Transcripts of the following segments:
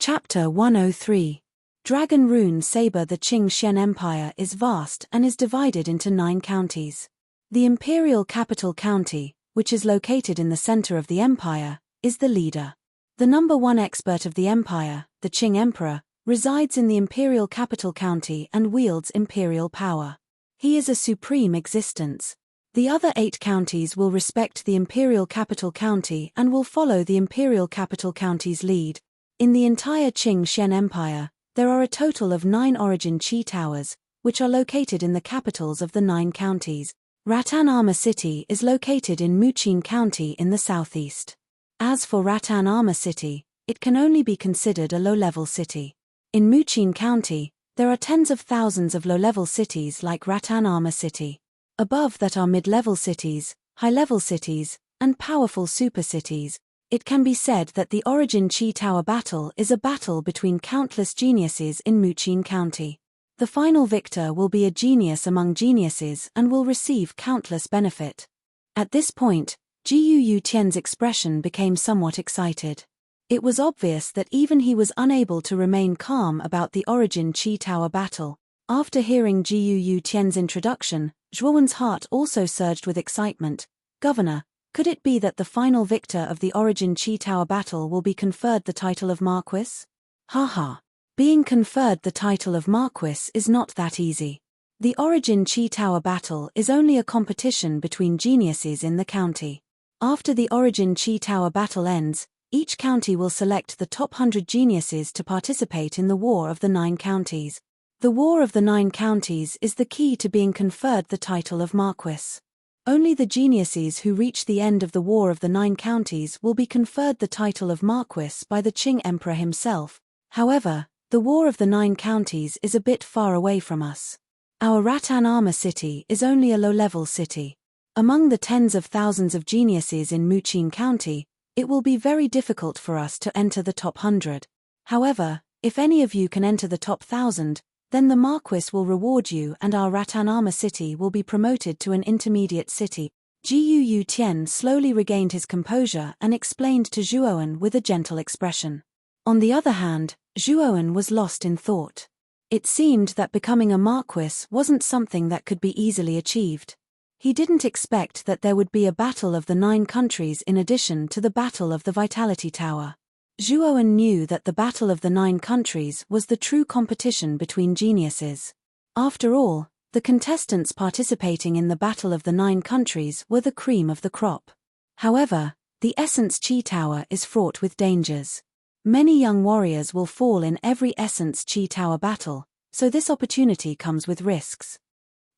Chapter 103. Dragon Rune Saber. The Qing Empire is vast and is divided into 9 counties. The imperial capital county, which is located in the center of the empire, is the leader. The number 1 expert of the empire, the Qing emperor, resides in the imperial capital county and wields imperial power. He is a supreme existence. The other 8 counties will respect the imperial capital county and will follow the imperial capital county's lead. In the entire Qing Empire, there are a total of 9 origin qi towers, which are located in the capitals of the 9 counties. Rattan Armor City is located in Muqin County in the southeast. As for Rattan Armor City, it can only be considered a low-level city. In Muqin County, there are tens of thousands of low-level cities like Rattan Armor City. Above that are mid-level cities, high-level cities, and powerful super-cities. It can be said that the Origin Qi Tower battle is a battle between countless geniuses in Muqin County. The final victor will be a genius among geniuses and will receive countless benefit. At this point, Jiu Tian's expression became somewhat excited. It was obvious that even he was unable to remain calm about the Origin Qi Tower battle. After hearing Jiu Tian's introduction, Zhuowen's heart also surged with excitement. Governor, could it be that the final victor of the Origin Qi Tower battle will be conferred the title of Marquis? Haha. Being conferred the title of Marquis is not that easy. The Origin Qi Tower battle is only a competition between geniuses in the county. After the Origin Qi Tower battle ends, each county will select the top 100 geniuses to participate in the War of the 9 Counties. The War of the 9 Counties is the key to being conferred the title of Marquis. Only the geniuses who reach the end of the War of the 9 Counties will be conferred the title of Marquis by the Qing Emperor himself. However, the War of the 9 Counties is a bit far away from us. Our Rattan Armor City is only a low-level city. Among the tens of thousands of geniuses in Muqin County, it will be very difficult for us to enter the top 100. However, if any of you can enter the top 1,000, then the Marquis will reward you and our Rattan Armor City will be promoted to an intermediate city. Jiu Tian slowly regained his composure and explained to Zhuowen with a gentle expression. On the other hand, Zhuowen was lost in thought. It seemed that becoming a Marquis wasn't something that could be easily achieved. He didn't expect that there would be a battle of the 9 countries in addition to the battle of the Vitality Tower. Zhuowen knew that the Battle of the 9 Countries was the true competition between geniuses. After all, the contestants participating in the Battle of the 9 Countries were the cream of the crop. However, the Essence Qi Tower is fraught with dangers. Many young warriors will fall in every Essence Qi Tower battle, so this opportunity comes with risks.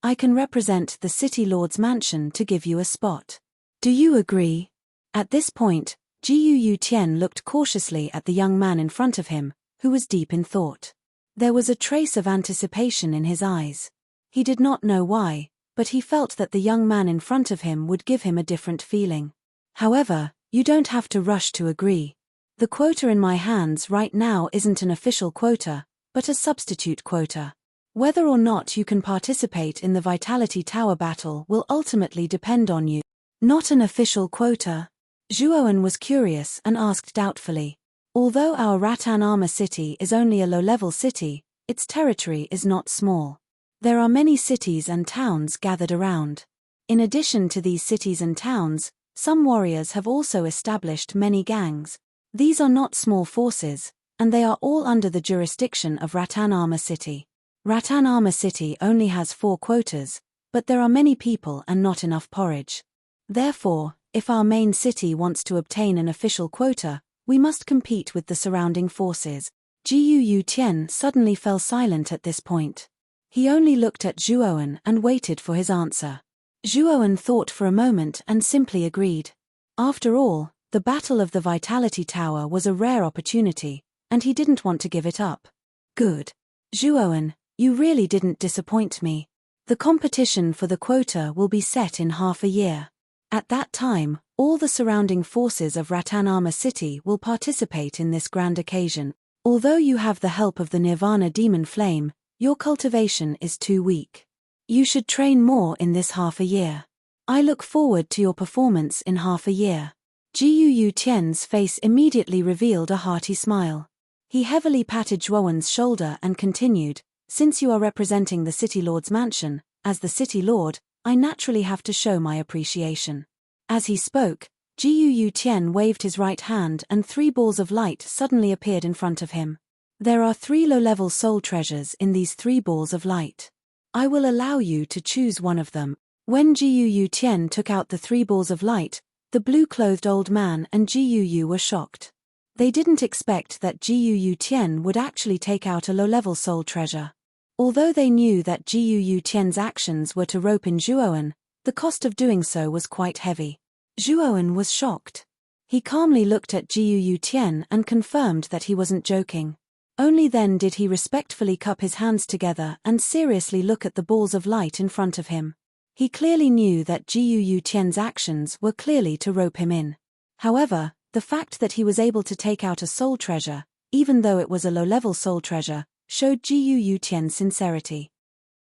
I can represent the City Lord's mansion to give you a spot. Do you agree? At this point, Jiu Tian looked cautiously at the young man in front of him, who was deep in thought. There was a trace of anticipation in his eyes. He did not know why, but he felt that the young man in front of him would give him a different feeling. However, you don't have to rush to agree. The quota in my hands right now isn't an official quota, but a substitute quota. Whether or not you can participate in the Vitality Tower battle will ultimately depend on you. Not an official quota? Zhuowen was curious and asked doubtfully. Although our Rattan Armor City is only a low-level city, its territory is not small. There are many cities and towns gathered around. In addition to these cities and towns, some warriors have also established many gangs. These are not small forces, and they are all under the jurisdiction of Rattan Armor City. Rattan Armor City only has 4 quotas, but there are many people and not enough porridge. Therefore, if our main city wants to obtain an official quota, we must compete with the surrounding forces. Jiu Tian suddenly fell silent at this point. He only looked at Zhuowen and waited for his answer. Zhuowen thought for a moment and simply agreed. After all, the Battle of the Vitality Tower was a rare opportunity, and he didn't want to give it up. Good. Zhuowen, you really didn't disappoint me. The competition for the quota will be set in half a year. At that time, all the surrounding forces of Rattan Armor City will participate in this grand occasion. Although you have the help of the Nirvana Demon Flame, your cultivation is too weak. You should train more in this half a year. I look forward to your performance in half a year. Jiu Tian's face immediately revealed a hearty smile. He heavily patted Zhuowen's shoulder and continued, "Since you are representing the City Lord's mansion, as the City Lord, I naturally have to show my appreciation." As he spoke, Jiu Tian waved his right hand and 3 balls of light suddenly appeared in front of him. There are 3 low-level soul treasures in these 3 balls of light. I will allow you to choose one of them. When Jiu Tian took out the 3 balls of light, the blue-clothed old man and Jiu were shocked. They didn't expect that Jiu Tian would actually take out a low-level soul treasure. Although they knew that Jiu Tian's actions were to rope in Zhuowen, the cost of doing so was quite heavy. Zhuowen was shocked. He calmly looked at Jiu Tian and confirmed that he wasn't joking. Only then did he respectfully cup his hands together and seriously look at the balls of light in front of him. He clearly knew that Jiu Tian's actions were clearly to rope him in. However, the fact that he was able to take out a soul treasure, even though it was a low-level soul treasure, showed Jiu Tian's sincerity.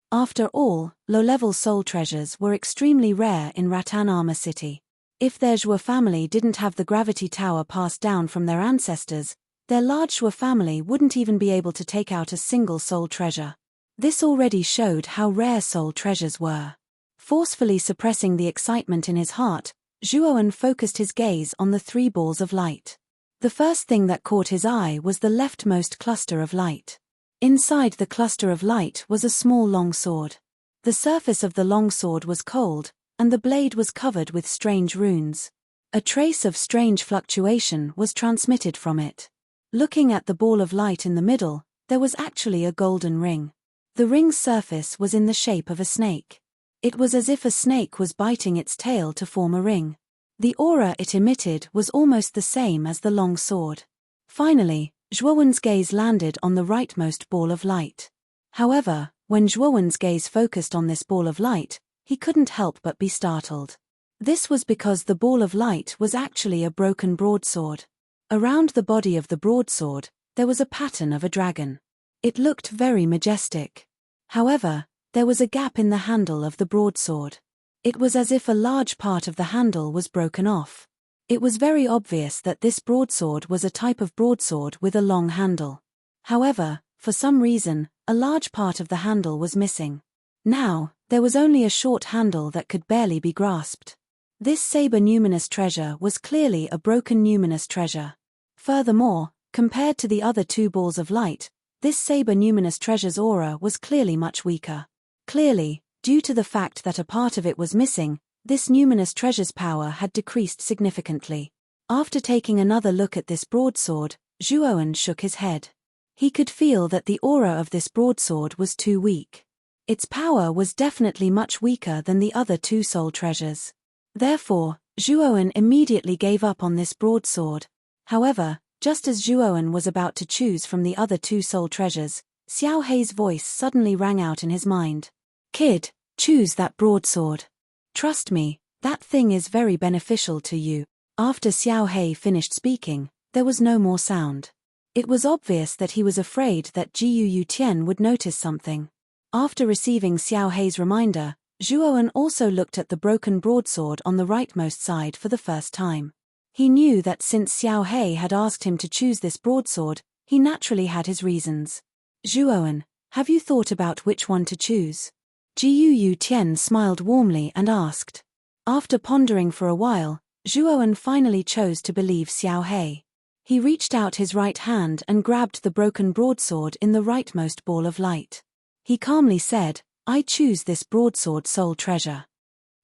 After all, low-level soul treasures were extremely rare in Rattan Armor City. If their Zhuo family didn't have the gravity tower passed down from their ancestors, their large Zhuo family wouldn't even be able to take out a single soul treasure. This already showed how rare soul treasures were. Forcefully suppressing the excitement in his heart, Zhuowen focused his gaze on the 3 balls of light. The first thing that caught his eye was the leftmost cluster of light. Inside the cluster of light was a small long sword. The surface of the long sword was cold, and the blade was covered with strange runes. A trace of strange fluctuation was transmitted from it. Looking at the ball of light in the middle, there was actually a golden ring. The ring's surface was in the shape of a snake. It was as if a snake was biting its tail to form a ring. The aura it emitted was almost the same as the long sword. Finally, Zhuowen's gaze landed on the rightmost ball of light. However, when Zhuowen's gaze focused on this ball of light, he couldn't help but be startled. This was because the ball of light was actually a broken broadsword. Around the body of the broadsword, there was a pattern of a dragon. It looked very majestic. However, there was a gap in the handle of the broadsword. It was as if a large part of the handle was broken off. It was very obvious that this broadsword was a type of broadsword with a long handle. However, for some reason, a large part of the handle was missing. Now, there was only a short handle that could barely be grasped. This saber numinous treasure was clearly a broken numinous treasure. Furthermore, compared to the other 2 balls of light, this saber numinous treasure's aura was clearly much weaker. Clearly, due to the fact that a part of it was missing, this numinous treasure's power had decreased significantly. After taking another look at this broadsword, Zhuowen shook his head. He could feel that the aura of this broadsword was too weak. Its power was definitely much weaker than the other 2 soul treasures. Therefore, Zhuowen immediately gave up on this broadsword. However, just as Zhuowen was about to choose from the other 2 soul treasures, Xiao Hei's voice suddenly rang out in his mind. "Kid, choose that broadsword. Trust me, that thing is very beneficial to you." After Xiao Hei finished speaking, there was no more sound. It was obvious that he was afraid that Jiu Tian would notice something. After receiving Xiao Hei's reminder, Zhuowen also looked at the broken broadsword on the rightmost side for the first time. He knew that since Xiao Hei had asked him to choose this broadsword, he naturally had his reasons. "Zhuowen, have you thought about which one to choose?" Jiu Tian smiled warmly and asked. After pondering for a while, Zhuowen finally chose to believe Xiao Hei. He reached out his right hand and grabbed the broken broadsword in the rightmost ball of light. He calmly said, "I choose this broadsword soul treasure."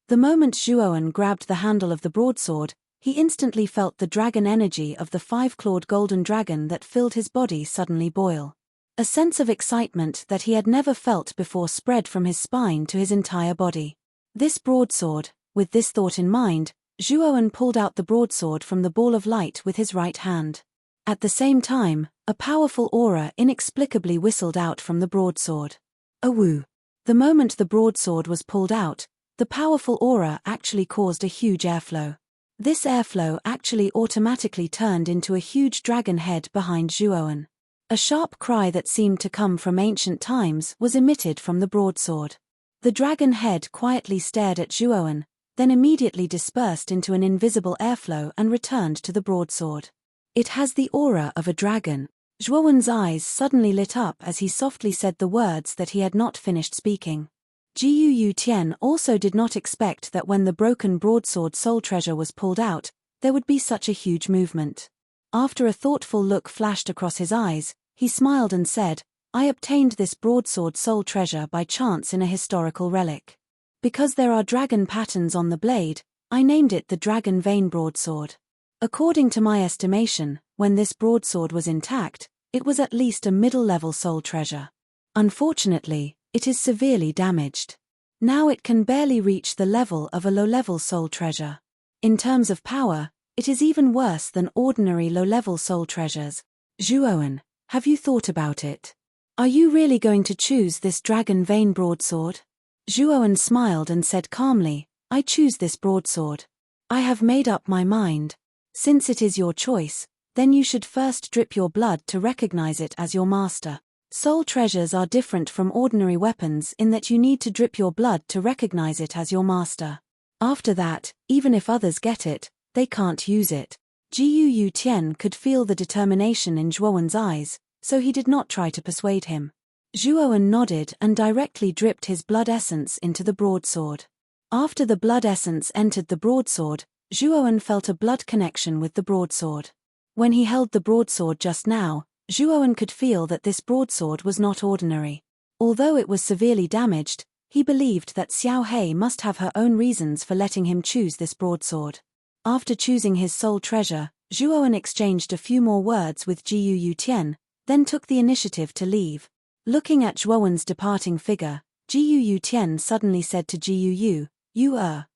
The moment Zhuowen grabbed the handle of the broadsword, he instantly felt the dragon energy of the 5-clawed golden dragon that filled his body suddenly boil. A sense of excitement that he had never felt before spread from his spine to his entire body. This broadsword, with this thought in mind, Zhuowen pulled out the broadsword from the ball of light with his right hand. At the same time, a powerful aura inexplicably whistled out from the broadsword. A woo. The moment the broadsword was pulled out, the powerful aura actually caused a huge airflow. This airflow actually automatically turned into a huge dragon head behind Zhuowen. A sharp cry that seemed to come from ancient times was emitted from the broadsword. The dragon head quietly stared at Zhuowen, then immediately dispersed into an invisible airflow and returned to the broadsword. "It has the aura of a dragon." Zhuowen's eyes suddenly lit up as he softly said the words that he had not finished speaking. Jiu Tian also did not expect that when the broken broadsword soul treasure was pulled out, there would be such a huge movement. After a thoughtful look flashed across his eyes, he smiled and said, "I obtained this broadsword soul treasure by chance in a historical relic. Because there are dragon patterns on the blade, I named it the Dragon Vein Broadsword. According to my estimation, when this broadsword was intact, it was at least a middle-level soul treasure. Unfortunately, it is severely damaged. Now it can barely reach the level of a low-level soul treasure. In terms of power, it is even worse than ordinary low-level soul treasures. Zhuowen, have you thought about it? Are you really going to choose this Dragon Vein Broadsword?" Zhuowen smiled and said calmly, "I choose this broadsword. I have made up my mind. Since it is your choice, then you should first drip your blood to recognize it as your master. Soul treasures are different from ordinary weapons in that you need to drip your blood to recognize it as your master. After that, even if others get it, they can't use it." Jiu Tian could feel the determination in Zhuowen's eyes, so he did not try to persuade him. Zhuowen nodded and directly dripped his blood essence into the broadsword. After the blood essence entered the broadsword, Zhuowen felt a blood connection with the broadsword. When he held the broadsword just now, Zhuowen could feel that this broadsword was not ordinary. Although it was severely damaged, he believed that Xiao Hei must have her own reasons for letting him choose this broadsword. After choosing his soul treasure, Zhuowen exchanged a few more words with Jiu Tian, then took the initiative to leave. Looking at Zhuowen's departing figure, Jiu Tian suddenly said to Jiu,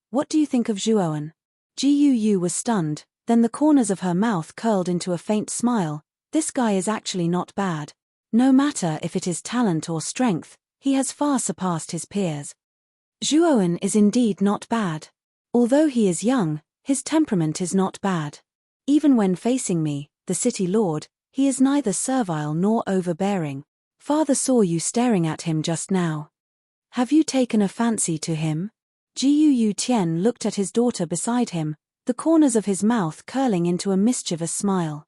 "What do you think of Zhuowen?" Jiu was stunned, then the corners of her mouth curled into a faint smile. "This guy is actually not bad. No matter if it is talent or strength, he has far surpassed his peers. Zhuowen is indeed not bad. Although he is young, his temperament is not bad. Even when facing me, the city lord, he is neither servile nor overbearing. Father saw you staring at him just now. Have you taken a fancy to him?" Jiu Tian looked at his daughter beside him, the corners of his mouth curling into a mischievous smile.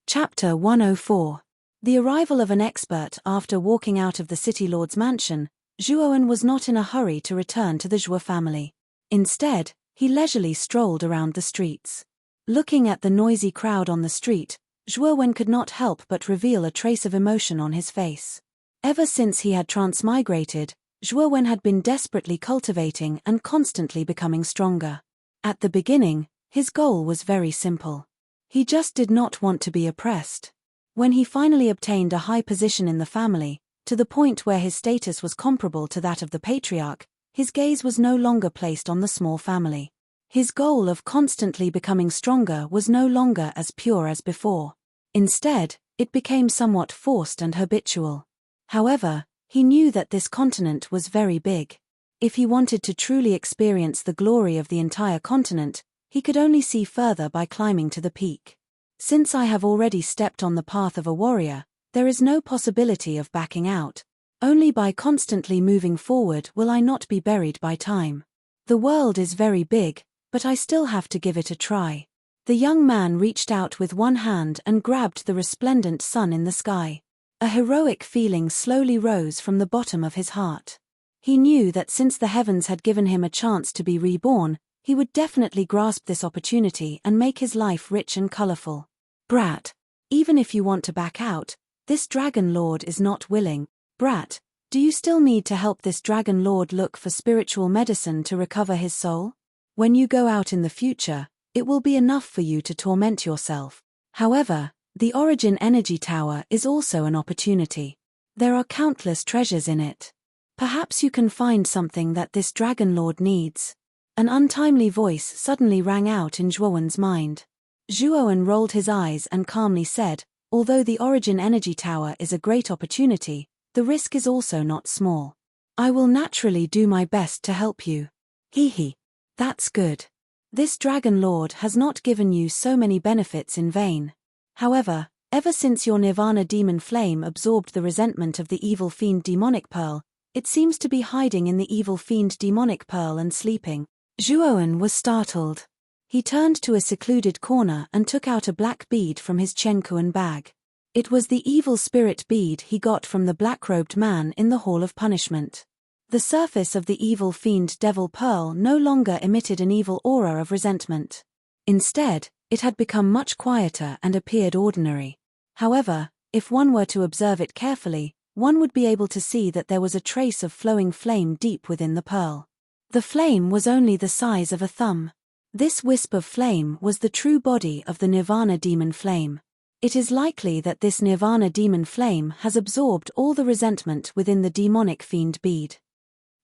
Chapter 104. The arrival of an expert. After walking out of the city lord's mansion, Zhuowen was not in a hurry to return to the Zhuo family. Instead, he leisurely strolled around the streets. Looking at the noisy crowd on the street, Zhuowen could not help but reveal a trace of emotion on his face. Ever since he had transmigrated, Zhuowen had been desperately cultivating and constantly becoming stronger. At the beginning, his goal was very simple. He just did not want to be oppressed. When he finally obtained a high position in the family, to the point where his status was comparable to that of the patriarch, his gaze was no longer placed on the small family. His goal of constantly becoming stronger was no longer as pure as before. Instead, it became somewhat forced and habitual. However, he knew that this continent was very big. If he wanted to truly experience the glory of the entire continent, he could only see further by climbing to the peak. Since I have already stepped on the path of a warrior, there is no possibility of backing out. Only by constantly moving forward will I not be buried by time. The world is very big, but I still have to give it a try." The young man reached out with one hand and grabbed the resplendent sun in the sky. A heroic feeling slowly rose from the bottom of his heart. He knew that since the heavens had given him a chance to be reborn, he would definitely grasp this opportunity and make his life rich and colorful. "Brat, even if you want to back out, this Dragon Lord is not willing. Brat, do you still need to help this Dragon Lord look for spiritual medicine to recover his soul? When you go out in the future, it will be enough for you to torment yourself. However, the Origin Energy Tower is also an opportunity. There are countless treasures in it. Perhaps you can find something that this Dragon Lord needs." An untimely voice suddenly rang out in Zhuowen's mind. Zhuowen rolled his eyes and calmly said, "Although the Origin Energy Tower is a great opportunity, the risk is also not small. I will naturally do my best to help you." "Hee. That's good. This Dragon Lord has not given you so many benefits in vain. However, ever since your Nirvana demon flame absorbed the resentment of the evil fiend demonic pearl, it seems to be hiding in the evil fiend demonic pearl and sleeping." Zhuowen was startled. He turned to a secluded corner and took out a black bead from his Chenkuan bag. It was the evil spirit bead he got from the black-robed man in the Hall of Punishment. The surface of the evil fiend devil pearl no longer emitted an evil aura of resentment. Instead, it had become much quieter and appeared ordinary. However, if one were to observe it carefully, one would be able to see that there was a trace of flowing flame deep within the pearl. The flame was only the size of a thumb. This wisp of flame was the true body of the Nirvana demon flame. It is likely that this Nirvana demon flame has absorbed all the resentment within the demonic fiend bead.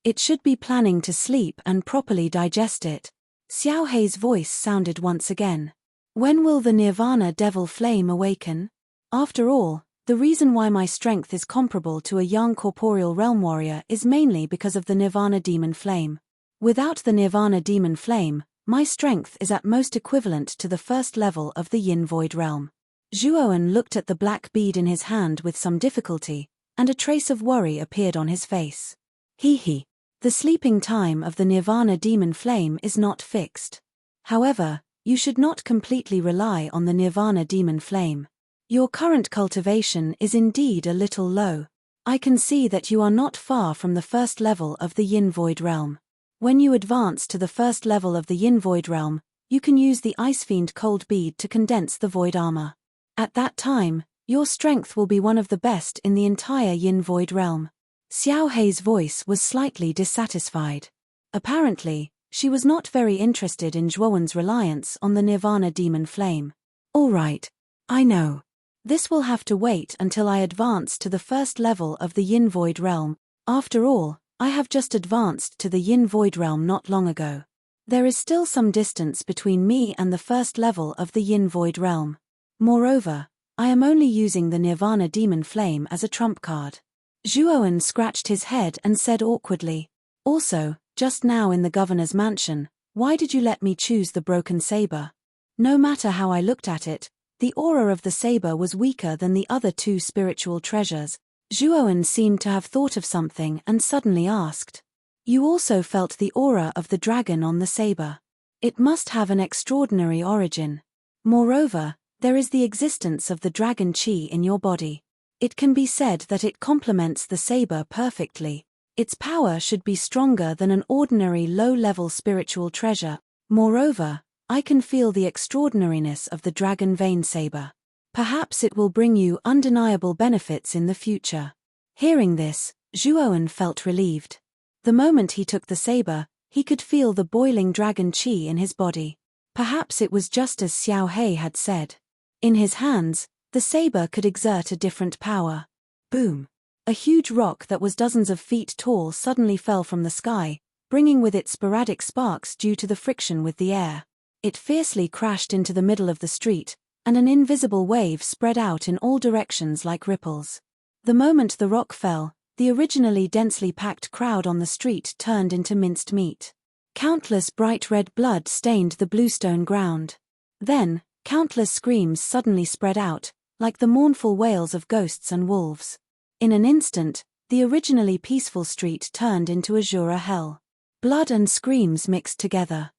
It should be planning to sleep and properly digest it. Xiao Hei's voice sounded once again. When will the Nirvana devil flame awaken? After all, the reason why my strength is comparable to a young corporeal realm warrior is mainly because of the Nirvana demon flame. Without the Nirvana demon flame, my strength is at most equivalent to the first level of the Yin Void realm. Zhuoan looked at the black bead in his hand with some difficulty, and a trace of worry appeared on his face. He. The sleeping time of the Nirvana demon flame is not fixed. However, you should not completely rely on the Nirvana demon flame. Your current cultivation is indeed a little low. I can see that you are not far from the first level of the Yin Void realm. When you advance to the first level of the Yin Void realm, you can use the Ice Fiend Cold Bead to condense the Void armor. At that time, your strength will be one of the best in the entire Yin Void realm. Xiao Hei's voice was slightly dissatisfied. Apparently, she was not very interested in Zhuoan's reliance on the Nirvana demon flame. All right, I know. This will have to wait until I advance to the first level of the Yin Void realm. After all, I have just advanced to the Yin Void realm not long ago. There is still some distance between me and the first level of the Yin Void realm. Moreover, I am only using the Nirvana demon flame as a trump card. Zhuoan scratched his head and said awkwardly, also, just now in the governor's mansion, why did you let me choose the broken saber? No matter how I looked at it, the aura of the saber was weaker than the other two spiritual treasures. Zhuoan seemed to have thought of something and suddenly asked. You also felt the aura of the dragon on the saber. It must have an extraordinary origin. Moreover, there is the existence of the dragon chi in your body. It can be said that it complements the saber perfectly. Its power should be stronger than an ordinary low-level spiritual treasure. Moreover, I can feel the extraordinariness of the dragon vein saber. Perhaps it will bring you undeniable benefits in the future. Hearing this, Zhuoan felt relieved. The moment he took the saber, he could feel the boiling dragon chi in his body. Perhaps it was just as Xiao Hei had said. In his hands, the saber could exert a different power. Boom! A huge rock that was dozens of feet tall suddenly fell from the sky, bringing with it sporadic sparks due to the friction with the air. It fiercely crashed into the middle of the street, and an invisible wave spread out in all directions like ripples. The moment the rock fell, the originally densely packed crowd on the street turned into minced meat. Countless bright red blood stained the bluestone ground. Then, countless screams suddenly spread out, like the mournful wails of ghosts and wolves. In an instant, the originally peaceful street turned into azure hell. Blood and screams mixed together.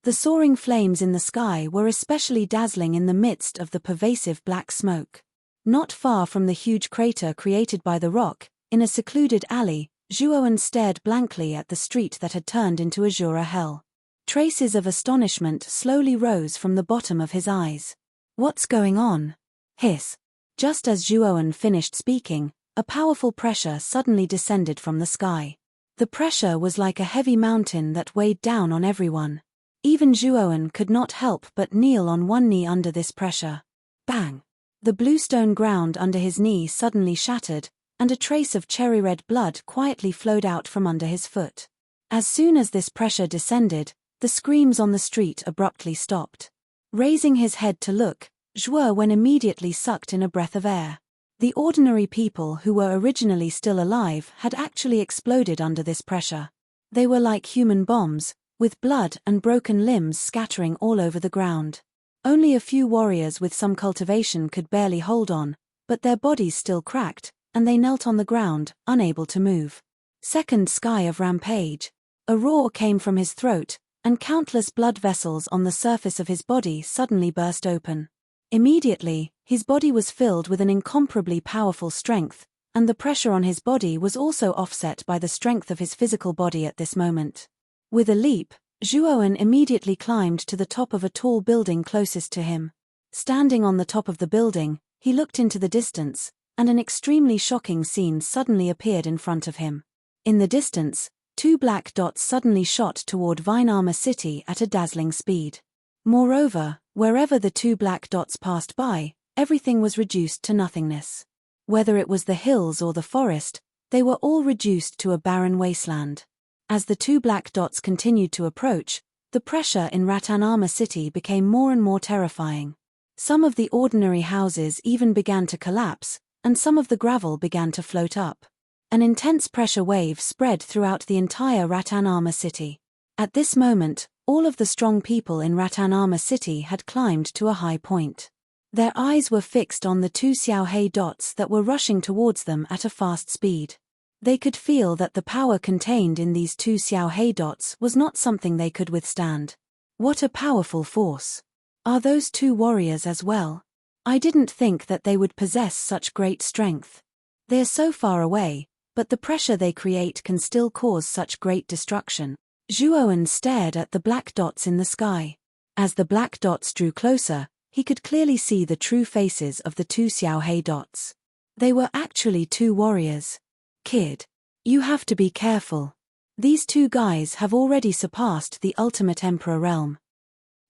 The soaring flames in the sky were especially dazzling in the midst of the pervasive black smoke. Not far from the huge crater created by the rock, in a secluded alley, Zhuoan stared blankly at the street that had turned into azure hell. Traces of astonishment slowly rose from the bottom of his eyes. What's going on? Hiss. Just as Zhuoan finished speaking, a powerful pressure suddenly descended from the sky. The pressure was like a heavy mountain that weighed down on everyone. Even Zhuoan could not help but kneel on one knee under this pressure. Bang! The bluestone ground under his knee suddenly shattered, and a trace of cherry-red blood quietly flowed out from under his foot. As soon as this pressure descended, the screams on the street abruptly stopped. Raising his head to look, Zhuoan immediately sucked in a breath of air. The ordinary people who were originally still alive had actually exploded under this pressure. They were like human bombs, with blood and broken limbs scattering all over the ground. Only a few warriors with some cultivation could barely hold on, but their bodies still cracked, and they knelt on the ground, unable to move. Second sky of rampage. A roar came from his throat, and countless blood vessels on the surface of his body suddenly burst open. Immediately, his body was filled with an incomparably powerful strength, and the pressure on his body was also offset by the strength of his physical body at this moment. With a leap, Zhuowen immediately climbed to the top of a tall building closest to him. Standing on the top of the building, he looked into the distance, and an extremely shocking scene suddenly appeared in front of him. In the distance, 2 black dots suddenly shot toward Vine Armor City at a dazzling speed. Moreover, wherever the 2 black dots passed by, everything was reduced to nothingness. Whether it was the hills or the forest, they were all reduced to a barren wasteland. As the 2 black dots continued to approach, the pressure in Rattan Armor City became more and more terrifying. Some of the ordinary houses even began to collapse, and some of the gravel began to float up. An intense pressure wave spread throughout the entire Rattan Armor City. At this moment, all of the strong people in Rattan Armor City had climbed to a high point. Their eyes were fixed on the 2 Xiaohei dots that were rushing towards them at a fast speed. They could feel that the power contained in these 2 Xiaohei dots was not something they could withstand. What a powerful force! Are those 2 warriors as well? I didn't think that they would possess such great strength. They are so far away, but the pressure they create can still cause such great destruction. Zhuowen stared at the black dots in the sky. As the black dots drew closer, he could clearly see the true faces of the 2 Xiaohei dots. They were actually 2 warriors. Kid, you have to be careful. These 2 guys have already surpassed the ultimate emperor realm.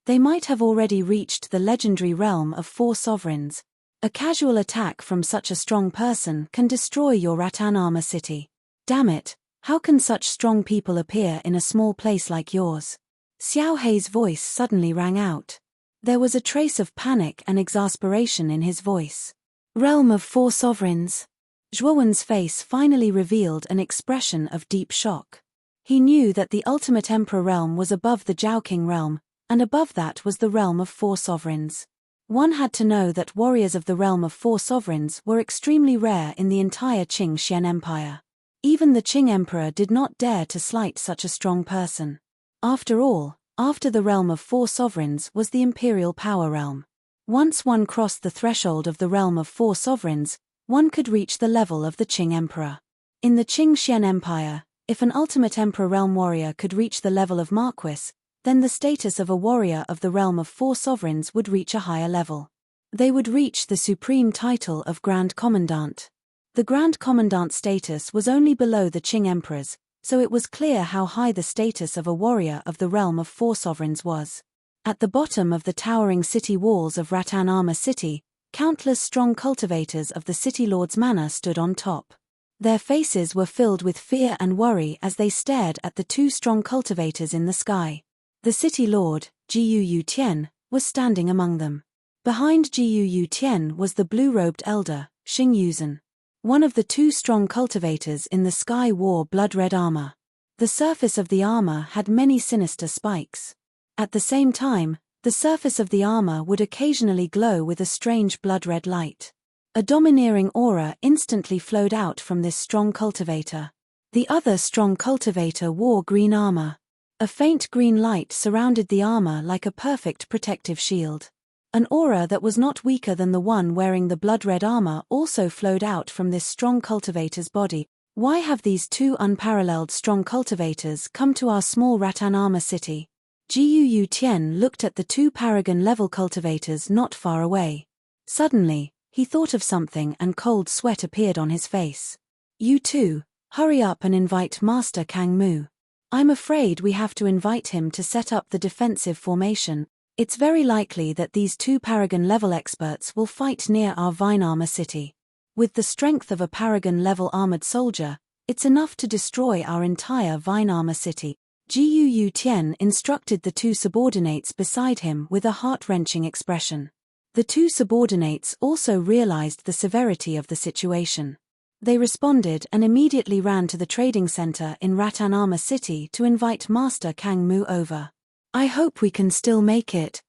They might have already reached the legendary realm of 4 sovereigns. A casual attack from such a strong person can destroy your Rattan Armor City. Damn it, how can such strong people appear in a small place like yours? Xiaohei's voice suddenly rang out. There was a trace of panic and exasperation in his voice. Realm of 4 sovereigns. Zhuowen's face finally revealed an expression of deep shock. He knew that the ultimate emperor realm was above the Zhaoqing realm, and above that was the realm of 4 sovereigns. One had to know that warriors of the realm of 4 sovereigns were extremely rare in the entire Qing Xian Empire. Even the Qing emperor did not dare to slight such a strong person. After all, after the realm of 4 sovereigns was the imperial power realm. Once one crossed the threshold of the realm of 4 sovereigns, one could reach the level of the Qing emperor. In the Qing Xian Empire, if an ultimate emperor realm warrior could reach the level of marquis, then the status of a warrior of the realm of 4 sovereigns would reach a higher level. They would reach the supreme title of Grand Commandant. The Grand Commandant status was only below the Qing emperors, so it was clear how high the status of a warrior of the realm of 4 sovereigns was. At the bottom of the towering city walls of Rattan Armor City, countless strong cultivators of the City Lord's manor stood on top. Their faces were filled with fear and worry as they stared at the 2 strong cultivators in the sky. The City Lord, Jiu Tian, was standing among them. Behind Jiu Tian was the blue-robed elder, Xing Yuzhen. One of the 2 strong cultivators in the sky wore blood-red armor. The surface of the armor had many sinister spikes. At the same time, the surface of the armor would occasionally glow with a strange blood-red light. A domineering aura instantly flowed out from this strong cultivator. The other strong cultivator wore green armor. A faint green light surrounded the armor like a perfect protective shield. An aura that was not weaker than the one wearing the blood-red armor also flowed out from this strong cultivator's body. Why have these 2 unparalleled strong cultivators come to our small Rattan Armor City? Jiu Tian looked at the 2 paragon-level cultivators not far away. Suddenly, he thought of something and cold sweat appeared on his face. You 2, hurry up and invite Master Kang Mu. I'm afraid we have to invite him to set up the defensive formation. It's very likely that these 2 paragon-level experts will fight near our Vine Armor City. With the strength of a paragon-level armored soldier, it's enough to destroy our entire Vine Armor City. Jiu Tian instructed the 2 subordinates beside him with a heart-wrenching expression. The 2 subordinates also realized the severity of the situation. They responded and immediately ran to the trading center in Rattan Armor City to invite Master Kang Mu over. I hope we can still make it.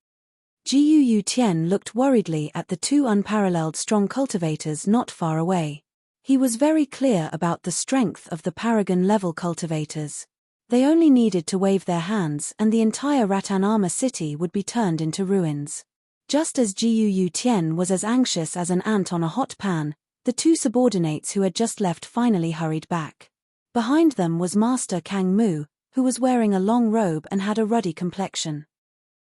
Jiu Tian looked worriedly at the 2 unparalleled strong cultivators not far away. He was very clear about the strength of the paragon-level cultivators. They only needed to wave their hands and the entire Rattan Armor city would be turned into ruins. Just as Jiu Tian was as anxious as an ant on a hot pan, the two subordinates who had just left finally hurried back. Behind them was Master Kang Mu, who was wearing a long robe and had a ruddy complexion.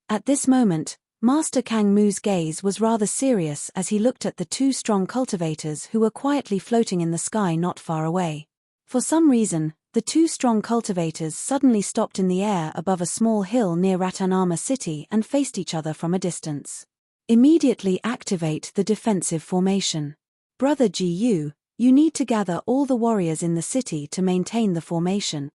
At this moment, Master Kang Mu's gaze was rather serious as he looked at the two strong cultivators who were quietly floating in the sky not far away. For some reason, the two strong cultivators suddenly stopped in the air above a small hill near Rattan Armor city and faced each other from a distance. Immediately activate the defensive formation. Brother Gu, you need to gather all the warriors in the city to maintain the formation.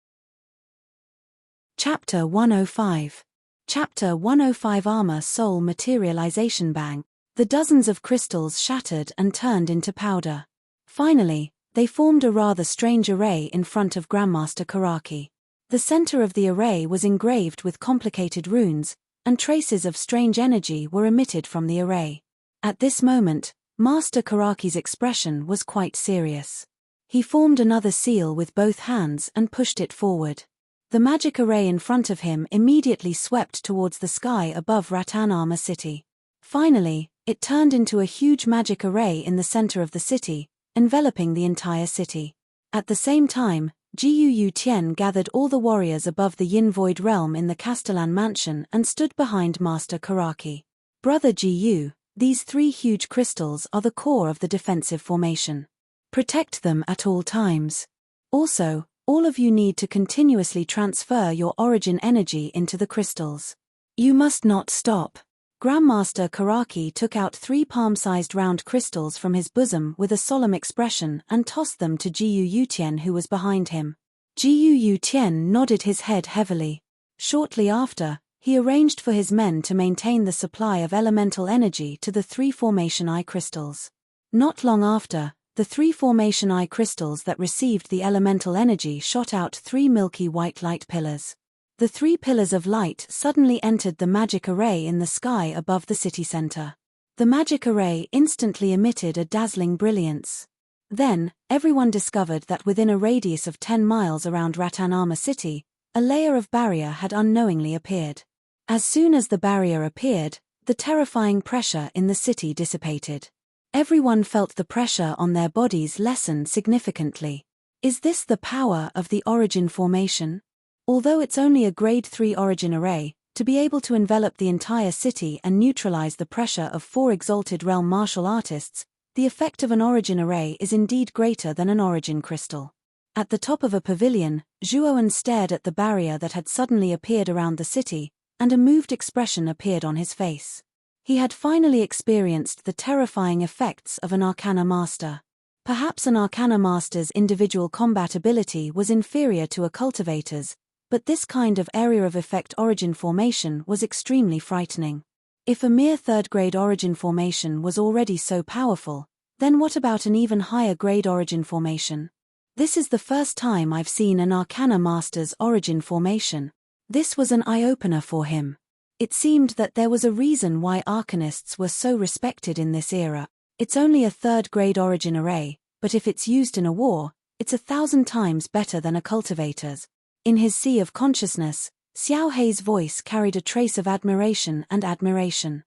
Chapter 105. Chapter 105 Armor Soul Materialization Bang. The dozens of crystals shattered and turned into powder. Finally, they formed a rather strange array in front of Grandmaster Karaki. The center of the array was engraved with complicated runes, and traces of strange energy were emitted from the array. At this moment, Master Karaki's expression was quite serious. He formed another seal with both hands and pushed it forward. The magic array in front of him immediately swept towards the sky above Rattan Armor city. Finally, it turned into a huge magic array in the center of the city, enveloping the entire city. At the same time, Jiu Tian gathered all the warriors above the Yin Void realm in the Castellan mansion and stood behind Master Karaki. Brother Jiu, these three huge crystals are the core of the defensive formation. Protect them at all times. Also, all of you need to continuously transfer your origin energy into the crystals. You must not stop. Grandmaster Karaki took out 3 palm-sized round crystals from his bosom with a solemn expression and tossed them to Jiu Tian who was behind him. Jiu Tian nodded his head heavily. Shortly after, he arranged for his men to maintain the supply of elemental energy to the 3 formation eye crystals. Not long after, the 3 formation eye crystals that received the elemental energy shot out 3 milky white light pillars. The 3 pillars of light suddenly entered the magic array in the sky above the city center. The magic array instantly emitted a dazzling brilliance. Then, everyone discovered that within a radius of 10 miles around Rattan Armor city, a layer of barrier had unknowingly appeared. As soon as the barrier appeared, the terrifying pressure in the city dissipated. Everyone felt the pressure on their bodies lessen significantly. Is this the power of the origin formation? Although it's only a grade 3 origin array, to be able to envelop the entire city and neutralize the pressure of 4 exalted realm martial artists, the effect of an origin array is indeed greater than an origin crystal. At the top of a pavilion, Zhuowen stared at the barrier that had suddenly appeared around the city, and a moved expression appeared on his face. He had finally experienced the terrifying effects of an Arcana Master. Perhaps an Arcana Master's individual combat ability was inferior to a cultivator's, but this kind of area of effect origin formation was extremely frightening. If a mere 3rd grade origin formation was already so powerful, then what about an even higher grade origin formation? This is the first time I've seen an Arcana Master's origin formation. This was an eye-opener for him. It seemed that there was a reason why Arcanists were so respected in this era. It's only a 3rd grade origin array, but if it's used in a war, it's 1,000 times better than a cultivator's. In his sea of consciousness, Xiao Hei's voice carried a trace of admiration and admiration.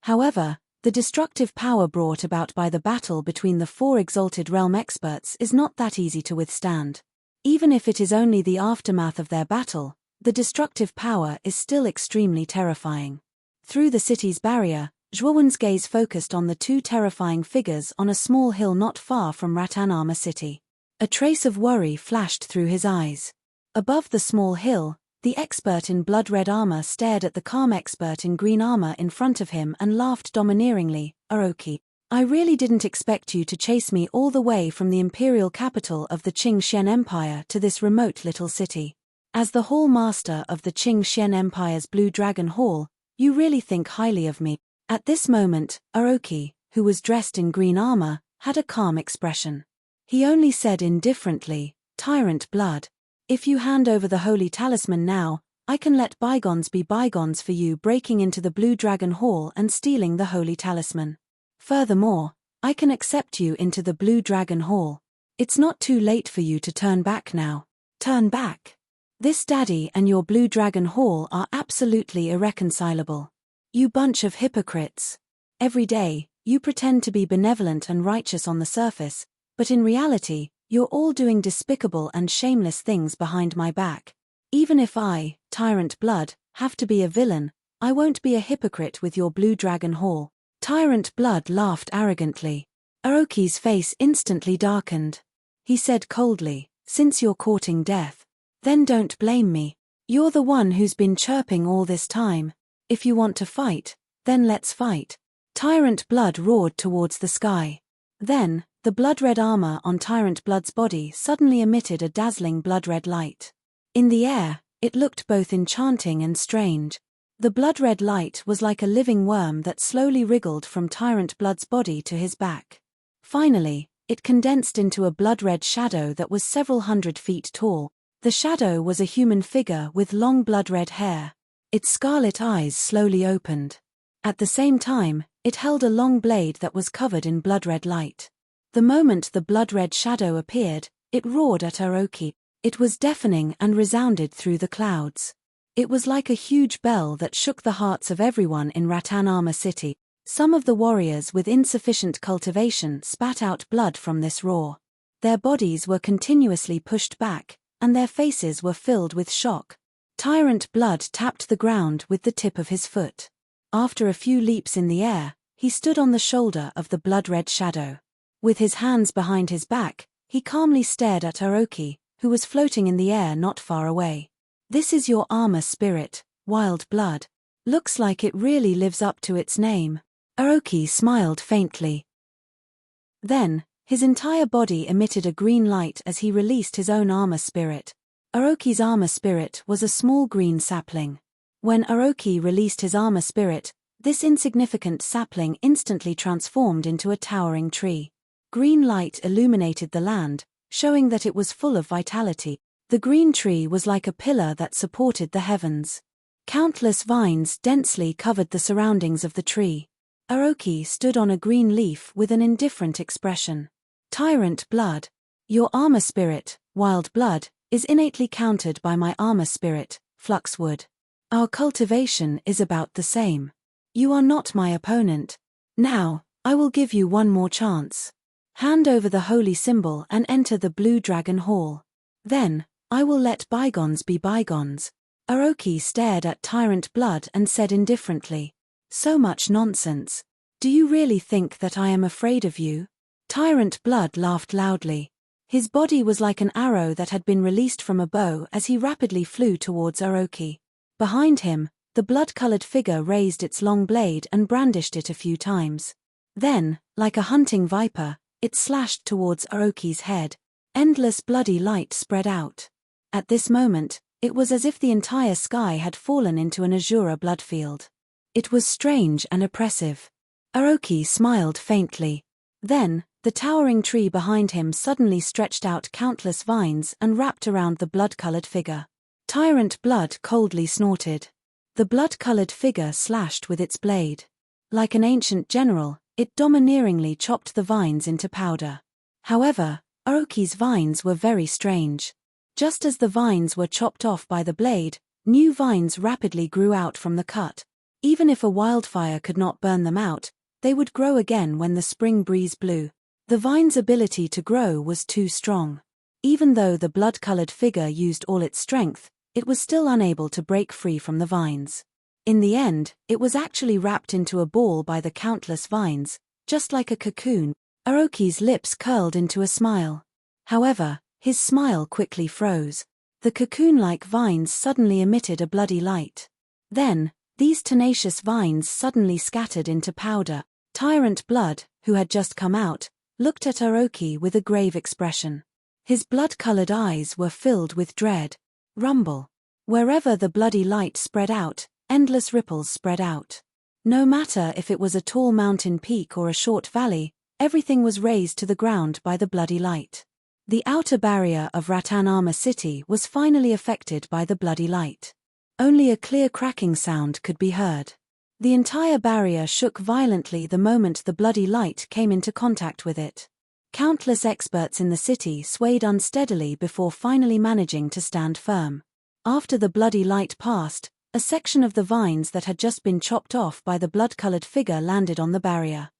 However, the destructive power brought about by the battle between the 4 exalted realm experts is not that easy to withstand. Even if it is only the aftermath of their battle, the destructive power is still extremely terrifying. Through the city's barrier, Zhuowen's gaze focused on the 2 terrifying figures on a small hill not far from Rattan Armor city. A trace of worry flashed through his eyes. Above the small hill, the expert in blood-red armor stared at the calm expert in green armor in front of him and laughed domineeringly. Aoki, I really didn't expect you to chase me all the way from the imperial capital of the Qing Xian Empire to this remote little city. As the Hall Master of the Qing Xian Empire's Blue Dragon Hall, you really think highly of me. At this moment, Aoki, who was dressed in green armor, had a calm expression. He only said indifferently, Tyrant blood. If you hand over the holy talisman now, I can let bygones be bygones for you breaking into the Blue Dragon Hall and stealing the holy talisman. Furthermore, I can accept you into the Blue Dragon Hall. It's not too late for you to turn back now. Turn back. This daddy and your Blue Dragon Hall are absolutely irreconcilable. You bunch of hypocrites. Every day, you pretend to be benevolent and righteous on the surface, but in reality, you're all doing despicable and shameless things behind my back. Even if I, Tyrant Blood, have to be a villain, I won't be a hypocrite with your Blue Dragon Hall. Tyrant Blood laughed arrogantly. Aoki's face instantly darkened. He said coldly, "Since you're courting death, then don't blame me. You're the one who's been chirping all this time. If you want to fight, then let's fight." Tyrant Blood roared towards the sky. Then, the blood-red armor on Tyrant Blood's body suddenly emitted a dazzling blood-red light. In the air, it looked both enchanting and strange. The blood-red light was like a living worm that slowly wriggled from Tyrant Blood's body to his back. Finally, it condensed into a blood-red shadow that was several hundred feet tall. The shadow was a human figure with long blood-red hair. Its scarlet eyes slowly opened. At the same time, it held a long blade that was covered in blood-red light. The moment the blood-red shadow appeared, it roared at Aoki. It was deafening and resounded through the clouds. It was like a huge bell that shook the hearts of everyone in Ratanama City. Some of the warriors with insufficient cultivation spat out blood from this roar. Their bodies were continuously pushed back, and their faces were filled with shock. Tyrant Blood tapped the ground with the tip of his foot. After a few leaps in the air, he stood on the shoulder of the blood-red shadow. With his hands behind his back, he calmly stared at Aoki, who was floating in the air not far away. "This is your armor spirit, Wild Blood. Looks like it really lives up to its name." Aoki smiled faintly. Then, his entire body emitted a green light as he released his own armor spirit. Aoki's armor spirit was a small green sapling. When Aoki released his armor spirit, this insignificant sapling instantly transformed into a towering tree. Green light illuminated the land, showing that it was full of vitality. The green tree was like a pillar that supported the heavens. Countless vines densely covered the surroundings of the tree. Aoki stood on a green leaf with an indifferent expression. "Tyrant Blood. Your armor spirit, Wild Blood, is innately countered by my armor spirit, Fluxwood. Our cultivation is about the same. You are not my opponent. Now, I will give you one more chance. Hand over the holy symbol and enter the Blue Dragon Hall. Then, I will let bygones be bygones." Aoki stared at Tyrant Blood and said indifferently, "So much nonsense. Do you really think that I am afraid of you?" Tyrant Blood laughed loudly. His body was like an arrow that had been released from a bow as he rapidly flew towards Aoki. Behind him, the blood-colored figure raised its long blade and brandished it a few times. Then, like a hunting viper, it slashed towards Aoki's head. Endless bloody light spread out. At this moment, it was as if the entire sky had fallen into an azure bloodfield. It was strange and oppressive. Aoki smiled faintly. Then, the towering tree behind him suddenly stretched out countless vines and wrapped around the blood-colored figure. Tyrant Blood coldly snorted. The blood-colored figure slashed with its blade. Like an ancient general, it domineeringly chopped the vines into powder. However, Aoki's vines were very strange. Just as the vines were chopped off by the blade, new vines rapidly grew out from the cut. Even if a wildfire could not burn them out, they would grow again when the spring breeze blew. The vine's ability to grow was too strong. Even though the blood-colored figure used all its strength, it was still unable to break free from the vines. In the end, it was actually wrapped into a ball by the countless vines, just like a cocoon. Aoki's lips curled into a smile. However, his smile quickly froze. The cocoon-like vines suddenly emitted a bloody light. Then, these tenacious vines suddenly scattered into powder. Tyrant Blood, who had just come out, looked at Aoki with a grave expression. His blood-colored eyes were filled with dread. Rumble. Wherever the bloody light spread out, endless ripples spread out. No matter if it was a tall mountain peak or a short valley, everything was razed to the ground by the bloody light. The outer barrier of Ratanama City was finally affected by the bloody light. Only a clear cracking sound could be heard. The entire barrier shook violently the moment the bloody light came into contact with it. Countless experts in the city swayed unsteadily before finally managing to stand firm. After the bloody light passed, a section of the vines that had just been chopped off by the blood-colored figure landed on the barrier.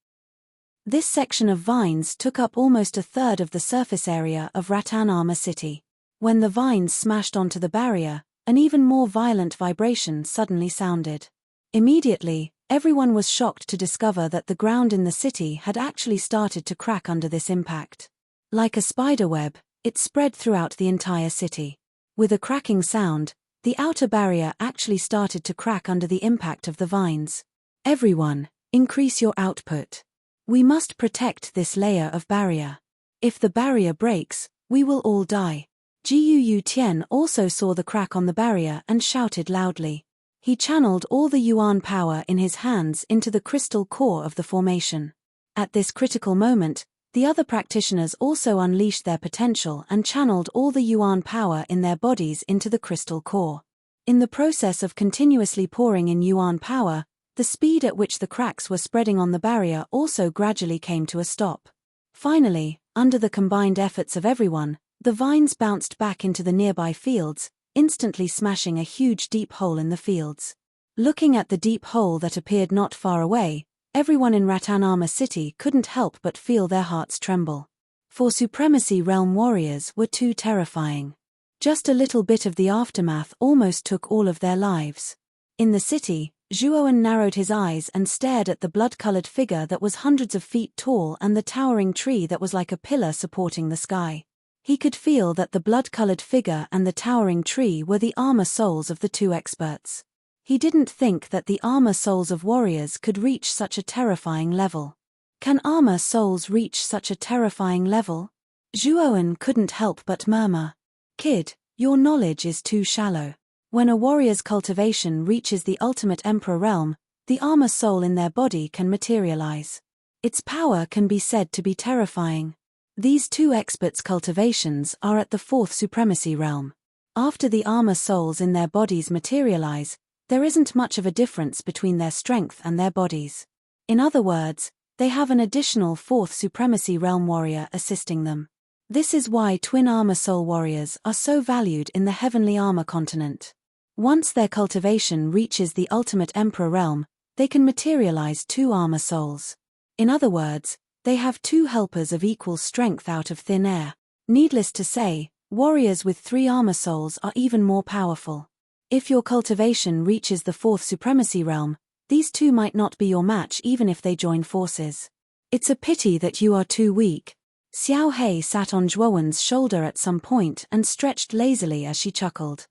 This section of vines took up almost a third of the surface area of Rattan Armor City. When the vines smashed onto the barrier, an even more violent vibration suddenly sounded. Immediately, everyone was shocked to discover that the ground in the city had actually started to crack under this impact. Like a spiderweb, it spread throughout the entire city. With a cracking sound, the outer barrier actually started to crack under the impact of the vines. Everyone, increase your output. We must protect this layer of barrier. If the barrier breaks, we will all die. Gu Tian also saw the crack on the barrier and shouted loudly. He channeled all the yuan power in his hands into the crystal core of the formation. At this critical moment, the other practitioners also unleashed their potential and channeled all the yuan power in their bodies into the crystal core. In the process of continuously pouring in yuan power, the speed at which the cracks were spreading on the barrier also gradually came to a stop. Finally, under the combined efforts of everyone, the vines bounced back into the nearby fields, instantly smashing a huge deep hole in the fields. Looking at the deep hole that appeared not far away, everyone in Rattan Armor City couldn't help but feel their hearts tremble. For Supremacy Realm warriors were too terrifying. Just a little bit of the aftermath almost took all of their lives. In the city, Zhuowen narrowed his eyes and stared at the blood-colored figure that was hundreds of feet tall and the towering tree that was like a pillar supporting the sky. He could feel that the blood-colored figure and the towering tree were the armor souls of the two experts. He didn't think that the armor souls of warriors could reach such a terrifying level. Can armor souls reach such a terrifying level? Zhuowen couldn't help but murmur. Kid, your knowledge is too shallow. When a warrior's cultivation reaches the ultimate emperor realm, the armor soul in their body can materialize. Its power can be said to be terrifying. These two experts' cultivations are at the fourth supremacy realm. After the armor souls in their bodies materialize, there isn't much of a difference between their strength and their bodies. In other words, they have an additional fourth supremacy realm warrior assisting them. This is why twin armor soul warriors are so valued in the heavenly armor continent. Once their cultivation reaches the ultimate emperor realm, they can materialize two armor souls. In other words, they have two helpers of equal strength out of thin air. Needless to say, warriors with 3 armor souls are even more powerful. If your cultivation reaches the fourth supremacy realm, these two might not be your match even if they join forces. It's a pity that you are too weak. Xiao Hei sat on Zhuowen's shoulder at some point and stretched lazily as she chuckled.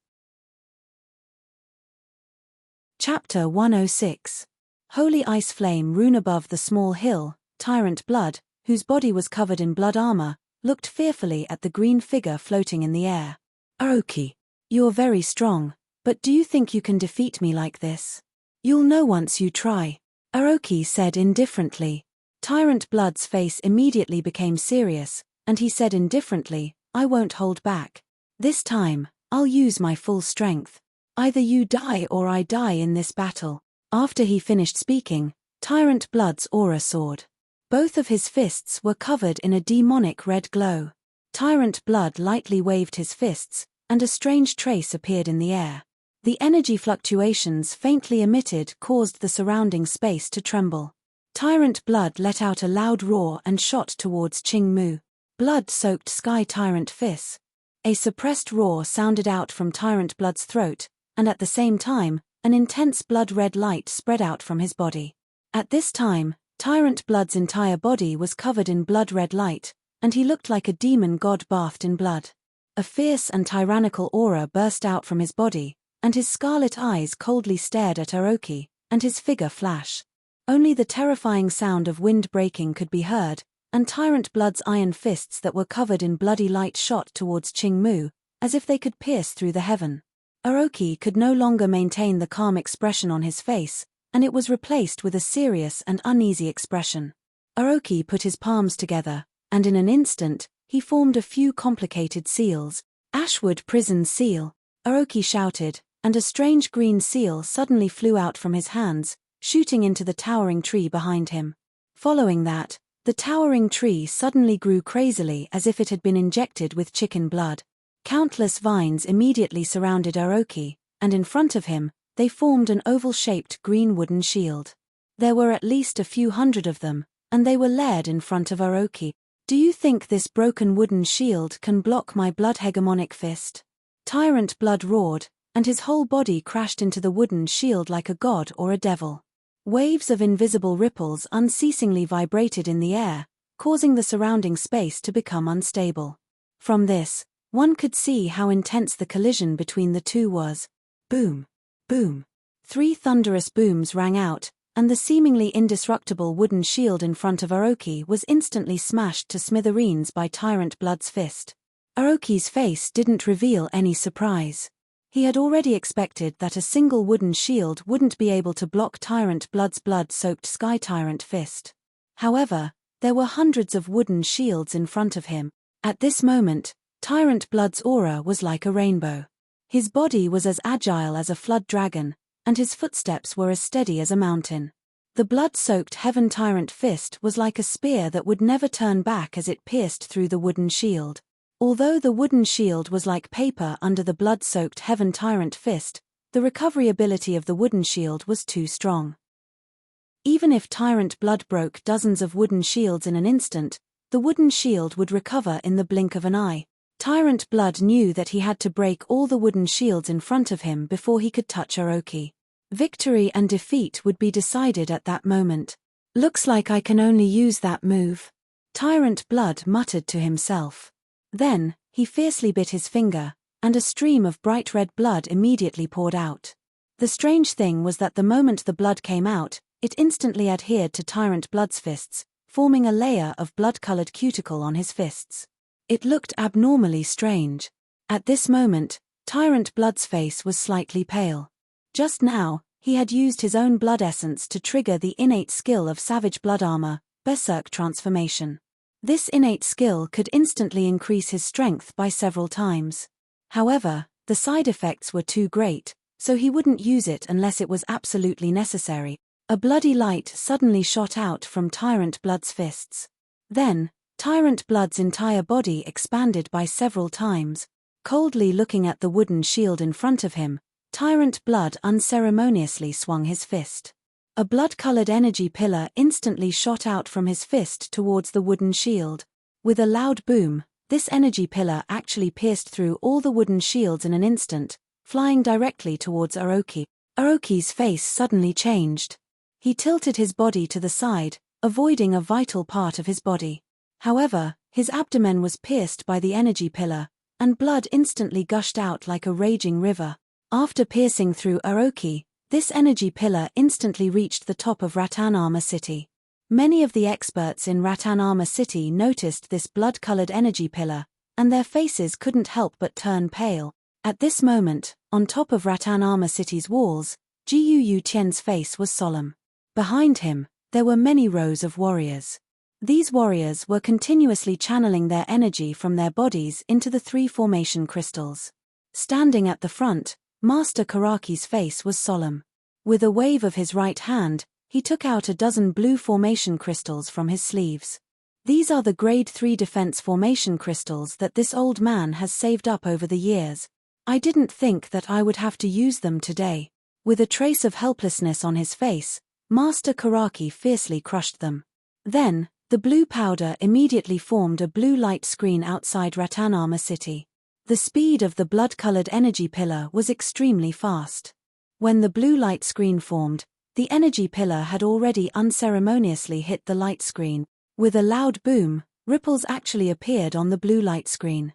Chapter 106. Holy Ice Flame Rune. Above the small hill, Tyrant Blood, whose body was covered in blood armor, looked fearfully at the green figure floating in the air. Aoki, you're very strong, but do you think you can defeat me like this? You'll know once you try, Aoki said indifferently. Tyrant Blood's face immediately became serious, and he said indifferently, I won't hold back. This time, I'll use my full strength. Either you die or I die in this battle. After he finished speaking, Tyrant Blood's aura soared. Both of his fists were covered in a demonic red glow. Tyrant Blood lightly waved his fists, and a strange trace appeared in the air. The energy fluctuations faintly emitted caused the surrounding space to tremble. Tyrant Blood let out a loud roar and shot towards Qing Mu. Blood-soaked Sky Tyrant Fist. A suppressed roar sounded out from Tyrant Blood's throat, and at the same time, an intense blood-red light spread out from his body. At this time, Tyrant Blood's entire body was covered in blood-red light, and he looked like a demon god bathed in blood. A fierce and tyrannical aura burst out from his body, and his scarlet eyes coldly stared at Aoki, and his figure flash. Only the terrifying sound of wind breaking could be heard, and Tyrant Blood's iron fists that were covered in bloody light shot towards Qing Mu, as if they could pierce through the heaven. Aoki could no longer maintain the calm expression on his face, and it was replaced with a serious and uneasy expression. Aoki put his palms together, and in an instant, he formed a few complicated seals. Ashwood Prison Seal, Aoki shouted, and a strange green seal suddenly flew out from his hands, shooting into the towering tree behind him. Following that, the towering tree suddenly grew crazily as if it had been injected with chicken blood. Countless vines immediately surrounded Aoki, and in front of him, they formed an oval-shaped green wooden shield. There were at least a few hundred of them, and they were layered in front of Aoki. "Do you think this broken wooden shield can block my blood hegemonic fist?" Tyrant Blood roared, and his whole body crashed into the wooden shield like a god or a devil. Waves of invisible ripples unceasingly vibrated in the air, causing the surrounding space to become unstable. From this, one could see how intense the collision between the two was. Boom! Boom! 3 thunderous booms rang out, and the seemingly indestructible wooden shield in front of Aoki was instantly smashed to smithereens by Tyrant Blood's fist. Aoki's face didn't reveal any surprise. He had already expected that a single wooden shield wouldn't be able to block Tyrant Blood's blood-soaked Sky Tyrant fist. However, there were hundreds of wooden shields in front of him. At this moment, Tyrant Blood's aura was like a rainbow. His body was as agile as a flood dragon, and his footsteps were as steady as a mountain. The blood-soaked Heaven Tyrant fist was like a spear that would never turn back as it pierced through the wooden shield. Although the wooden shield was like paper under the blood-soaked Heaven Tyrant fist, the recovery ability of the wooden shield was too strong. Even if Tyrant Blood broke dozens of wooden shields in an instant, the wooden shield would recover in the blink of an eye. Tyrant Blood knew that he had to break all the wooden shields in front of him before he could touch Aoki. Victory and defeat would be decided at that moment. "Looks like I can only use that move," Tyrant Blood muttered to himself. Then, he fiercely bit his finger, and a stream of bright red blood immediately poured out. The strange thing was that the moment the blood came out, it instantly adhered to Tyrant Blood's fists, forming a layer of blood-colored cuticle on his fists. It looked abnormally strange. At this moment, Tyrant Blood's face was slightly pale. Just now, he had used his own blood essence to trigger the innate skill of Savage Blood Armor, Berserk Transformation. This innate skill could instantly increase his strength by several times. However, the side effects were too great, so he wouldn't use it unless it was absolutely necessary. A bloody light suddenly shot out from Tyrant Blood's fists. Then, Tyrant Blood's entire body expanded by several times. Coldly looking at the wooden shield in front of him, Tyrant Blood unceremoniously swung his fist. A blood-colored energy pillar instantly shot out from his fist towards the wooden shield. With a loud boom, this energy pillar actually pierced through all the wooden shields in an instant, flying directly towards Aoki. Aoki's face suddenly changed. He tilted his body to the side, avoiding a vital part of his body. However, his abdomen was pierced by the energy pillar, and blood instantly gushed out like a raging river. After piercing through Aoki, this energy pillar instantly reached the top of Rattan Armor City. Many of the experts in Rattan Armor City noticed this blood-colored energy pillar, and their faces couldn't help but turn pale. At this moment, on top of Rattan Armor City's walls, Jiu Tian's face was solemn. Behind him, there were many rows of warriors. These warriors were continuously channeling their energy from their bodies into the 3 formation crystals. Standing at the front, Master Karaki's face was solemn. With a wave of his right hand, he took out a dozen blue formation crystals from his sleeves. "These are the Grade 3 defense formation crystals that this old man has saved up over the years. I didn't think that I would have to use them today." With a trace of helplessness on his face, Master Karaki fiercely crushed them. Then, the blue powder immediately formed a blue light screen outside Rattan Armor City. The speed of the blood-colored energy pillar was extremely fast. When the blue light screen formed, the energy pillar had already unceremoniously hit the light screen. With a loud boom, ripples actually appeared on the blue light screen.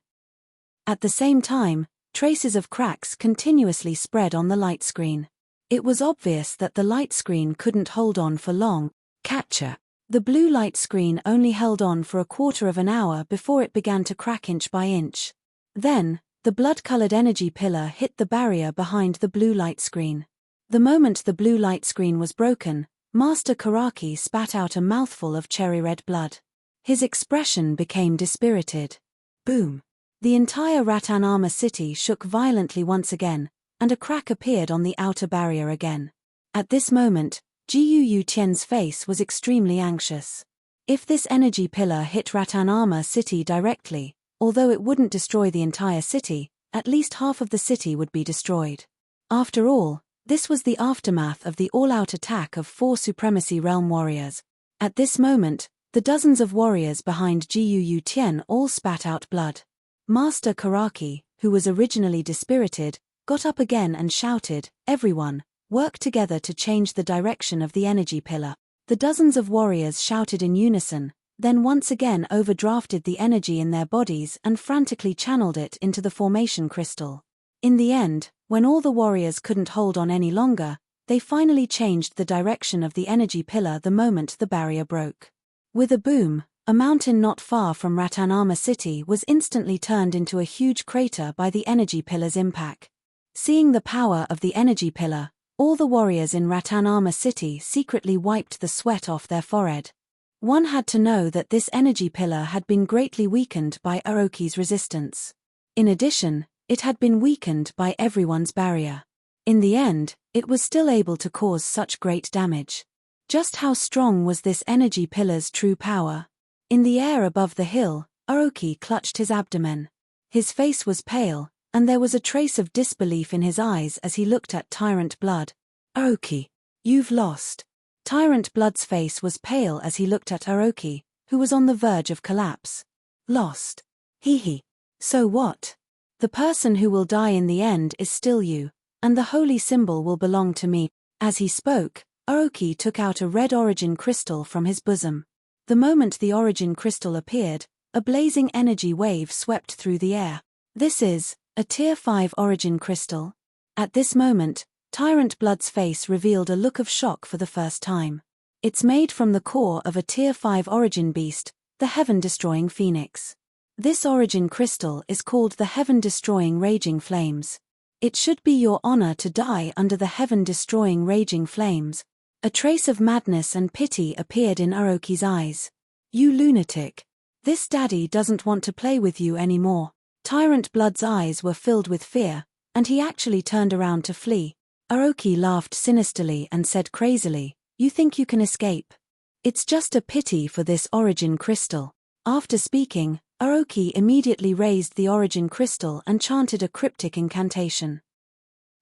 At the same time, traces of cracks continuously spread on the light screen. It was obvious that the light screen couldn't hold on for long. Catcher. The blue light screen only held on for a quarter of an hour before it began to crack inch by inch. Then, the blood-colored energy pillar hit the barrier behind the blue light screen. The moment the blue light screen was broken, Master Karaki spat out a mouthful of cherry-red blood. His expression became dispirited. Boom! The entire Rattan Armor City shook violently once again, and a crack appeared on the outer barrier again. At this moment, Jiu Tian's face was extremely anxious. If this energy pillar hit Rattan Armor City directly, Although it wouldn't destroy the entire city, at least half of the city would be destroyed. After all, this was the aftermath of the all-out attack of 4 Supremacy Realm warriors. At this moment, the dozens of warriors behind Gu Tian all spat out blood. Master Karaki, who was originally dispirited, got up again and shouted, "Everyone, work together to change the direction of the energy pillar." The dozens of warriors shouted in unison, then once again overdrafted the energy in their bodies and frantically channeled it into the formation crystal. In the end, when all the warriors couldn't hold on any longer, they finally changed the direction of the energy pillar the moment the barrier broke. With a boom, a mountain not far from Ratanama City was instantly turned into a huge crater by the energy pillar's impact. Seeing the power of the energy pillar, all the warriors in Ratanama City secretly wiped the sweat off their forehead. One had to know that this energy pillar had been greatly weakened by Aroki's resistance. In addition, it had been weakened by everyone's barrier. In the end, it was still able to cause such great damage. Just how strong was this energy pillar's true power? In the air above the hill, Aroki clutched his abdomen. His face was pale, and there was a trace of disbelief in his eyes as he looked at Tyrant Blood. "Aroki, you've lost." Tyrant Blood's face was pale as he looked at Aroki, who was on the verge of collapse. "Lost? Hee. So what? The person who will die in the end is still you, and the holy symbol will belong to me." As he spoke, Aroki took out a red origin crystal from his bosom. The moment the origin crystal appeared, a blazing energy wave swept through the air. "This is a Tier 5 origin crystal?" At this moment, Tyrant Blood's face revealed a look of shock for the first time. "It's made from the core of a Tier 5 origin beast, the Heaven-Destroying Phoenix. This origin crystal is called the Heaven-Destroying Raging Flames. It should be your honor to die under the Heaven-Destroying Raging Flames." A trace of madness and pity appeared in Aroki's eyes. "You lunatic. This daddy doesn't want to play with you anymore." Tyrant Blood's eyes were filled with fear, and he actually turned around to flee. Aroki laughed sinisterly and said crazily, "You think you can escape? It's just a pity for this origin crystal." After speaking, Aroki immediately raised the origin crystal and chanted a cryptic incantation.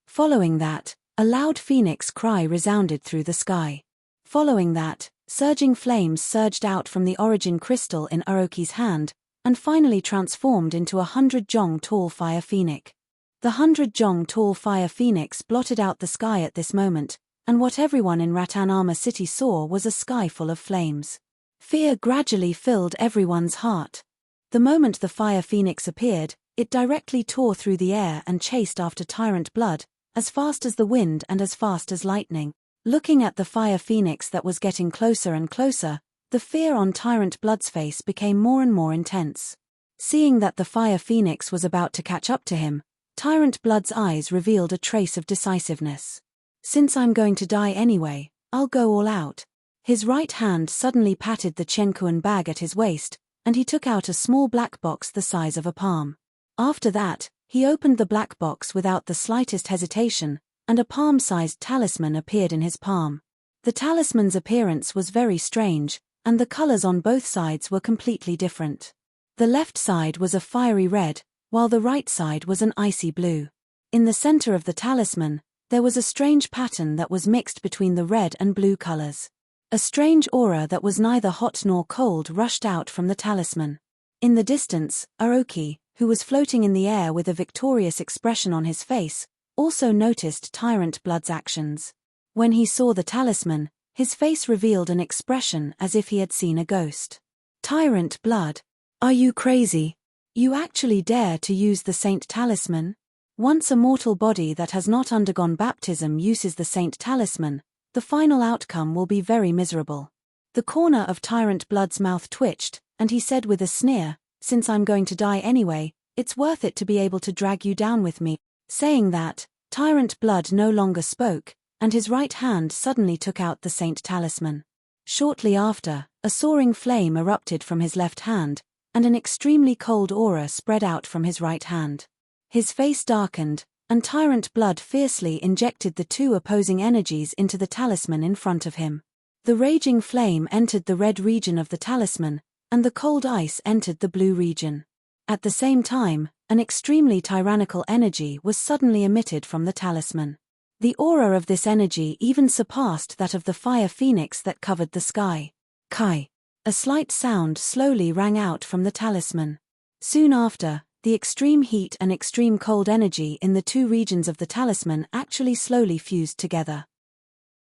Following that, a loud phoenix cry resounded through the sky. Following that, surging flames surged out from the origin crystal in Aroki's hand, and finally transformed into a 100-jong tall fire phoenix. The 100-jong tall fire phoenix blotted out the sky at this moment, and what everyone in Ratanama City saw was a sky full of flames. Fear gradually filled everyone's heart. The moment the fire phoenix appeared, it directly tore through the air and chased after Tyrant Blood, as fast as the wind and as fast as lightning. Looking at the fire phoenix that was getting closer and closer, the fear on Tyrant Blood's face became more and more intense. Seeing that the fire phoenix was about to catch up to him, Tyrant Blood's eyes revealed a trace of decisiveness. "Since I'm going to die anyway, I'll go all out." His right hand suddenly patted the Chenkuan bag at his waist, and he took out a small black box the size of a palm. After that, he opened the black box without the slightest hesitation, and a palm-sized talisman appeared in his palm. The talisman's appearance was very strange, and the colors on both sides were completely different. The left side was a fiery red, while the right side was an icy blue. In the center of the talisman, there was a strange pattern that was mixed between the red and blue colors. A strange aura that was neither hot nor cold rushed out from the talisman. In the distance, Aroki, who was floating in the air with a victorious expression on his face, also noticed Tyrant Blood's actions. When he saw the talisman, his face revealed an expression as if he had seen a ghost. "Tyrant Blood, are you crazy? You actually dare to use the Saint Talisman?" Once a mortal body that has not undergone baptism uses the Saint Talisman, the final outcome will be very miserable. The corner of Tyrant Blood's mouth twitched, and he said with a sneer, "Since I'm going to die anyway, it's worth it to be able to drag you down with me." Saying that, Tyrant Blood no longer spoke, and his right hand suddenly took out the Saint Talisman. Shortly after, a soaring flame erupted from his left hand, and an extremely cold aura spread out from his right hand. His face darkened, and Tyrant Blood fiercely injected the two opposing energies into the talisman in front of him. The raging flame entered the red region of the talisman, and the cold ice entered the blue region. At the same time, an extremely tyrannical energy was suddenly emitted from the talisman. The aura of this energy even surpassed that of the fire phoenix that covered the sky. Kai. A slight sound slowly rang out from the talisman. Soon after, the extreme heat and extreme cold energy in the two regions of the talisman actually slowly fused together.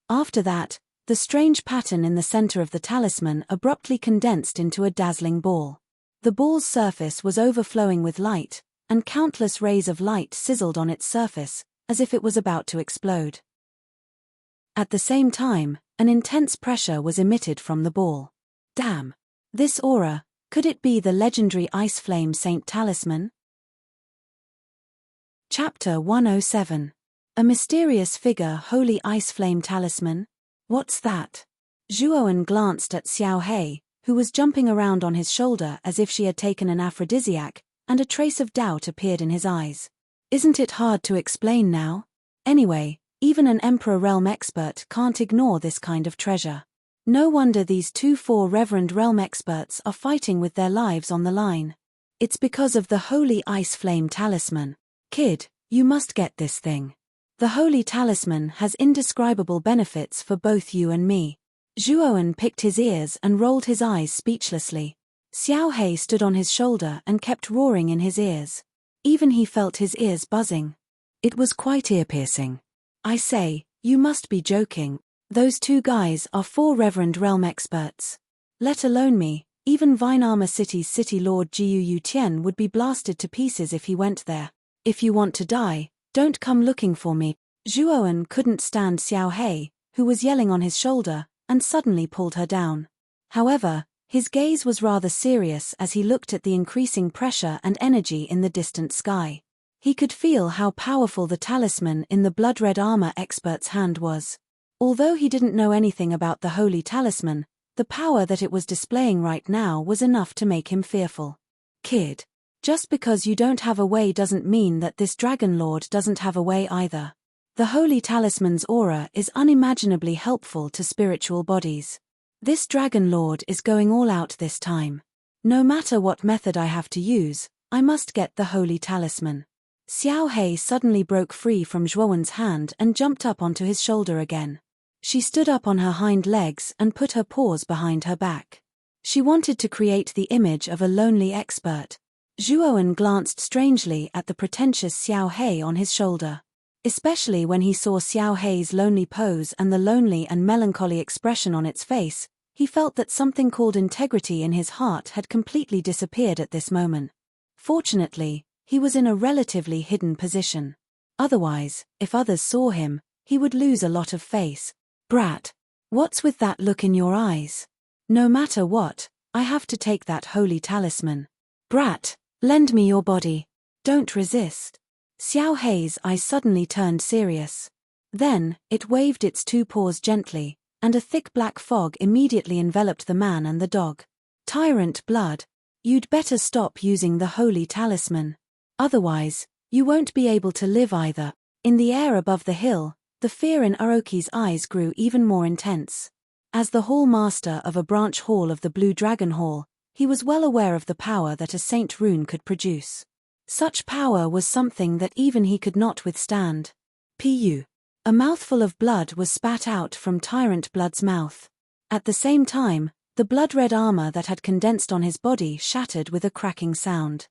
After that, the strange pattern in the center of the talisman abruptly condensed into a dazzling ball. The ball's surface was overflowing with light, and countless rays of light sizzled on its surface, as if it was about to explode. At the same time, an intense pressure was emitted from the ball. Damn! This aura, could it be the legendary Ice Flame Saint Talisman? Chapter 107. A mysterious figure. Holy Ice Flame Talisman? What's that? Zhuoan glanced at Xiao Hei, who was jumping around on his shoulder as if she had taken an aphrodisiac, and a trace of doubt appeared in his eyes. Isn't it hard to explain now? Anyway, even an Emperor Realm expert can't ignore this kind of treasure. No wonder these four reverend realm experts are fighting with their lives on the line. It's because of the Holy Ice Flame Talisman. Kid, you must get this thing. The Holy Talisman has indescribable benefits for both you and me. Zhuoan picked his ears and rolled his eyes speechlessly. Xiao Hei stood on his shoulder and kept roaring in his ears. Even he felt his ears buzzing. It was quite ear-piercing. I say, you must be joking. Those two guys are four reverend realm experts. Let alone me, even Vinearmor City's city lord Jiu Tian would be blasted to pieces if he went there. If you want to die, don't come looking for me. Zhuoan couldn't stand Xiao Hei, who was yelling on his shoulder, and suddenly pulled her down. However, his gaze was rather serious as he looked at the increasing pressure and energy in the distant sky. He could feel how powerful the talisman in the blood-red armor expert's hand was. Although he didn't know anything about the holy talisman, the power that it was displaying right now was enough to make him fearful. Kid, just because you don't have a way doesn't mean that this Dragon Lord doesn't have a way either. The holy talisman's aura is unimaginably helpful to spiritual bodies. This Dragon Lord is going all out this time. No matter what method I have to use, I must get the holy talisman. Xiao Hei suddenly broke free from Zhuoan's hand and jumped up onto his shoulder again. She stood up on her hind legs and put her paws behind her back. She wanted to create the image of a lonely expert. Zhuoan glanced strangely at the pretentious Xiao Hei on his shoulder. Especially when he saw Xiao Hei's lonely pose and the lonely and melancholy expression on its face, he felt that something called integrity in his heart had completely disappeared at this moment. Fortunately, he was in a relatively hidden position. Otherwise, if others saw him, he would lose a lot of face. Brat, what's with that look in your eyes? No matter what, I have to take that holy talisman. Brat, lend me your body. Don't resist. Xiao Hei's eyes suddenly turned serious. Then, it waved its two paws gently, and a thick black fog immediately enveloped the man and the dog. Tyrant blood, you'd better stop using the holy talisman. Otherwise, you won't be able to live either. In the air above the hill, the fear in Uroki's eyes grew even more intense. As the hall master of a branch hall of the Blue Dragon Hall, he was well aware of the power that a saint rune could produce. Such power was something that even he could not withstand. Pu. A mouthful of blood was spat out from Tyrant Blood's mouth. At the same time, the blood-red armor that had condensed on his body shattered with a cracking sound.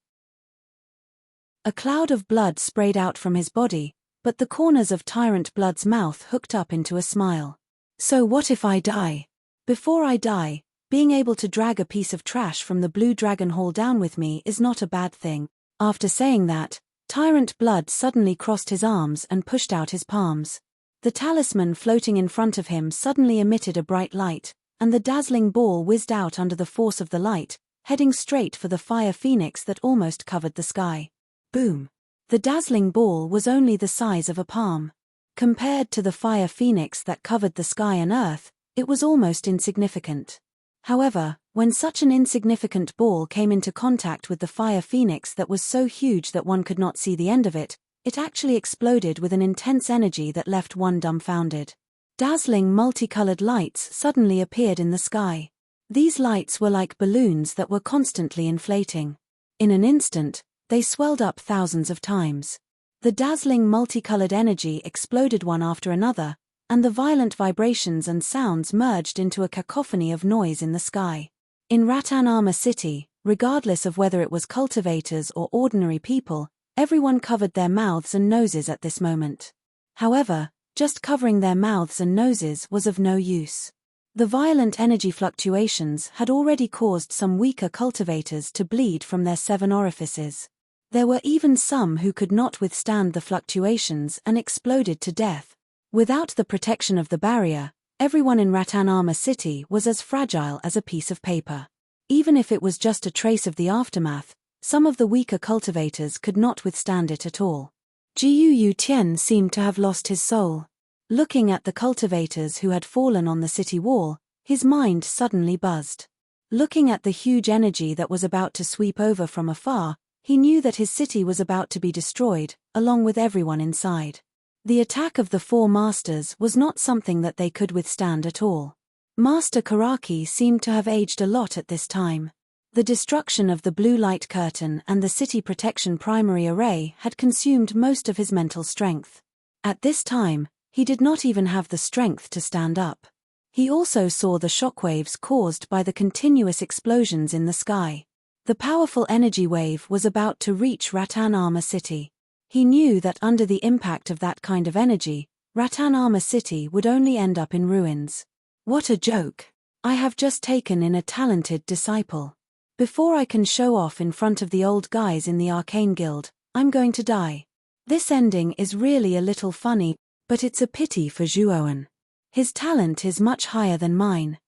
A cloud of blood sprayed out from his body, but the corners of Tyrant Blood's mouth hooked up into a smile. So what if I die? Before I die, being able to drag a piece of trash from the Blue Dragon Hall down with me is not a bad thing. After saying that, Tyrant Blood suddenly crossed his arms and pushed out his palms. The talisman floating in front of him suddenly emitted a bright light, and the dazzling ball whizzed out under the force of the light, heading straight for the fire phoenix that almost covered the sky. Boom! The dazzling ball was only the size of a palm. Compared to the fire phoenix that covered the sky and earth, it was almost insignificant. However, when such an insignificant ball came into contact with the fire phoenix that was so huge that one could not see the end of it, it actually exploded with an intense energy that left one dumbfounded. Dazzling multicolored lights suddenly appeared in the sky. These lights were like balloons that were constantly inflating. In an instant, they swelled up thousands of times. The dazzling multicolored energy exploded one after another, and the violent vibrations and sounds merged into a cacophony of noise in the sky. In Rattan Armor City, regardless of whether it was cultivators or ordinary people, everyone covered their mouths and noses at this moment. However, just covering their mouths and noses was of no use. The violent energy fluctuations had already caused some weaker cultivators to bleed from their 7 orifices. There were even some who could not withstand the fluctuations and exploded to death. Without the protection of the barrier, everyone in Rattan Armor City was as fragile as a piece of paper. Even if it was just a trace of the aftermath, some of the weaker cultivators could not withstand it at all. Jiu Tian seemed to have lost his soul. Looking at the cultivators who had fallen on the city wall, his mind suddenly buzzed. Looking at the huge energy that was about to sweep over from afar, he knew that his city was about to be destroyed, along with everyone inside. The attack of the 4 masters was not something that they could withstand at all. Master Karaki seemed to have aged a lot at this time. The destruction of the blue light curtain and the city protection primary array had consumed most of his mental strength. At this time, he did not even have the strength to stand up. He also saw the shockwaves caused by the continuous explosions in the sky. The powerful energy wave was about to reach Rattan Armor City. He knew that under the impact of that kind of energy, Rattan Armor City would only end up in ruins. What a joke! I have just taken in a talented disciple. Before I can show off in front of the old guys in the Arcane Guild, I'm going to die. This ending is really a little funny, but it's a pity for Zhuoan. His talent is much higher than mine.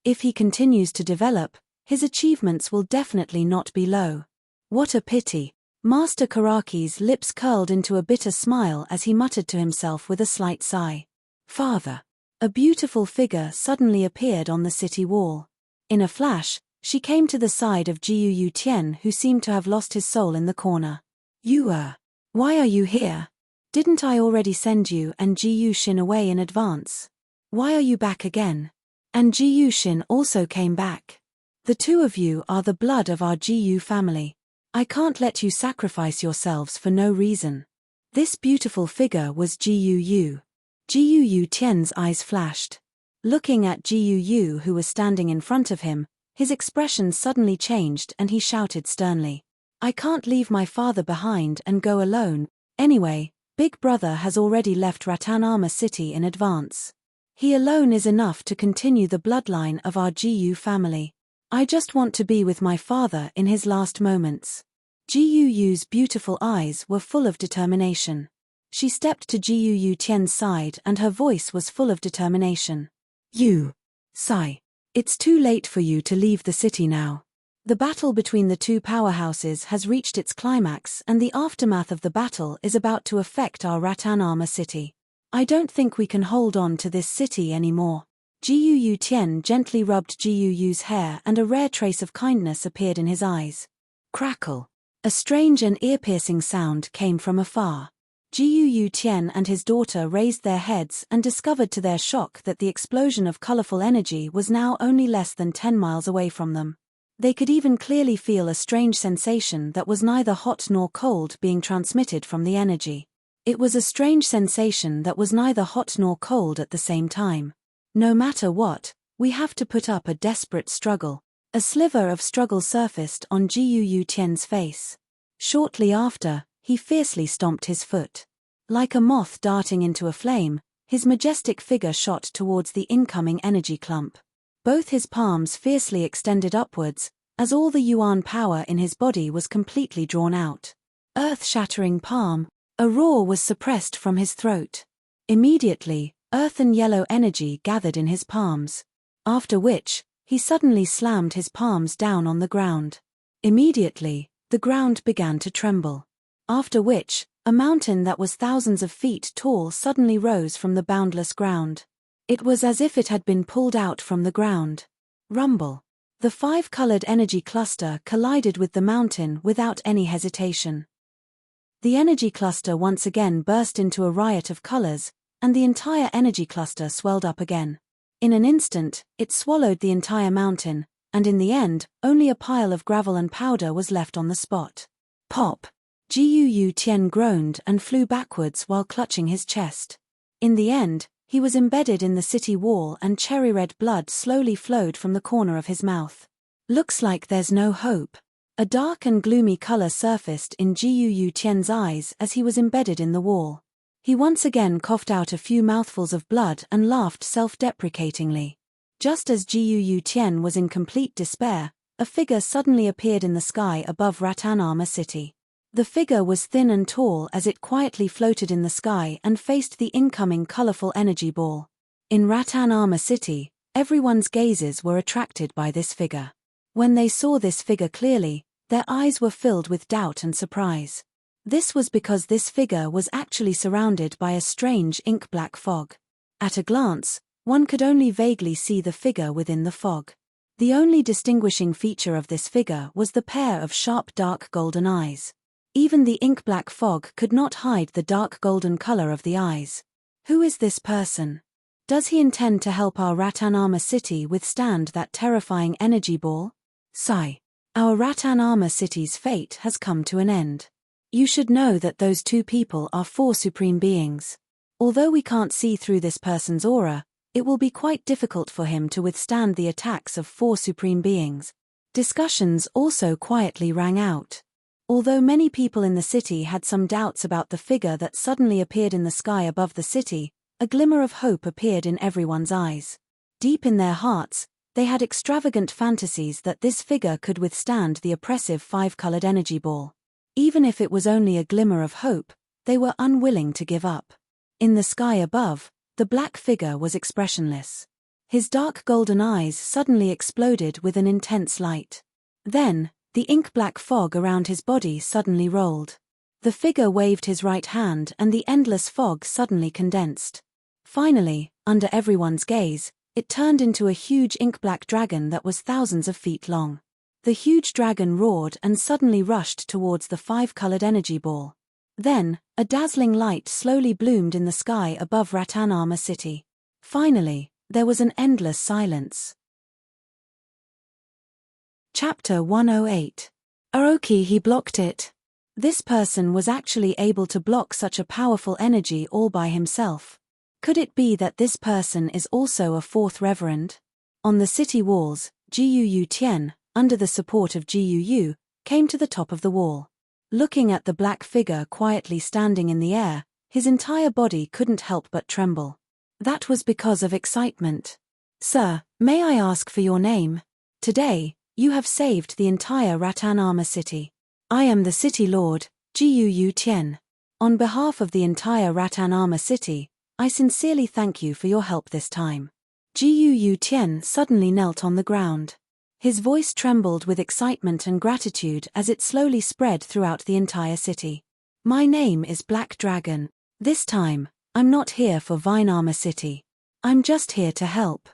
If he continues to develop, his achievements will definitely not be low. What a pity. Master Karaki's lips curled into a bitter smile as he muttered to himself with a slight sigh. Father. A beautiful figure suddenly appeared on the city wall. In a flash, she came to the side of Jiu Tian, who seemed to have lost his soul in the corner. Why are you here? Didn't I already send you and Jiu Xin away in advance? Why are you back again? And Jiu Xin also came back. The 2 of you are the blood of our Jiu family. I can't let you sacrifice yourselves for no reason. This beautiful figure was Jiu. Jiu Tian's eyes flashed. Looking at Jiu, who was standing in front of him, his expression suddenly changed and he shouted sternly. I can't leave my father behind and go alone. Anyway, Big Brother has already left Rattan Armor City in advance. He alone is enough to continue the bloodline of our Jiu family. I just want to be with my father in his last moments. Jiu's beautiful eyes were full of determination. She stepped to Jiu Tian's side and her voice was full of determination. Sai. It's too late for you to leave the city now. The battle between the 2 powerhouses has reached its climax and the aftermath of the battle is about to affect our Rattan Armor City. I don't think we can hold on to this city anymore. Jiu Tian gently rubbed Jiu's hair and a rare trace of kindness appeared in his eyes. Crackle. A strange and ear-piercing sound came from afar. Jiu Tian and his daughter raised their heads and discovered to their shock that the explosion of colorful energy was now only less than 10 miles away from them. They could even clearly feel a strange sensation that was neither hot nor cold being transmitted from the energy. It was a strange sensation that was neither hot nor cold at the same time. No matter what, we have to put up a desperate struggle. A sliver of struggle surfaced on Jiu Tian's face. Shortly after, he fiercely stomped his foot. Like a moth darting into a flame, his majestic figure shot towards the incoming energy clump. Both his palms fiercely extended upwards, as all the yuan power in his body was completely drawn out. Earth-shattering palm. A roar was suppressed from his throat. Immediately, earth and yellow energy gathered in his palms. After which, he suddenly slammed his palms down on the ground. Immediately, the ground began to tremble. After which, a mountain that was thousands of feet tall suddenly rose from the boundless ground. It was as if it had been pulled out from the ground. Rumble. The 5-colored energy cluster collided with the mountain without any hesitation. The energy cluster once again burst into a riot of colors, and the entire energy cluster swelled up again. In an instant, it swallowed the entire mountain, and in the end, only a pile of gravel and powder was left on the spot. Pop! Jiu Tian groaned and flew backwards while clutching his chest. In the end, he was embedded in the city wall and cherry-red blood slowly flowed from the corner of his mouth. Looks like there's no hope. A dark and gloomy color surfaced in Jiu Tian's eyes as he was embedded in the wall. He once again coughed out a few mouthfuls of blood and laughed self-deprecatingly. Just as Jiu Tian was in complete despair, a figure suddenly appeared in the sky above Rattan Armor City. The figure was thin and tall as it quietly floated in the sky and faced the incoming colorful energy ball. In Rattan Armor City, everyone's gazes were attracted by this figure. When they saw this figure clearly, their eyes were filled with doubt and surprise. This was because this figure was actually surrounded by a strange ink-black fog. At a glance, one could only vaguely see the figure within the fog. The only distinguishing feature of this figure was the pair of sharp dark golden eyes. Even the ink-black fog could not hide the dark golden color of the eyes. Who is this person? Does he intend to help our Rattan Armor City withstand that terrifying energy ball? Sigh. Our Rattan Armor City's fate has come to an end. You should know that those two people are 4 supreme beings. Although we can't see through this person's aura, it will be quite difficult for him to withstand the attacks of 4 supreme beings. Discussions also quietly rang out. Although many people in the city had some doubts about the figure that suddenly appeared in the sky above the city, a glimmer of hope appeared in everyone's eyes. Deep in their hearts, they had extravagant fantasies that this figure could withstand the oppressive 5-colored energy ball. Even if it was only a glimmer of hope, they were unwilling to give up. In the sky above, the black figure was expressionless. His dark golden eyes suddenly exploded with an intense light. Then, the ink-black fog around his body suddenly rolled. The figure waved his right hand and the endless fog suddenly condensed. Finally, under everyone's gaze, it turned into a huge ink-black dragon that was thousands of feet long. The huge dragon roared and suddenly rushed towards the 5-colored energy ball. Then, a dazzling light slowly bloomed in the sky above Rattan Armor City. Finally, there was an endless silence. Chapter 108. Aoki, he blocked it. This person was actually able to block such a powerful energy all by himself. Could it be that this person is also a 4th reverend? On the city walls, Jiu Tian, under the support of Jiu, came to the top of the wall. Looking at the black figure quietly standing in the air, his entire body couldn't help but tremble. That was because of excitement. Sir, may I ask for your name? Today, you have saved the entire Rattan Armor City. I am the City Lord, Jiu Tian. On behalf of the entire Rattan Armor City, I sincerely thank you for your help this time. Jiu Tian suddenly knelt on the ground. His voice trembled with excitement and gratitude as it slowly spread throughout the entire city. My name is Black Dragon. This time, I'm not here for Vine Armor City. I'm just here to help.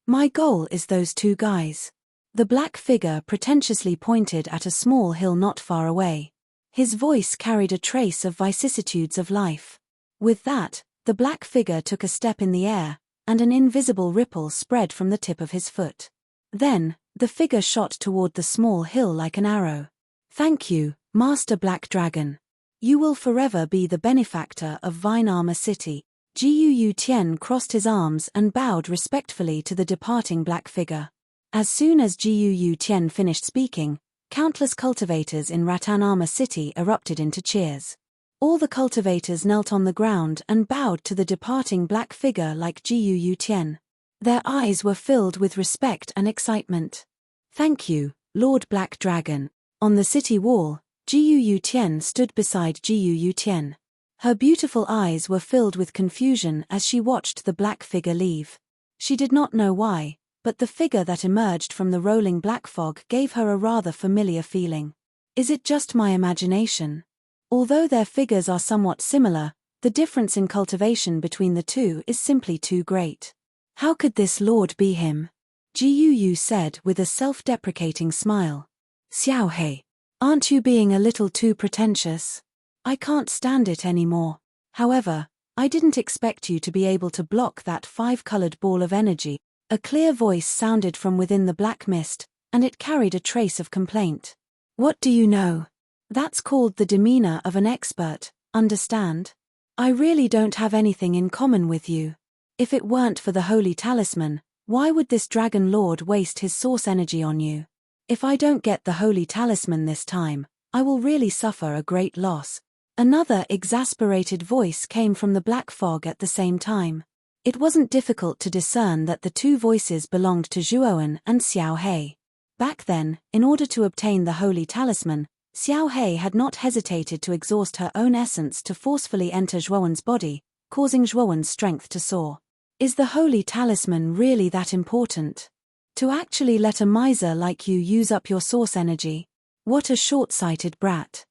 My goal is those 2 guys. The black figure pretentiously pointed at a small hill not far away. His voice carried a trace of vicissitudes of life. With that, the black figure took a step in the air, and an invisible ripple spread from the tip of his foot. Then, the figure shot toward the small hill like an arrow. Thank you, Master Black Dragon. You will forever be the benefactor of Vine Armor City. Jiu Tian crossed his arms and bowed respectfully to the departing black figure. As soon as Jiu Tian finished speaking, countless cultivators in Rattan Armor City erupted into cheers. All the cultivators knelt on the ground and bowed to the departing black figure like Jiu Tian. Their eyes were filled with respect and excitement. Thank you, Lord Black Dragon. On the city wall, Jiu Tian stood beside Jiu Tian. Her beautiful eyes were filled with confusion as she watched the black figure leave. She did not know why, but the figure that emerged from the rolling black fog gave her a rather familiar feeling. Is it just my imagination? Although their figures are somewhat similar, the difference in cultivation between the two is simply too great. How could this lord be him? Jiu said with a self-deprecating smile. Xiaohei, aren't you being a little too pretentious? I can't stand it anymore. However, I didn't expect you to be able to block that 5-colored ball of energy. A clear voice sounded from within the black mist, and it carried a trace of complaint. "What do you know? That's called the demeanor of an expert, understand? I really don't have anything in common with you. If it weren't for the holy talisman, why would this dragon lord waste his source energy on you? If I don't get the holy talisman this time, I will really suffer a great loss." Another exasperated voice came from the black fog at the same time. It wasn't difficult to discern that the two voices belonged to Zhuowen and Xiao He. Back then, in order to obtain the holy talisman, Xiao He had not hesitated to exhaust her own essence to forcefully enter Zhuowen's body, causing Zhuowen's strength to soar. Is the holy talisman really that important? To actually let a miser like you use up your source energy? What a short-sighted brat.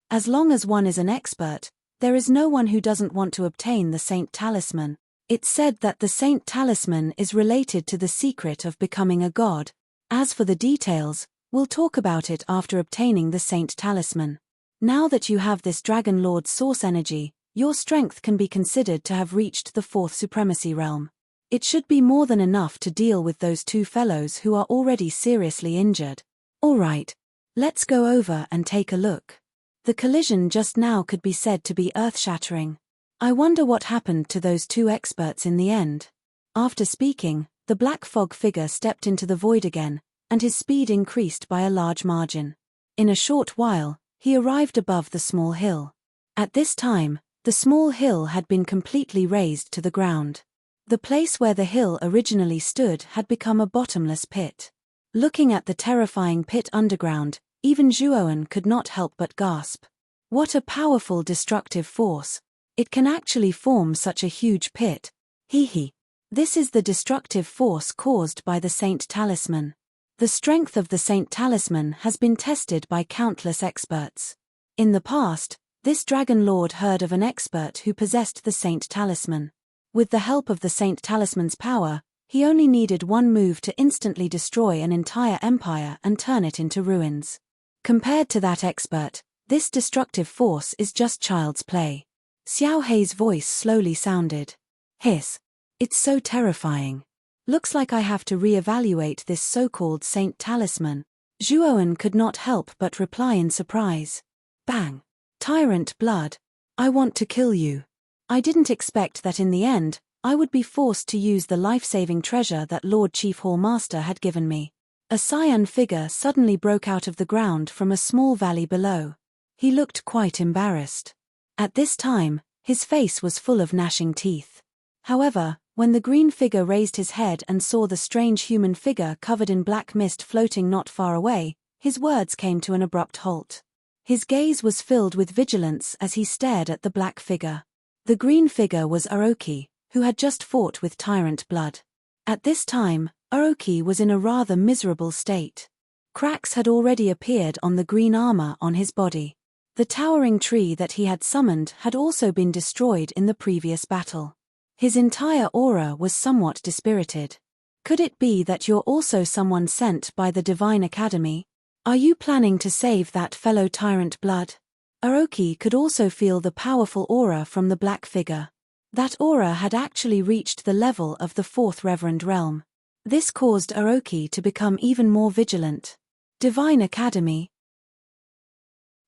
As long as one is an expert, there is no one who doesn't want to obtain the Saint Talisman. It's said that the Saint Talisman is related to the secret of becoming a god. As for the details, we'll talk about it after obtaining the Saint Talisman. Now that you have this Dragon Lord's source energy, your strength can be considered to have reached the fourth supremacy realm. It should be more than enough to deal with those two fellows who are already seriously injured. Alright, let's go over and take a look. The collision just now could be said to be earth-shattering. I wonder what happened to those two experts in the end. After speaking, the black fog figure stepped into the void again, and his speed increased by a large margin. In a short while, he arrived above the small hill. At this time, the small hill had been completely razed to the ground. The place where the hill originally stood had become a bottomless pit. Looking at the terrifying pit underground, even Zhuowen could not help but gasp. What a powerful destructive force. It can actually form such a huge pit. Hee. This is the destructive force caused by the Saint Talisman. The strength of the Saint Talisman has been tested by countless experts. In the past, this Dragon Lord heard of an expert who possessed the Saint Talisman. With the help of the Saint Talisman's power, he only needed one move to instantly destroy an entire empire and turn it into ruins. Compared to that expert, this destructive force is just child's play. Xiao He's voice slowly sounded. Hiss. It's so terrifying. Looks like I have to re-evaluate this so-called Saint Talisman. Zhuowen could not help but reply in surprise. Bang. Tyrant blood. I want to kill you. I didn't expect that in the end, I would be forced to use the life-saving treasure that Lord Chief Hall Master had given me. A cyan figure suddenly broke out of the ground from a small valley below. He looked quite embarrassed. At this time, his face was full of gnashing teeth. However, when the green figure raised his head and saw the strange human figure covered in black mist floating not far away, his words came to an abrupt halt. His gaze was filled with vigilance as he stared at the black figure. The green figure was Orochi, who had just fought with Tyrant Blood. At this time, Orochi was in a rather miserable state. Cracks had already appeared on the green armor on his body. The towering tree that he had summoned had also been destroyed in the previous battle. His entire aura was somewhat dispirited. Could it be that you're also someone sent by the Divine Academy? Are you planning to save that fellow Tyrant Blood? Orochi could also feel the powerful aura from the black figure. That aura had actually reached the level of the fourth Reverend Realm. This caused Orochi to become even more vigilant. Divine Academy.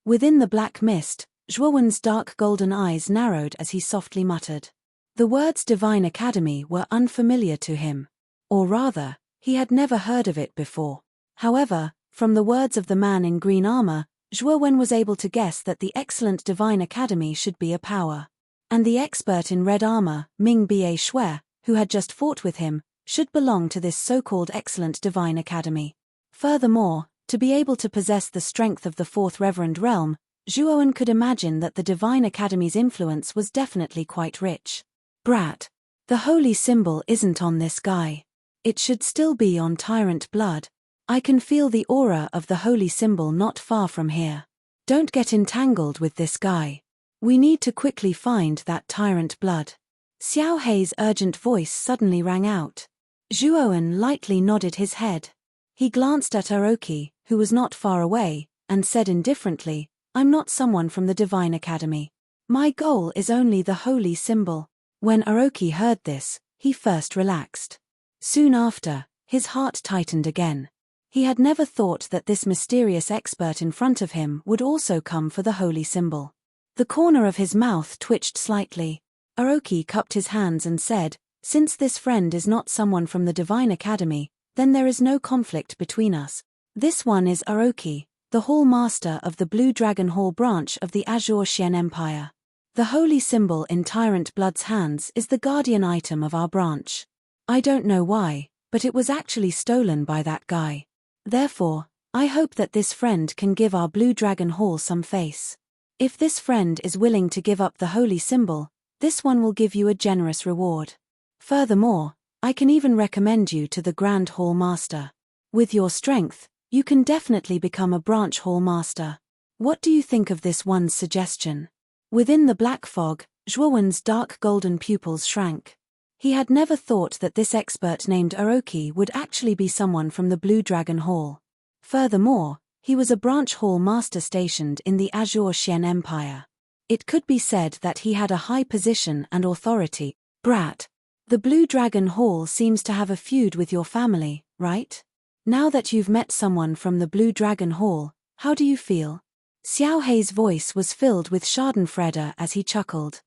Within the black mist, Zhuowen's dark golden eyes narrowed as he softly muttered. The words Divine Academy were unfamiliar to him. Or rather, he had never heard of it before. However, from the words of the man in green armor, Zhuowen was able to guess that the excellent Divine Academy should be a power. And the expert in red armor, Ming Ba Shui, who had just fought with him, should belong to this so-called excellent Divine Academy. Furthermore, to be able to possess the strength of the fourth Reverend Realm, Zhuowen could imagine that the Divine Academy's influence was definitely quite rich. Brat. The holy symbol isn't on this guy. It should still be on Tyrant Blood. I can feel the aura of the holy symbol not far from here. Don't get entangled with this guy. We need to quickly find that Tyrant Blood. Xiao He's urgent voice suddenly rang out. Zhuowen lightly nodded his head. He glanced at Orochi, who was not far away, and said indifferently, I'm not someone from the Divine Academy. My goal is only the holy symbol. When Orochi heard this, he first relaxed. Soon after, his heart tightened again. He had never thought that this mysterious expert in front of him would also come for the holy symbol. The corner of his mouth twitched slightly. Aoki cupped his hands and said, "Since this friend is not someone from the Divine Academy, then there is no conflict between us. This one is Aoki, the Hall Master of the Blue Dragon Hall branch of the Azure Xian Empire. The holy symbol in Tyrant Blood's hands is the guardian item of our branch. I don't know why, but it was actually stolen by that guy. Therefore, I hope that this friend can give our Blue Dragon Hall some face. If this friend is willing to give up the holy symbol, this one will give you a generous reward. Furthermore, I can even recommend you to the Grand Hall Master. With your strength, you can definitely become a branch Hall Master. What do you think of this one's suggestion?" Within the black fog, Zhuowen's dark golden pupils shrank. He had never thought that this expert named Aoki would actually be someone from the Blue Dragon Hall. Furthermore, he was a branch hall master stationed in the Azure Xian Empire. It could be said that he had a high position and authority. "Brat, the Blue Dragon Hall seems to have a feud with your family, right? Now that you've met someone from the Blue Dragon Hall, how do you feel?" Xiao Hei's voice was filled with schadenfreude as he chuckled.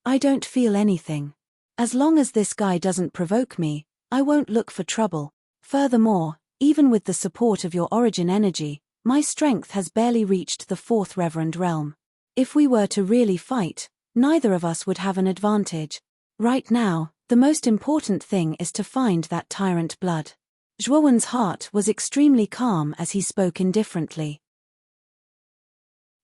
"I don't feel anything. As long as this guy doesn't provoke me, I won't look for trouble. Furthermore, even with the support of your origin energy, my strength has barely reached the fourth reverend realm. If we were to really fight, neither of us would have an advantage. Right now, the most important thing is to find that tyrant blood." Zhuowen's heart was extremely calm as he spoke indifferently.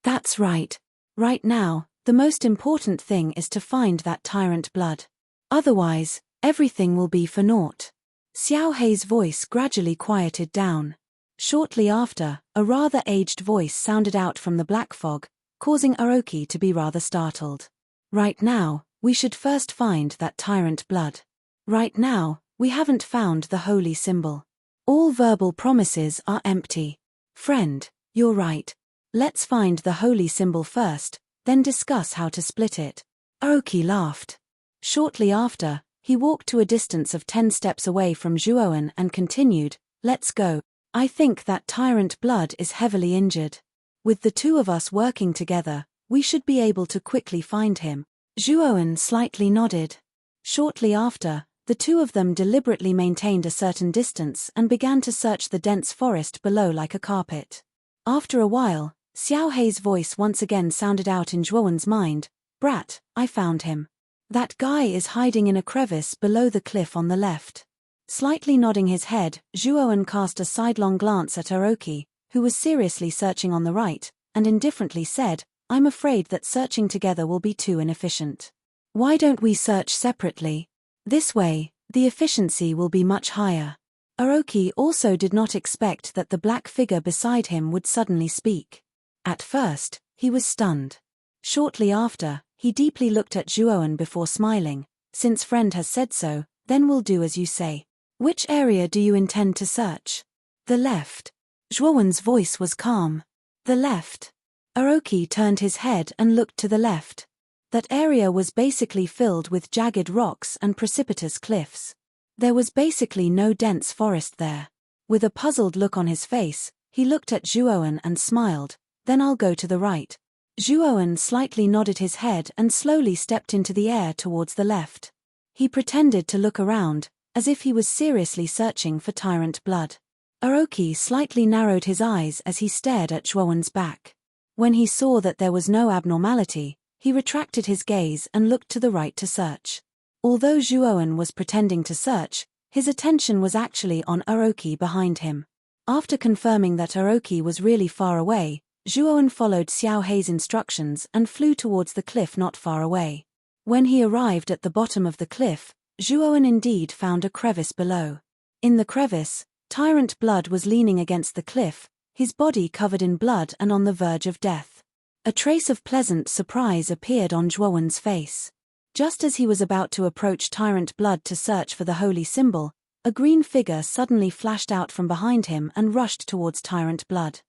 "That's right. Right now, the most important thing is to find that tyrant blood. Otherwise, everything will be for naught." Xiao Hei's voice gradually quieted down. Shortly after, a rather aged voice sounded out from the black fog, causing Aoki to be rather startled. "Right now, we should first find that tyrant blood. Right now, we haven't found the holy symbol. All verbal promises are empty. Friend, you're right. Let's find the holy symbol first, then discuss how to split it." Aoki laughed. Shortly after, he walked to a distance of 10 steps away from Zhuowen and continued, "Let's go. I think that tyrant blood is heavily injured. With the two of us working together, we should be able to quickly find him." Zhuowen slightly nodded. Shortly after, the two of them deliberately maintained a certain distance and began to search the dense forest below like a carpet. After a while, Xiao Hei's voice once again sounded out in Zhuowen's mind, "Brat, I found him. That guy is hiding in a crevice below the cliff on the left." Slightly nodding his head, Zhuowen cast a sidelong glance at Aoki, who was seriously searching on the right, and indifferently said, "I'm afraid that searching together will be too inefficient. Why don't we search separately? This way, the efficiency will be much higher." Aoki also did not expect that the black figure beside him would suddenly speak. At first, he was stunned. Shortly after, he deeply looked at Zhuowen before smiling. "Since friend has said so, then we'll do as you say. Which area do you intend to search?" "The left." Zhuowen's voice was calm. "The left." Aoki turned his head and looked to the left. That area was basically filled with jagged rocks and precipitous cliffs. There was basically no dense forest there. With a puzzled look on his face, he looked at Zhuowen and smiled. "Then I'll go to the right." Zhuowen slightly nodded his head and slowly stepped into the air towards the left. He pretended to look around, as if he was seriously searching for tyrant blood. Aoki slightly narrowed his eyes as he stared at Zhuowen's back. When he saw that there was no abnormality, he retracted his gaze and looked to the right to search. Although Zhuowen was pretending to search, his attention was actually on Aoki behind him. After confirming that Aoki was really far away, Zhuowen followed Xiao Hei's instructions and flew towards the cliff not far away. When he arrived at the bottom of the cliff, Zhuowen indeed found a crevice below. In the crevice, tyrant blood was leaning against the cliff, his body covered in blood and on the verge of death. A trace of pleasant surprise appeared on Zhuowen's face. Just as he was about to approach tyrant blood to search for the holy symbol, a green figure suddenly flashed out from behind him and rushed towards tyrant blood.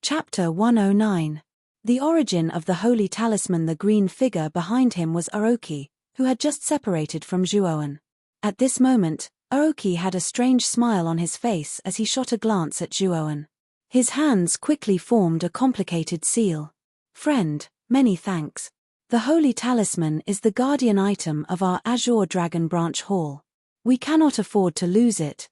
Chapter 109. The origin of the holy talisman. The green figure behind him was Aoki, who had just separated from Zhuowen. At this moment, Aoki had a strange smile on his face as he shot a glance at Juon. His hands quickly formed a complicated seal. Friend, many thanks. The holy talisman is the guardian item of our Azure Dragon Branch Hall. We cannot afford to lose it.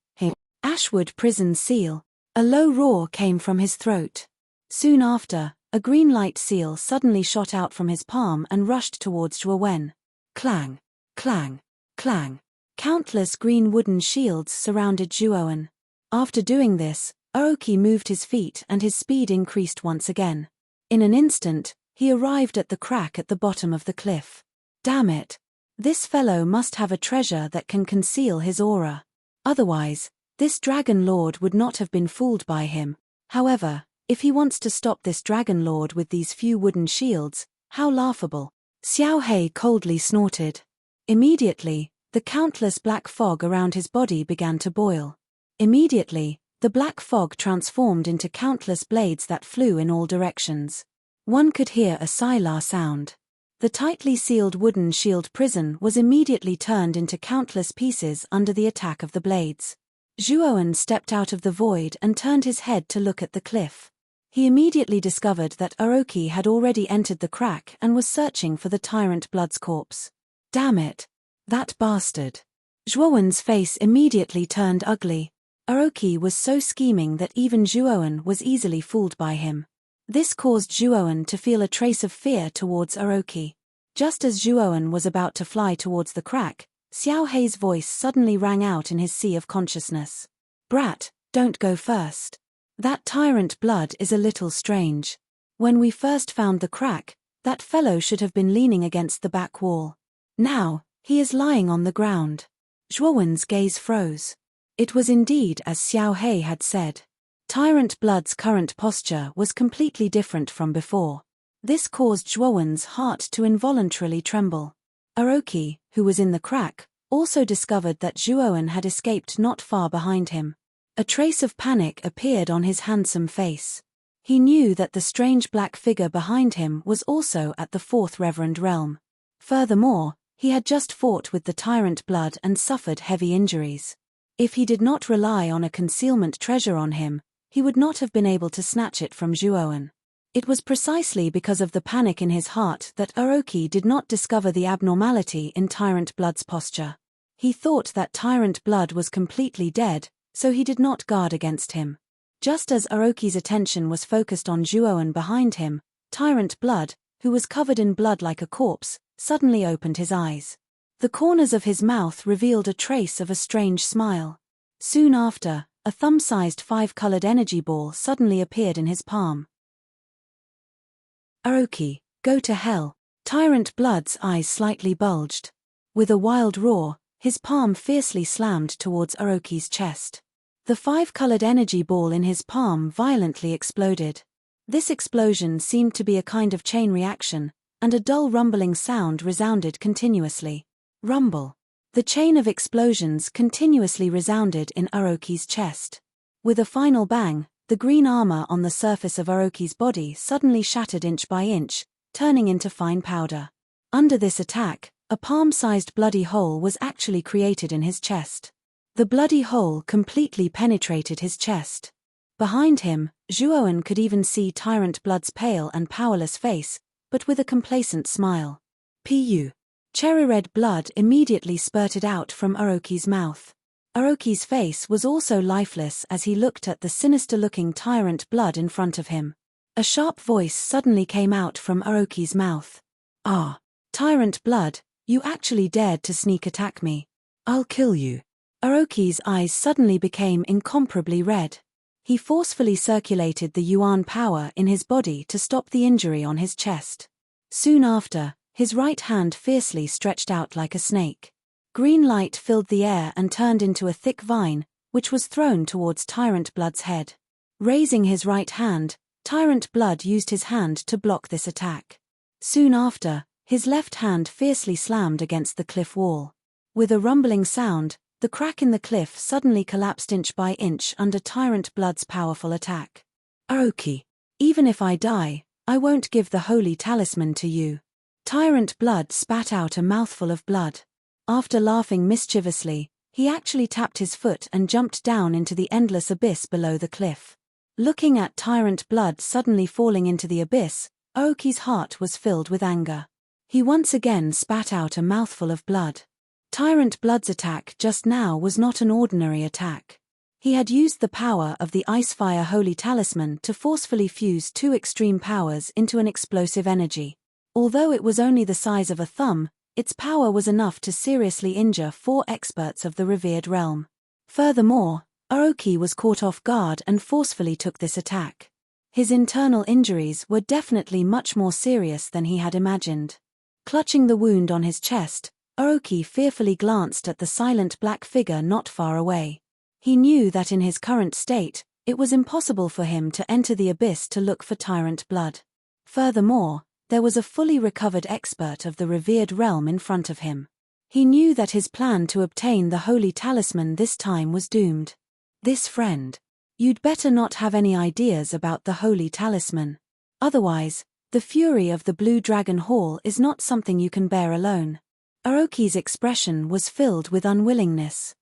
Ashwood Prison Seal. A low roar came from his throat. Soon after, a green light seal suddenly shot out from his palm and rushed towards Juon. Clang, clang, clang. Countless green wooden shields surrounded Juon. After doing this, Aoki moved his feet and his speed increased once again. In an instant, he arrived at the crack at the bottom of the cliff. Damn it! This fellow must have a treasure that can conceal his aura. Otherwise, this Dragon Lord would not have been fooled by him. However, if he wants to stop this Dragon Lord with these few wooden shields, how laughable. Xiao Hei coldly snorted. Immediately, the countless black fog around his body began to boil. Immediately, the black fog transformed into countless blades that flew in all directions. One could hear a silar sound. The tightly sealed wooden shield prison was immediately turned into countless pieces under the attack of the blades. Juon stepped out of the void and turned his head to look at the cliff. He immediately discovered that Aoki had already entered the crack and was searching for the Tyrant Blood's corpse. Damn it! That bastard! Juon's face immediately turned ugly. Aoki was so scheming that even Juon was easily fooled by him. This caused Juon to feel a trace of fear towards Aoki. Just as Juon was about to fly towards the crack, Xiao Hei's voice suddenly rang out in his sea of consciousness. Brat, don't go first. That Tyrant Blood is a little strange. When we first found the crack, that fellow should have been leaning against the back wall. Now, he is lying on the ground. Juon's gaze froze. It was indeed as Xiao Hei had said. Tyrant Blood's current posture was completely different from before. This caused Juon's heart to involuntarily tremble. Aoki, who was in the crack, also discovered that Juon had escaped not far behind him. A trace of panic appeared on his handsome face. He knew that the strange black figure behind him was also at the Fourth Reverend Realm. Furthermore, he had just fought with the Tyrant Blood and suffered heavy injuries. If he did not rely on a concealment treasure on him, he would not have been able to snatch it from Juon. It was precisely because of the panic in his heart that Aoki did not discover the abnormality in Tyrant Blood's posture. He thought that Tyrant Blood was completely dead, so he did not guard against him. Just as Aoki's attention was focused on Juon behind him, Tyrant Blood, who was covered in blood like a corpse, suddenly opened his eyes. The corners of his mouth revealed a trace of a strange smile. Soon after, a thumb-sized 5-colored energy ball suddenly appeared in his palm. Aoki, go to hell. Tyrant Blood's eyes slightly bulged. With a wild roar, his palm fiercely slammed towards Aoki's chest. The 5-colored energy ball in his palm violently exploded. This explosion seemed to be a kind of chain reaction, and a dull rumbling sound resounded continuously. Rumble. The chain of explosions continuously resounded in Aoki's chest. With a final bang, the green armor on the surface of Aoki's body suddenly shattered inch by inch, turning into fine powder. Under this attack, a palm-sized bloody hole was actually created in his chest. The bloody hole completely penetrated his chest. Behind him, Juon could even see Tyrant Blood's pale and powerless face, but with a complacent smile. Pu. Cherry-red blood immediately spurted out from Aoki's mouth. Aoki's face was also lifeless as he looked at the sinister-looking Tyrant Blood in front of him. A sharp voice suddenly came out from Aoki's mouth. Ah, Tyrant Blood, you actually dared to sneak attack me. I'll kill you. Aoki's eyes suddenly became incomparably red. He forcefully circulated the Yuan power in his body to stop the injury on his chest. Soon after, his right hand fiercely stretched out like a snake. Green light filled the air and turned into a thick vine, which was thrown towards Tyrant Blood's head. Raising his right hand, Tyrant Blood used his hand to block this attack. Soon after, his left hand fiercely slammed against the cliff wall. With a rumbling sound, the crack in the cliff suddenly collapsed inch by inch under Tyrant Blood's powerful attack. Aoki, even if I die, I won't give the holy talisman to you. Tyrant Blood spat out a mouthful of blood. After laughing mischievously, he actually tapped his foot and jumped down into the endless abyss below the cliff. Looking at Tyrant Blood suddenly falling into the abyss, Aoki's heart was filled with anger. He once again spat out a mouthful of blood. Tyrant Blood's attack just now was not an ordinary attack. He had used the power of the Icefire Holy Talisman to forcefully fuse two extreme powers into an explosive energy. Although it was only the size of a thumb, its power was enough to seriously injure 4 experts of the revered realm. Furthermore, Aoki was caught off guard and forcefully took this attack. His internal injuries were definitely much more serious than he had imagined. Clutching the wound on his chest, Aoki fearfully glanced at the silent black figure not far away. He knew that in his current state, it was impossible for him to enter the abyss to look for Tyrant Blood. Furthermore, there was a fully recovered expert of the revered realm in front of him. He knew that his plan to obtain the Holy Talisman this time was doomed. This friend. You'd better not have any ideas about the Holy Talisman. Otherwise, the fury of the Blue Dragon Hall is not something you can bear alone. Aoki's expression was filled with unwillingness.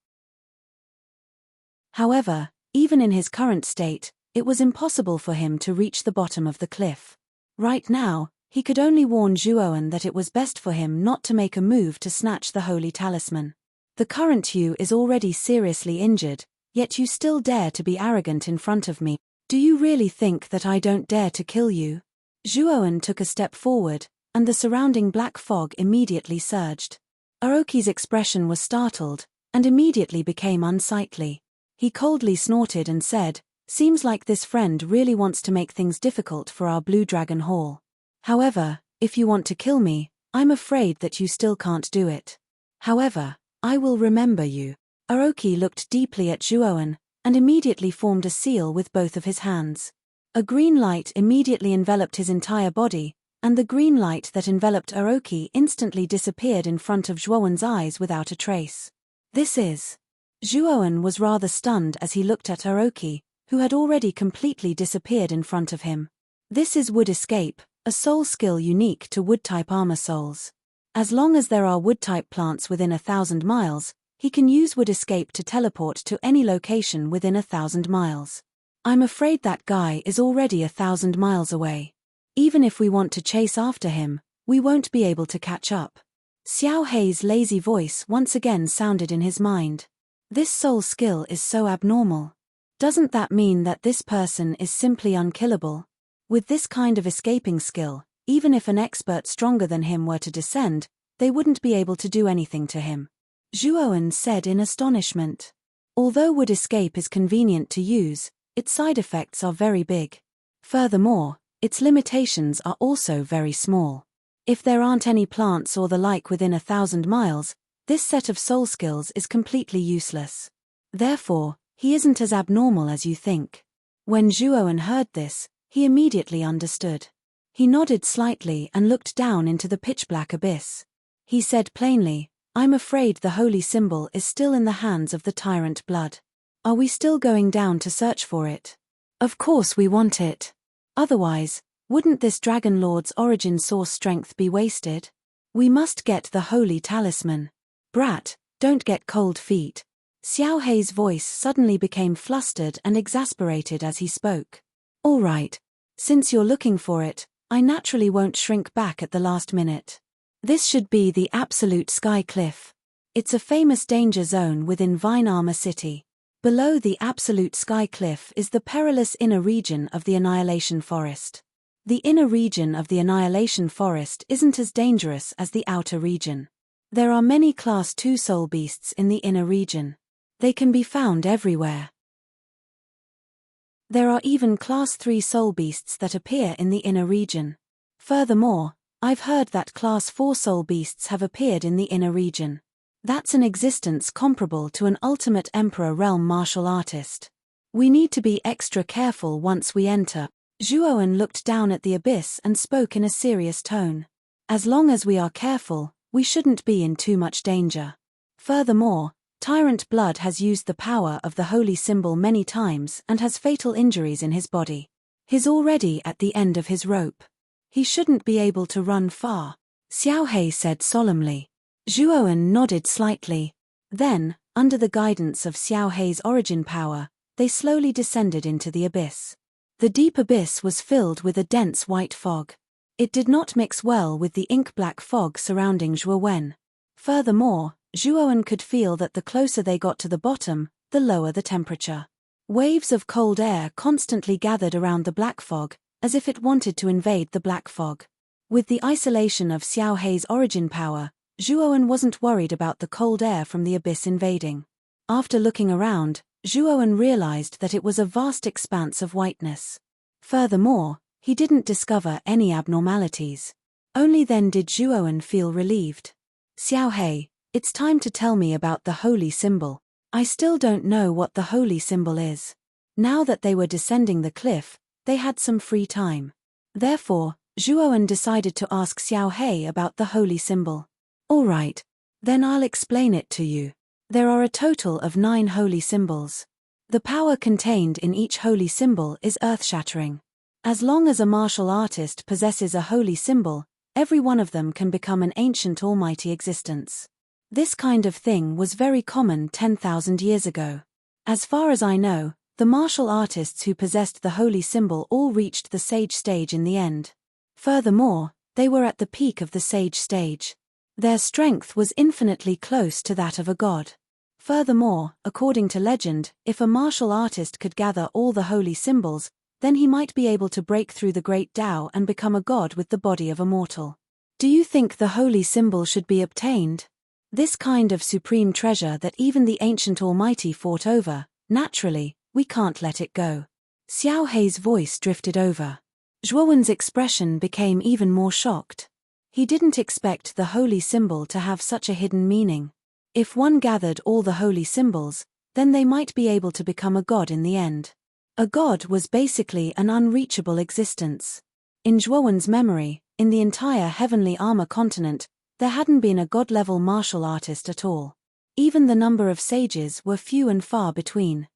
However, even in his current state, it was impossible for him to reach the bottom of the cliff. Right now, he could only warn Zhuoan that it was best for him not to make a move to snatch the Holy Talisman. The current you is already seriously injured, yet you still dare to be arrogant in front of me. Do you really think that I don't dare to kill you? Zhuoan took a step forward, and the surrounding black fog immediately surged. Aoki's expression was startled, and immediately became unsightly. He coldly snorted and said, "Seems like this friend really wants to make things difficult for our Blue Dragon Hall. However, if you want to kill me, I'm afraid that you still can't do it. However, I will remember you." Aoki looked deeply at Zhuoan, and immediately formed a seal with both of his hands. A green light immediately enveloped his entire body, and the green light that enveloped Aoki instantly disappeared in front of Zhuoan's eyes without a trace. This is... Zhuoan was rather stunned as he looked at Aoki, who had already completely disappeared in front of him. This is Wood Escape, a soul skill unique to wood-type armor souls. As long as there are wood-type plants within 1,000 miles, he can use Wood Escape to teleport to any location within 1,000 miles. I'm afraid that guy is already 1,000 miles away. Even if we want to chase after him, we won't be able to catch up. Xiao Hei's lazy voice once again sounded in his mind. This soul skill is so abnormal. Doesn't that mean that this person is simply unkillable? With this kind of escaping skill, even if an expert stronger than him were to descend, they wouldn't be able to do anything to him. Zhuoan said in astonishment. Although Wood Escape is convenient to use, its side effects are very big. Furthermore, its limitations are also very small. If there aren't any plants or the like within 1,000 miles, this set of soul skills is completely useless. Therefore, he isn't as abnormal as you think. When Zhuoan heard this, he immediately understood. He nodded slightly and looked down into the pitch-black abyss. He said plainly, "I'm afraid the holy symbol is still in the hands of the Tyrant Blood. Are we still going down to search for it? Of course we want it. Otherwise, wouldn't this Dragon Lord's origin source strength be wasted? We must get the Holy Talisman. Brat, don't get cold feet." Xiao Hei's voice suddenly became flustered and exasperated as he spoke. "All right. Since you're looking for it, I naturally won't shrink back at the last minute. This should be the Absolute Sky Cliff. It's a famous danger zone within Vine Armor City. Below the Absolute Sky Cliff is the perilous inner region of the Annihilation Forest. The inner region of the Annihilation Forest isn't as dangerous as the outer region. There are many Class 2 soul beasts in the inner region. They can be found everywhere. There are even Class 3 soul beasts that appear in the inner region. Furthermore, I've heard that Class 4 soul beasts have appeared in the inner region. That's an existence comparable to an ultimate Emperor realm martial artist. We need to be extra careful once we enter." Zhuoan looked down at the abyss and spoke in a serious tone. "As long as we are careful, we shouldn't be in too much danger. Furthermore, Tyrant Blood has used the power of the holy symbol many times and has fatal injuries in his body. He's already at the end of his rope. He shouldn't be able to run far," Xiao Hei said solemnly. Zhuowen nodded slightly. Then, under the guidance of Xiao Hei's origin power, they slowly descended into the abyss. The deep abyss was filled with a dense white fog. It did not mix well with the ink-black fog surrounding Zhuowen. Furthermore, Zhuowen could feel that the closer they got to the bottom, the lower the temperature. Waves of cold air constantly gathered around the black fog, as if it wanted to invade the black fog. With the isolation of Xiao Hei's origin power, Zhuowen wasn't worried about the cold air from the abyss invading. After looking around, Zhuowen realized that it was a vast expanse of whiteness. Furthermore, he didn't discover any abnormalities. Only then did Zhuowen feel relieved. Xiao Hei, it's time to tell me about the holy symbol. I still don't know what the holy symbol is. Now that they were descending the cliff, they had some free time. Therefore, Zhuowen decided to ask Xiao Hei about the holy symbol. All right. Then I'll explain it to you. There are a total of 9 holy symbols. The power contained in each holy symbol is earth-shattering. As long as a martial artist possesses a holy symbol, every one of them can become an ancient almighty existence. This kind of thing was very common 10,000 years ago. As far as I know, the martial artists who possessed the holy symbol all reached the sage stage in the end. Furthermore, they were at the peak of the sage stage. Their strength was infinitely close to that of a god. Furthermore, according to legend, if a martial artist could gather all the holy symbols, then he might be able to break through the great Tao and become a god with the body of a mortal. Do you think the holy symbol should be obtained? This kind of supreme treasure that even the ancient almighty fought over, naturally, we can't let it go. Xiao Hei's voice drifted over. Zhuowen's expression became even more shocked. He didn't expect the holy symbol to have such a hidden meaning. If one gathered all the holy symbols, then they might be able to become a god in the end. A god was basically an unreachable existence. In Zhuowen's memory, in the entire heavenly armor continent, there hadn't been a god-level martial artist at all. Even the number of sages were few and far between.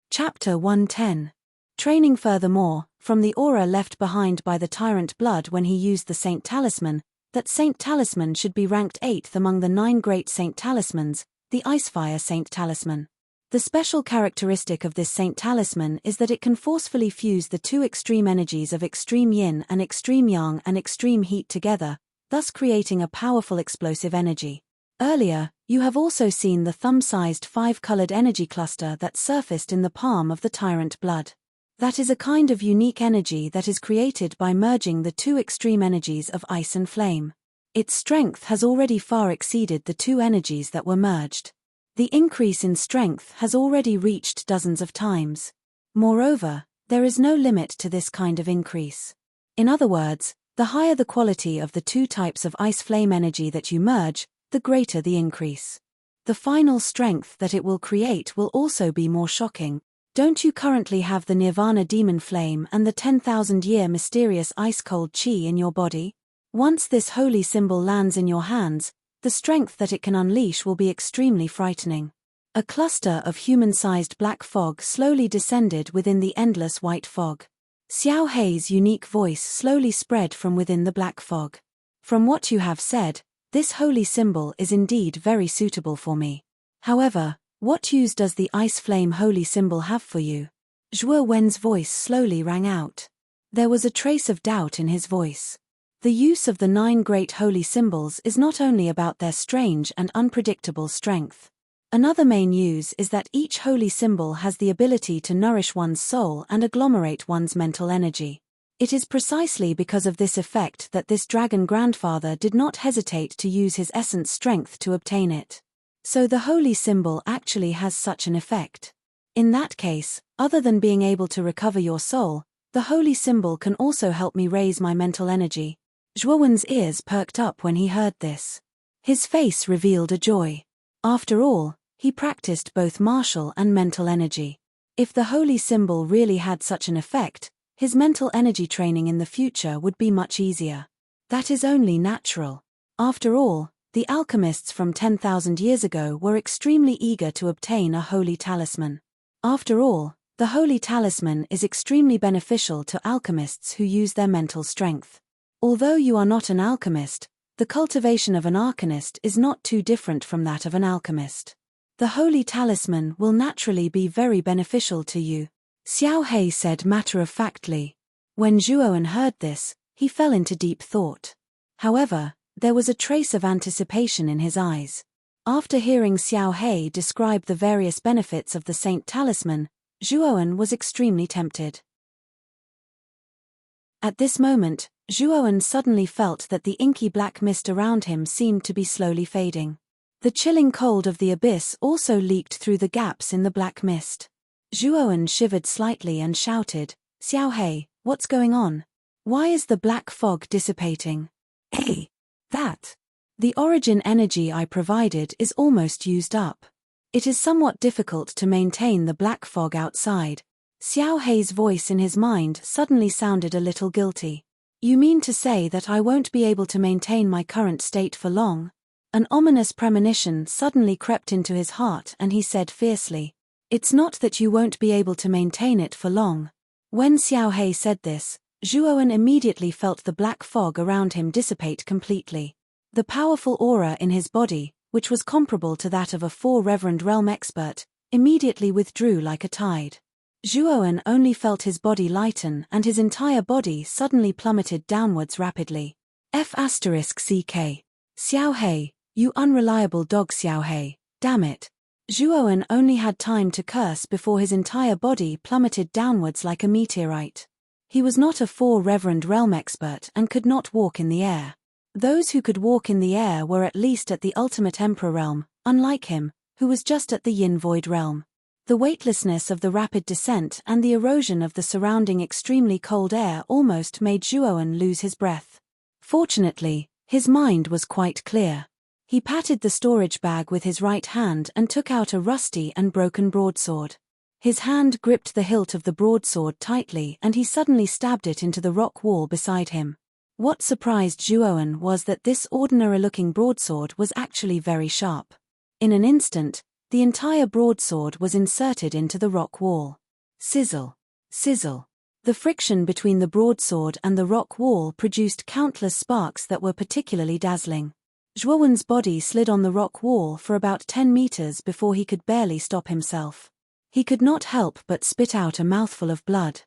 Chapter 110. Training. Furthermore, from the aura left behind by the tyrant blood when he used the Saint Talisman, that Saint Talisman should be ranked 8th among the 9 great Saint Talismans, the Icefire Saint Talisman. The special characteristic of this Saint Talisman is that it can forcefully fuse the 2 extreme energies of extreme yin and extreme yang and extreme heat together, thus creating a powerful explosive energy. Earlier, you have also seen the thumb-sized 5-colored energy cluster that surfaced in the palm of the tyrant blood. That is a kind of unique energy that is created by merging the 2 extreme energies of ice and flame. Its strength has already far exceeded the 2 energies that were merged. The increase in strength has already reached dozens of times. Moreover, there is no limit to this kind of increase. In other words, the higher the quality of the 2 types of ice flame energy that you merge, the greater the increase. The final strength that it will create will also be more shocking. Don't you currently have the Nirvana demon flame and the 10,000-year mysterious ice-cold chi in your body? Once this holy symbol lands in your hands, the strength that it can unleash will be extremely frightening. A cluster of human-sized black fog slowly descended within the endless white fog. Xiao Hei's unique voice slowly spread from within the black fog. From what you have said, this holy symbol is indeed very suitable for me. However, what use does the ice flame holy symbol have for you? Zhuowen's voice slowly rang out. There was a trace of doubt in his voice. The use of the 9 great holy symbols is not only about their strange and unpredictable strength. Another main use is that each holy symbol has the ability to nourish one's soul and agglomerate one's mental energy. It is precisely because of this effect that this dragon grandfather did not hesitate to use his essence strength to obtain it. So the holy symbol actually has such an effect. In that case, other than being able to recover your soul, the holy symbol can also help me raise my mental energy. Zhuowen's ears perked up when he heard this. His face revealed a joy. After all, he practiced both martial and mental energy. If the holy symbol really had such an effect, his mental energy training in the future would be much easier. That is only natural. After all, the alchemists from 10,000 years ago were extremely eager to obtain a holy talisman. After all, the holy talisman is extremely beneficial to alchemists who use their mental strength. Although you are not an alchemist, the cultivation of an arcanist is not too different from that of an alchemist. The holy talisman will naturally be very beneficial to you, Xiao He said matter-of-factly. When Zhuowen heard this, he fell into deep thought. However, there was a trace of anticipation in his eyes. After hearing Xiao He describe the various benefits of the Saint Talisman, Zhuowen was extremely tempted. At this moment, Zhuowen suddenly felt that the inky black mist around him seemed to be slowly fading. The chilling cold of the abyss also leaked through the gaps in the black mist. Zhuowen shivered slightly and shouted, "Xiao He, what's going on? Why is the black fog dissipating?" "Hey, that. The origin energy I provided is almost used up. It is somewhat difficult to maintain the black fog outside." Xiao He's voice in his mind suddenly sounded a little guilty. "You mean to say that I won't be able to maintain my current state for long?" An ominous premonition suddenly crept into his heart and he said fiercely, "It's not that you won't be able to maintain it for long." When Xiao He said this, Zhuowen immediately felt the black fog around him dissipate completely. The powerful aura in his body, which was comparable to that of a four-reverend realm expert, immediately withdrew like a tide. Zhuowen only felt his body lighten and his entire body suddenly plummeted downwards rapidly. F***CK. Xiao He, you unreliable dog Xiao He, damn it. Zhuowen only had time to curse before his entire body plummeted downwards like a meteorite. He was not a four-reverend realm expert and could not walk in the air. Those who could walk in the air were at least at the ultimate emperor realm, unlike him, who was just at the yin void realm. The weightlessness of the rapid descent and the erosion of the surrounding extremely cold air almost made Zhuowen lose his breath. Fortunately, his mind was quite clear. He patted the storage bag with his right hand and took out a rusty and broken broadsword. His hand gripped the hilt of the broadsword tightly and he suddenly stabbed it into the rock wall beside him. What surprised Zhuowen was that this ordinary-looking broadsword was actually very sharp. In an instant, the entire broadsword was inserted into the rock wall. Sizzle. Sizzle. The friction between the broadsword and the rock wall produced countless sparks that were particularly dazzling. Zhuowen's body slid on the rock wall for about 10 meters before he could barely stop himself. He could not help but spit out a mouthful of blood.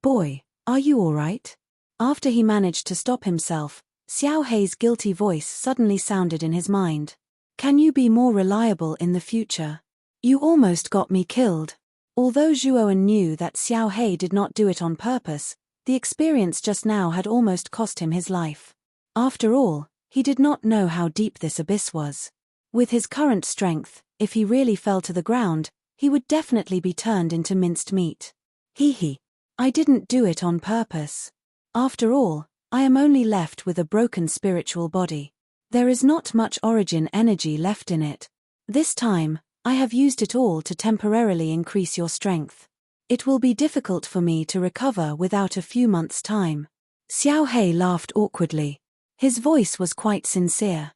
"Boy, are you all right?" After he managed to stop himself, Xiao He's guilty voice suddenly sounded in his mind. "Can you be more reliable in the future? You almost got me killed." Although Zhuowen knew that Xiao He did not do it on purpose, the experience just now had almost cost him his life. After all, he did not know how deep this abyss was. With his current strength, if he really fell to the ground, he would definitely be turned into minced meat. Hee. I didn't do it on purpose. After all, I am only left with a broken spiritual body. There is not much origin energy left in it. This time, I have used it all to temporarily increase your strength. It will be difficult for me to recover without a few months' time. Xiao He laughed awkwardly. His voice was quite sincere.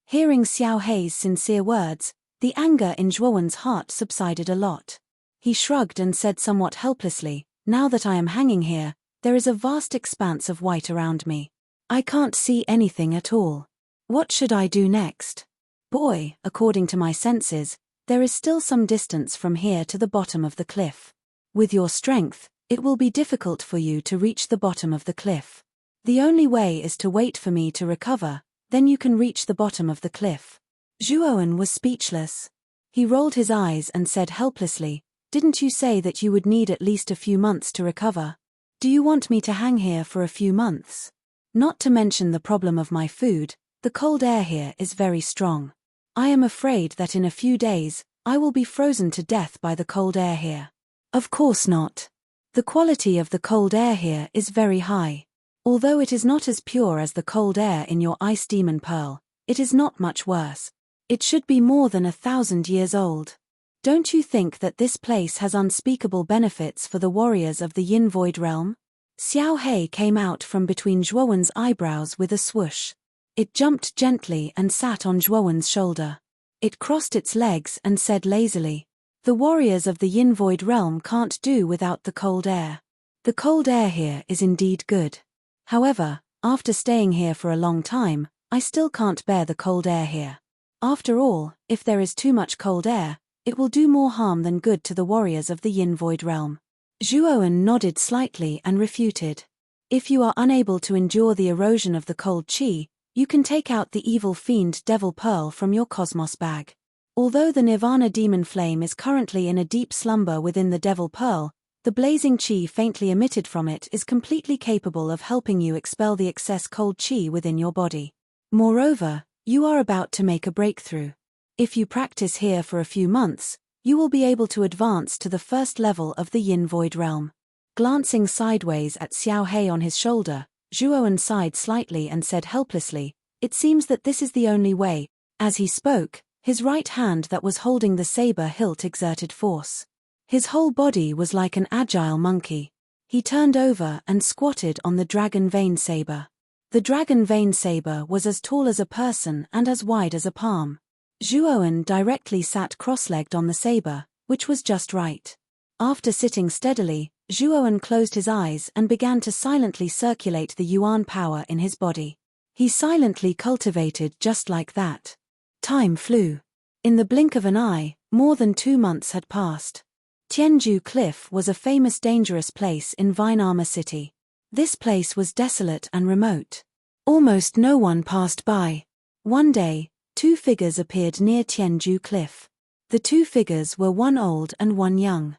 Hearing Xiao He's sincere words, the anger in Zhuowen's heart subsided a lot. He shrugged and said somewhat helplessly, "Now that I am hanging here, there is a vast expanse of white around me. I can't see anything at all. What should I do next? Boy, according to my senses, there is still some distance from here to the bottom of the cliff. With your strength, it will be difficult for you to reach the bottom of the cliff. The only way is to wait for me to recover, then you can reach the bottom of the cliff." Zhuowen was speechless. He rolled his eyes and said helplessly, "Didn't you say that you would need at least a few months to recover? Do you want me to hang here for a few months? Not to mention the problem of my food, the cold air here is very strong. I am afraid that in a few days, I will be frozen to death by the cold air here." "Of course not. The quality of the cold air here is very high. Although it is not as pure as the cold air in your ice demon pearl, it is not much worse. It should be more than 1,000 years old. Don't you think that this place has unspeakable benefits for the warriors of the Yin Void realm?" Xiao He came out from between Zhuowen's eyebrows with a swoosh. It jumped gently and sat on Zhuowen's shoulder. It crossed its legs and said lazily, "The warriors of the Yin Void realm can't do without the cold air. The cold air here is indeed good. However, after staying here for a long time, I still can't bear the cold air here. After all, if there is too much cold air, it will do more harm than good to the warriors of the Yin Void realm. Zhuoan nodded slightly and refuted. If you are unable to endure the erosion of the cold qi, you can take out the evil fiend Devil Pearl from your cosmos bag. Although the Nirvana demon flame is currently in a deep slumber within the Devil Pearl, the blazing qi faintly emitted from it is completely capable of helping you expel the excess cold qi within your body. Moreover, you are about to make a breakthrough. If you practice here for a few months, you will be able to advance to the first level of the Yin Void realm. Glancing sideways at Xiao Hei on his shoulder, Zhuoan sighed slightly and said helplessly, "It seems that this is the only way." As he spoke, his right hand that was holding the saber hilt exerted force. His whole body was like an agile monkey. He turned over and squatted on the dragon vein saber. The dragon vein saber was as tall as a person and as wide as a palm. Zhuoan directly sat cross-legged on the saber, which was just right. After sitting steadily, Zhuoan closed his eyes and began to silently circulate the Yuan power in his body. He silently cultivated just like that. Time flew. In the blink of an eye, more than 2 months had passed. Tianju Cliff was a famous dangerous place in Vine Armor City. This place was desolate and remote. Almost no one passed by. One day, 2 figures appeared near Tianju Cliff. The 2 figures were one old and one young.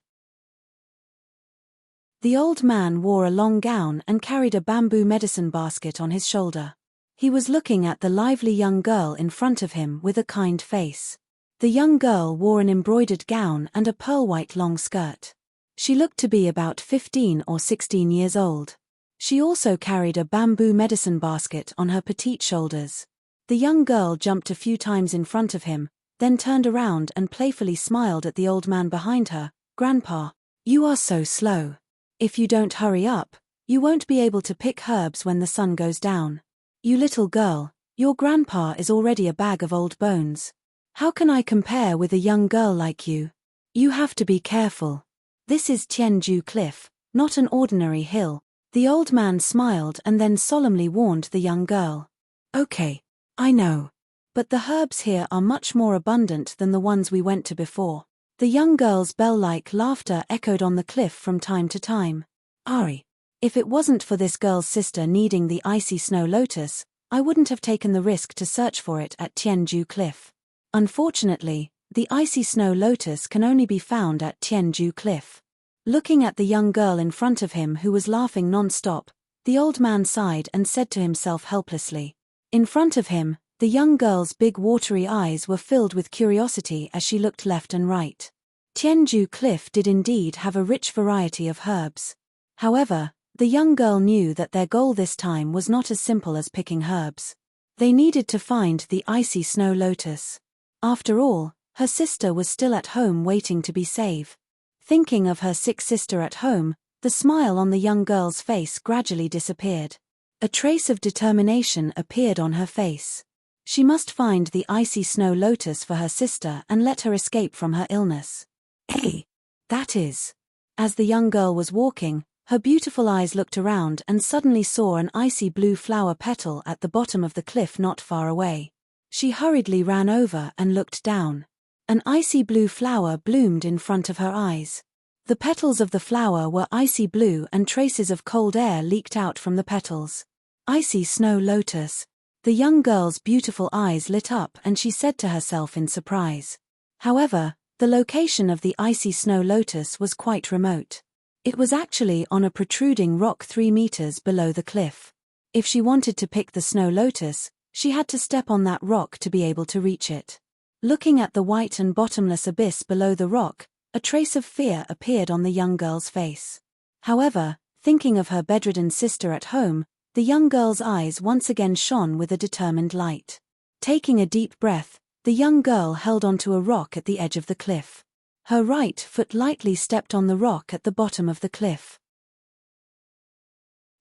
The old man wore a long gown and carried a bamboo medicine basket on his shoulder. He was looking at the lively young girl in front of him with a kind face. The young girl wore an embroidered gown and a pearl-white long skirt. She looked to be about 15 or 16 years old. She also carried a bamboo medicine basket on her petite shoulders. The young girl jumped a few times in front of him, then turned around and playfully smiled at the old man behind her. "Grandpa, you are so slow. If you don't hurry up, you won't be able to pick herbs when the sun goes down. You little girl, your grandpa is already a bag of old bones. How can I compare with a young girl like you? You have to be careful. This is Tianju Cliff, not an ordinary hill." The old man smiled and then solemnly warned the young girl. "Okay, I know. But the herbs here are much more abundant than the ones we went to before." The young girl's bell-like laughter echoed on the cliff from time to time. "Ari, if it wasn't for this girl's sister needing the icy snow lotus, I wouldn't have taken the risk to search for it at Tianju Cliff. Unfortunately, the icy snow lotus can only be found at Tianju Cliff." Looking at the young girl in front of him who was laughing non-stop, the old man sighed and said to himself helplessly. In front of him, the young girl's big watery eyes were filled with curiosity as she looked left and right. Tianju Cliff did indeed have a rich variety of herbs. However, the young girl knew that their goal this time was not as simple as picking herbs. They needed to find the icy snow lotus. After all, her sister was still at home waiting to be saved. Thinking of her sick sister at home, the smile on the young girl's face gradually disappeared. A trace of determination appeared on her face. She must find the icy snow lotus for her sister and let her escape from her illness. "Hey, that is." As the young girl was walking, her beautiful eyes looked around and suddenly saw an icy blue flower petal at the bottom of the cliff not far away. She hurriedly ran over and looked down. An icy blue flower bloomed in front of her eyes. The petals of the flower were icy blue and traces of cold air leaked out from the petals. "Icy snow lotus." The young girl's beautiful eyes lit up and she said to herself in surprise. However, the location of the icy snow lotus was quite remote. It was actually on a protruding rock 3 meters below the cliff. If she wanted to pick the snow lotus, she had to step on that rock to be able to reach it. Looking at the white and bottomless abyss below the rock, a trace of fear appeared on the young girl's face. However, thinking of her bedridden sister at home, the young girl's eyes once again shone with a determined light. Taking a deep breath, the young girl held onto a rock at the edge of the cliff. Her right foot lightly stepped on the rock at the bottom of the cliff.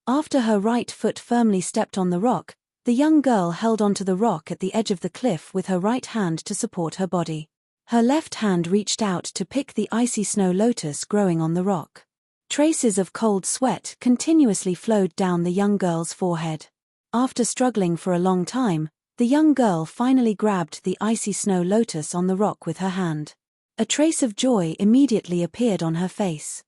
After her right foot firmly stepped on the rock, the young girl held onto the rock at the edge of the cliff with her right hand to support her body. Her left hand reached out to pick the icy snow lotus growing on the rock. Traces of cold sweat continuously flowed down the young girl's forehead. After struggling for a long time, the young girl finally grabbed the icy snow lotus on the rock with her hand. A trace of joy immediately appeared on her face.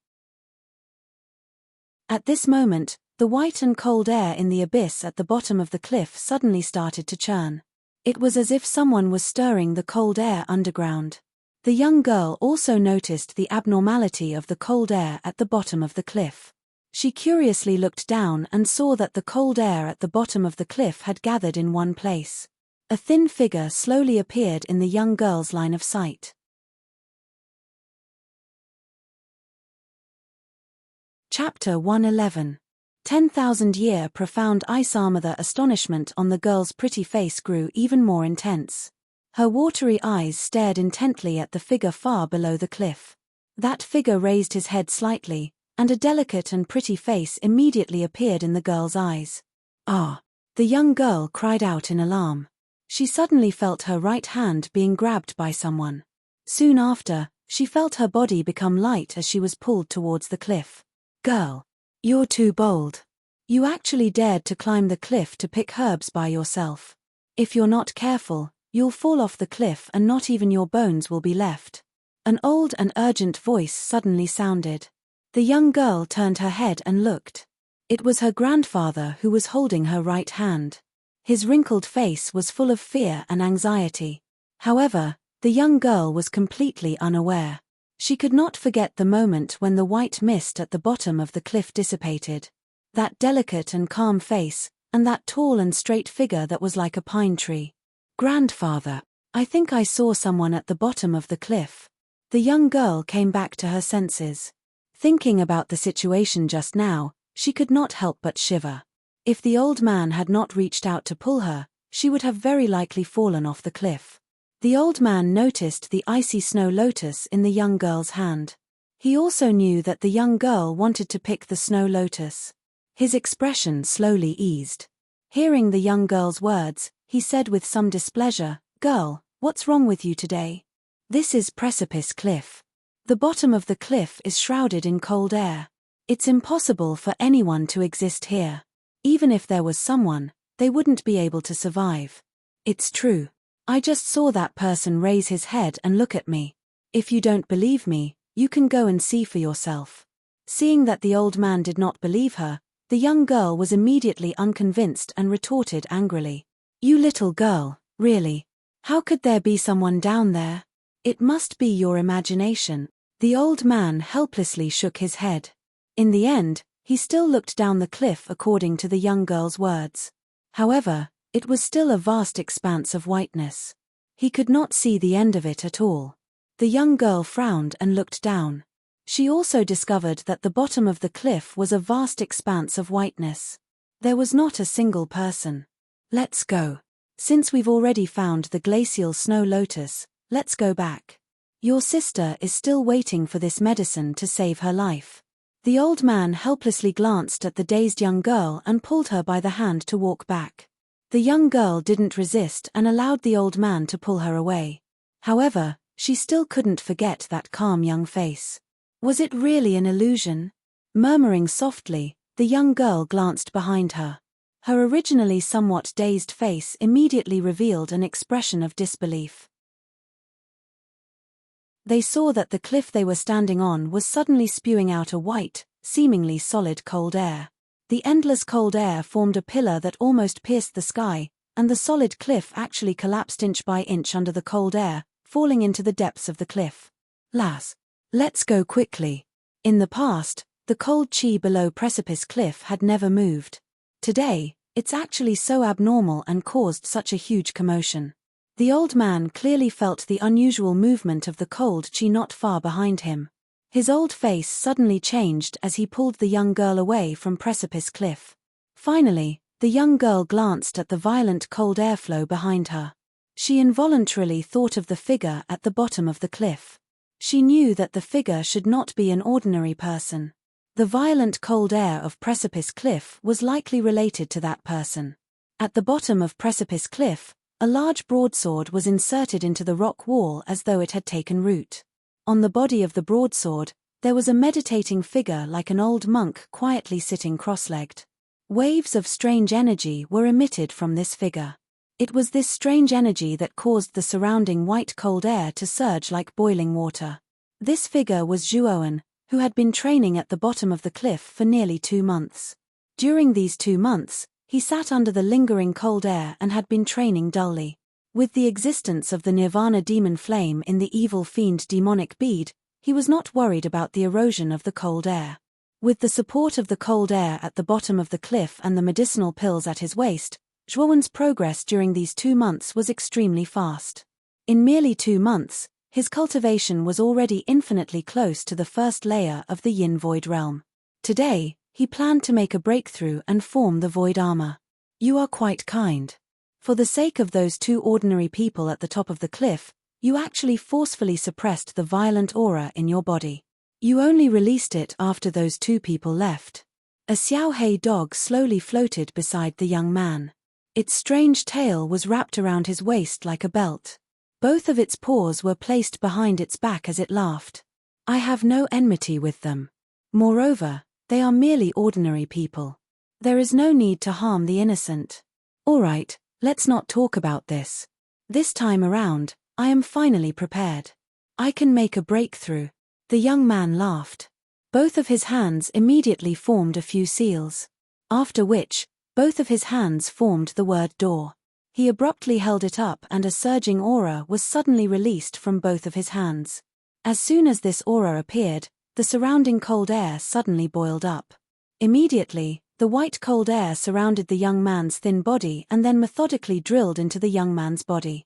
At this moment, the white and cold air in the abyss at the bottom of the cliff suddenly started to churn. It was as if someone was stirring the cold air underground. The young girl also noticed the abnormality of the cold air at the bottom of the cliff. She curiously looked down and saw that the cold air at the bottom of the cliff had gathered in one place. A thin figure slowly appeared in the young girl's line of sight. Chapter 111. 10,000-year profound ice armor. The astonishment on the girl's pretty face grew even more intense. Her watery eyes stared intently at the figure far below the cliff. That figure raised his head slightly, and a delicate and pretty face immediately appeared in the girl's eyes. "Ah!" the young girl cried out in alarm. She suddenly felt her right hand being grabbed by someone. Soon after, she felt her body become light as she was pulled towards the cliff. "Girl, you're too bold. You actually dared to climb the cliff to pick herbs by yourself. If you're not careful, you'll fall off the cliff and not even your bones will be left." An old and urgent voice suddenly sounded. The young girl turned her head and looked. It was her grandfather who was holding her right hand. His wrinkled face was full of fear and anxiety. However, the young girl was completely unaware. She could not forget the moment when the white mist at the bottom of the cliff dissipated. That delicate and calm face, and that tall and straight figure that was like a pine tree. "Grandfather, I think I saw someone at the bottom of the cliff." The young girl came back to her senses. Thinking about the situation just now, she could not help but shiver. If the old man had not reached out to pull her, she would have very likely fallen off the cliff. The old man noticed the icy snow lotus in the young girl's hand. He also knew that the young girl wanted to pick the snow lotus. His expression slowly eased. Hearing the young girl's words, he said with some displeasure, "Girl, what's wrong with you today? This is Precipice Cliff. The bottom of the cliff is shrouded in cold air. It's impossible for anyone to exist here. Even if there was someone, they wouldn't be able to survive. It's true. I just saw that person raise his head and look at me. If you don't believe me, you can go and see for yourself." Seeing that the old man did not believe her, the young girl was immediately unconvinced and retorted angrily, "You little girl, really? How could there be someone down there? It must be your imagination." The old man helplessly shook his head. In the end, he still looked down the cliff according to the young girl's words. However, it was still a vast expanse of whiteness. He could not see the end of it at all. The young girl frowned and looked down. She also discovered that the bottom of the cliff was a vast expanse of whiteness. There was not a single person. "Let's go. Since we've already found the glacial snow lotus, let's go back. Your sister is still waiting for this medicine to save her life." The old man helplessly glanced at the dazed young girl and pulled her by the hand to walk back. The young girl didn't resist and allowed the old man to pull her away. However, she still couldn't forget that calm young face. Was it really an illusion? Murmuring softly, the young girl glanced behind her. Her originally somewhat dazed face immediately revealed an expression of disbelief. They saw that the cliff they were standing on was suddenly spewing out a white, seemingly solid cold air. The endless cold air formed a pillar that almost pierced the sky, and the solid cliff actually collapsed inch by inch under the cold air, falling into the depths of the cliff. Let's go quickly." In the past, the cold chi below Precipice Cliff had never moved. Today, it's actually so abnormal and caused such a huge commotion. The old man clearly felt the unusual movement of the cold chi not far behind him. His old face suddenly changed as he pulled the young girl away from Precipice Cliff. Finally, the young girl glanced at the violent cold airflow behind her. She involuntarily thought of the figure at the bottom of the cliff. She knew that the figure should not be an ordinary person. The violent cold air of Precipice Cliff was likely related to that person. At the bottom of Precipice Cliff, a large broadsword was inserted into the rock wall as though it had taken root. On the body of the broadsword, There was a meditating figure like an old monk quietly sitting cross-legged. Waves of strange energy were emitted from this figure. It was this strange energy that caused the surrounding white cold air to surge like boiling water. This figure was Zhuowen, who had been training at the bottom of the cliff for nearly 2 months. During these 2 months, he sat under the lingering cold air and had been training dully. With the existence of the Nirvana demon flame in the evil fiend demonic bead, he was not worried about the erosion of the cold air. With the support of the cold air at the bottom of the cliff and the medicinal pills at his waist, Zhuowen's progress during these 2 months was extremely fast. In merely 2 months, his cultivation was already infinitely close to the first layer of the Yin Void realm. Today, he planned to make a breakthrough and form the Void Armor. You are quite kind. For the sake of those 2 ordinary people at the top of the cliff, you actually forcefully suppressed the violent aura in your body. You only released it after those 2 people left. A Xiaohei dog slowly floated beside the young man. Its strange tail was wrapped around his waist like a belt. Both of its paws were placed behind its back as it laughed. I have no enmity with them. Moreover, they are merely ordinary people. There is no need to harm the innocent. All right, let's not talk about this. This time around, I am finally prepared. I can make a breakthrough. The young man laughed. Both of his hands immediately formed a few seals. After which, both of his hands formed the word door. He abruptly held it up and a surging aura was suddenly released from both of his hands. As soon as this aura appeared, the surrounding cold air suddenly boiled up. Immediately, the white cold air surrounded the young man's thin body and then methodically drilled into the young man's body.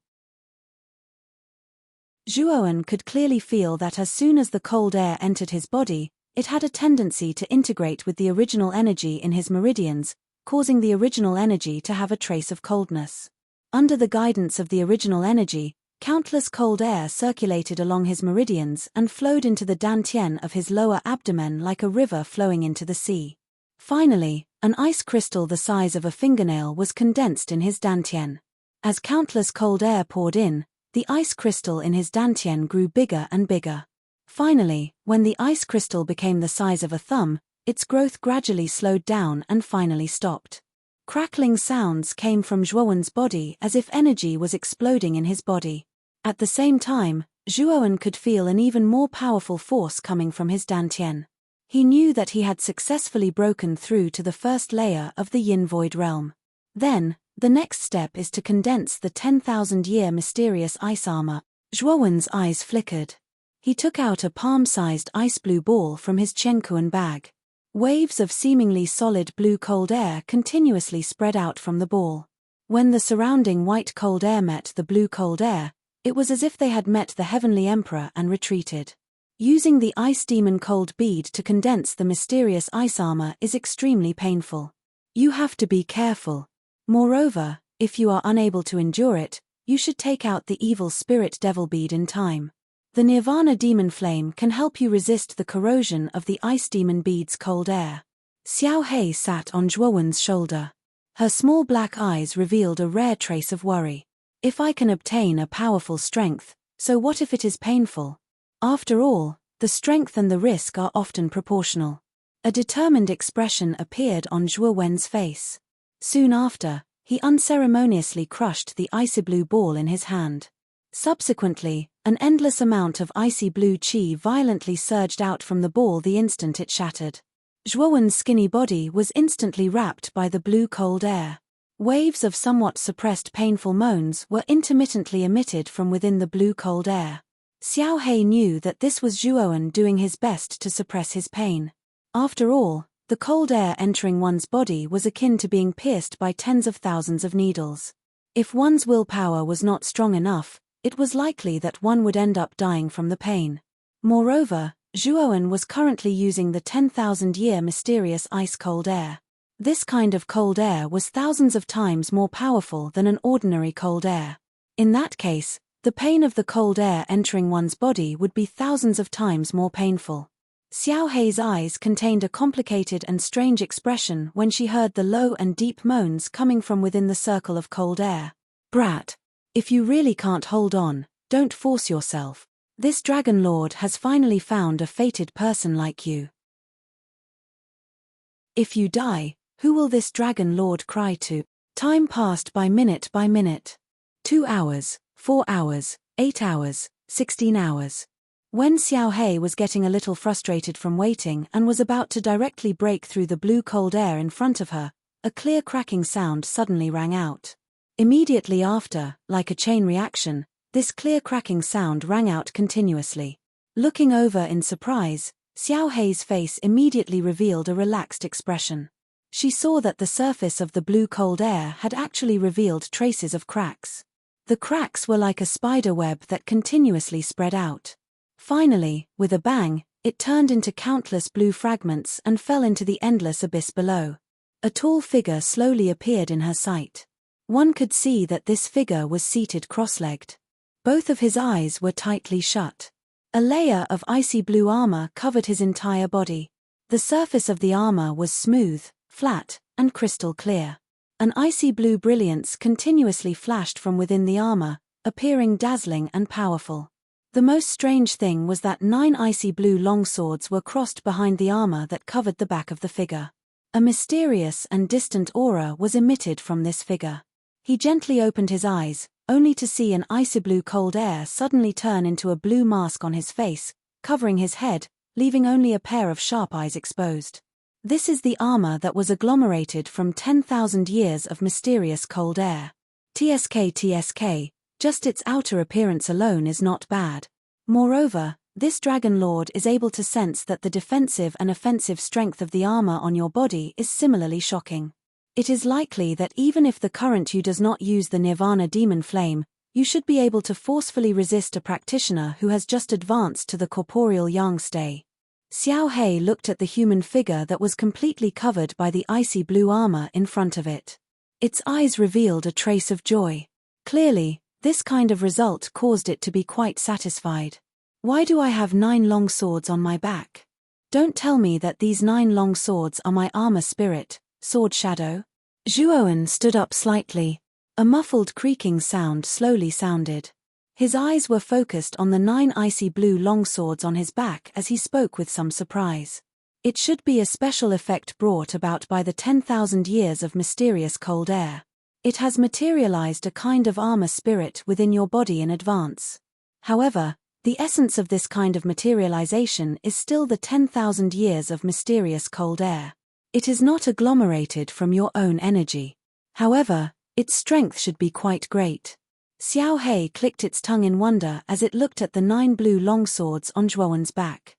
Zhuowen could clearly feel that as soon as the cold air entered his body, it had a tendency to integrate with the original energy in his meridians, causing the original energy to have a trace of coldness. Under the guidance of the original energy, countless cold air circulated along his meridians and flowed into the dantian of his lower abdomen like a river flowing into the sea. Finally, an ice crystal the size of a fingernail was condensed in his dantian. As countless cold air poured in, the ice crystal in his dantian grew bigger and bigger. Finally, when the ice crystal became the size of a thumb, its growth gradually slowed down and finally stopped. Crackling sounds came from Zhuowen's body as if energy was exploding in his body. At the same time, Zhuowen could feel an even more powerful force coming from his dantian. He knew that he had successfully broken through to the first layer of the Yin Void realm. Then, the next step is to condense the 10,000-year mysterious ice armor. Zhuowen's eyes flickered. He took out a palm-sized ice blue ball from his Chenkuan bag. Waves of seemingly solid blue cold air continuously spread out from the ball. When the surrounding white cold air met the blue cold air, it was as if they had met the Heavenly Emperor and retreated. Using the ice demon cold bead to condense the mysterious ice armor is extremely painful. You have to be careful. Moreover, if you are unable to endure it, you should take out the evil spirit devil bead in time. The Nirvana demon flame can help you resist the corrosion of the ice demon bead's cold air. Xiaohei sat on Zhuowen's shoulder. Her small black eyes revealed a rare trace of worry. If I can obtain a powerful strength, so what if it is painful? After all, the strength and the risk are often proportional. A determined expression appeared on Zhuowen's face. Soon after, he unceremoniously crushed the icy blue ball in his hand. Subsequently, an endless amount of icy blue qi violently surged out from the ball the instant it shattered. Zhuowen's skinny body was instantly wrapped by the blue cold air. Waves of somewhat suppressed painful moans were intermittently emitted from within the blue cold air. Xiaohei knew that this was Zhuowen doing his best to suppress his pain. After all, the cold air entering one's body was akin to being pierced by tens of thousands of needles. If one's willpower was not strong enough, it was likely that one would end up dying from the pain. Moreover, Zhuowen was currently using the 10,000-year mysterious ice-cold air. This kind of cold air was thousands of times more powerful than an ordinary cold air. In that case, the pain of the cold air entering one's body would be thousands of times more painful. Xiaohei's eyes contained a complicated and strange expression when she heard the low and deep moans coming from within the circle of cold air. Brat! If you really can't hold on, don't force yourself. This Dragon Lord has finally found a fated person like you. If you die, who will this Dragon Lord cry to? Time passed by minute by minute. 2 hours, 4 hours, 8 hours, 16 hours. When Xiao Hei was getting a little frustrated from waiting and was about to directly break through the blue cold air in front of her, a clear cracking sound suddenly rang out. Immediately after, like a chain reaction, this clear cracking sound rang out continuously. Looking over in surprise, Xiao Hei's face immediately revealed a relaxed expression. She saw that the surface of the blue cold air had actually revealed traces of cracks. The cracks were like a spider web that continuously spread out. Finally, with a bang, it turned into countless blue fragments and fell into the endless abyss below. A tall figure slowly appeared in her sight. One could see that this figure was seated cross-legged. Both of his eyes were tightly shut. A layer of icy blue armor covered his entire body. The surface of the armor was smooth, flat, and crystal clear. An icy blue brilliance continuously flashed from within the armor, appearing dazzling and powerful. The most strange thing was that 9 icy blue longswords were crossed behind the armor that covered the back of the figure. A mysterious and distant aura was emitted from this figure. He gently opened his eyes, only to see an icy blue cold air suddenly turn into a blue mask on his face, covering his head, leaving only a pair of sharp eyes exposed. This is the armor that was agglomerated from 10,000 years of mysterious cold air. TSK, just its outer appearance alone is not bad. Moreover, this Dragon Lord is able to sense that the defensive and offensive strength of the armor on your body is similarly shocking. It is likely that even if the current you does not use the Nirvana demon flame, you should be able to forcefully resist a practitioner who has just advanced to the corporeal yang state. Xiao Hei looked at the human figure that was completely covered by the icy blue armor in front of it. Its eyes revealed a trace of joy. Clearly, this kind of result caused it to be quite satisfied. Why do I have 9 long swords on my back? Don't tell me that these 9 long swords are my armor spirit, sword shadow? Zhuowen stood up slightly. A muffled creaking sound slowly sounded. His eyes were focused on the 9 icy blue long swords on his back as he spoke with some surprise. It should be a special effect brought about by the 10,000 years of mysterious cold air. It has materialized a kind of armor spirit within your body in advance. However, the essence of this kind of materialization is still the 10,000 years of mysterious cold air. It is not agglomerated from your own energy. However, its strength should be quite great. Xiao Hei clicked its tongue in wonder as it looked at the 9 blue longswords on Zhuowen's back.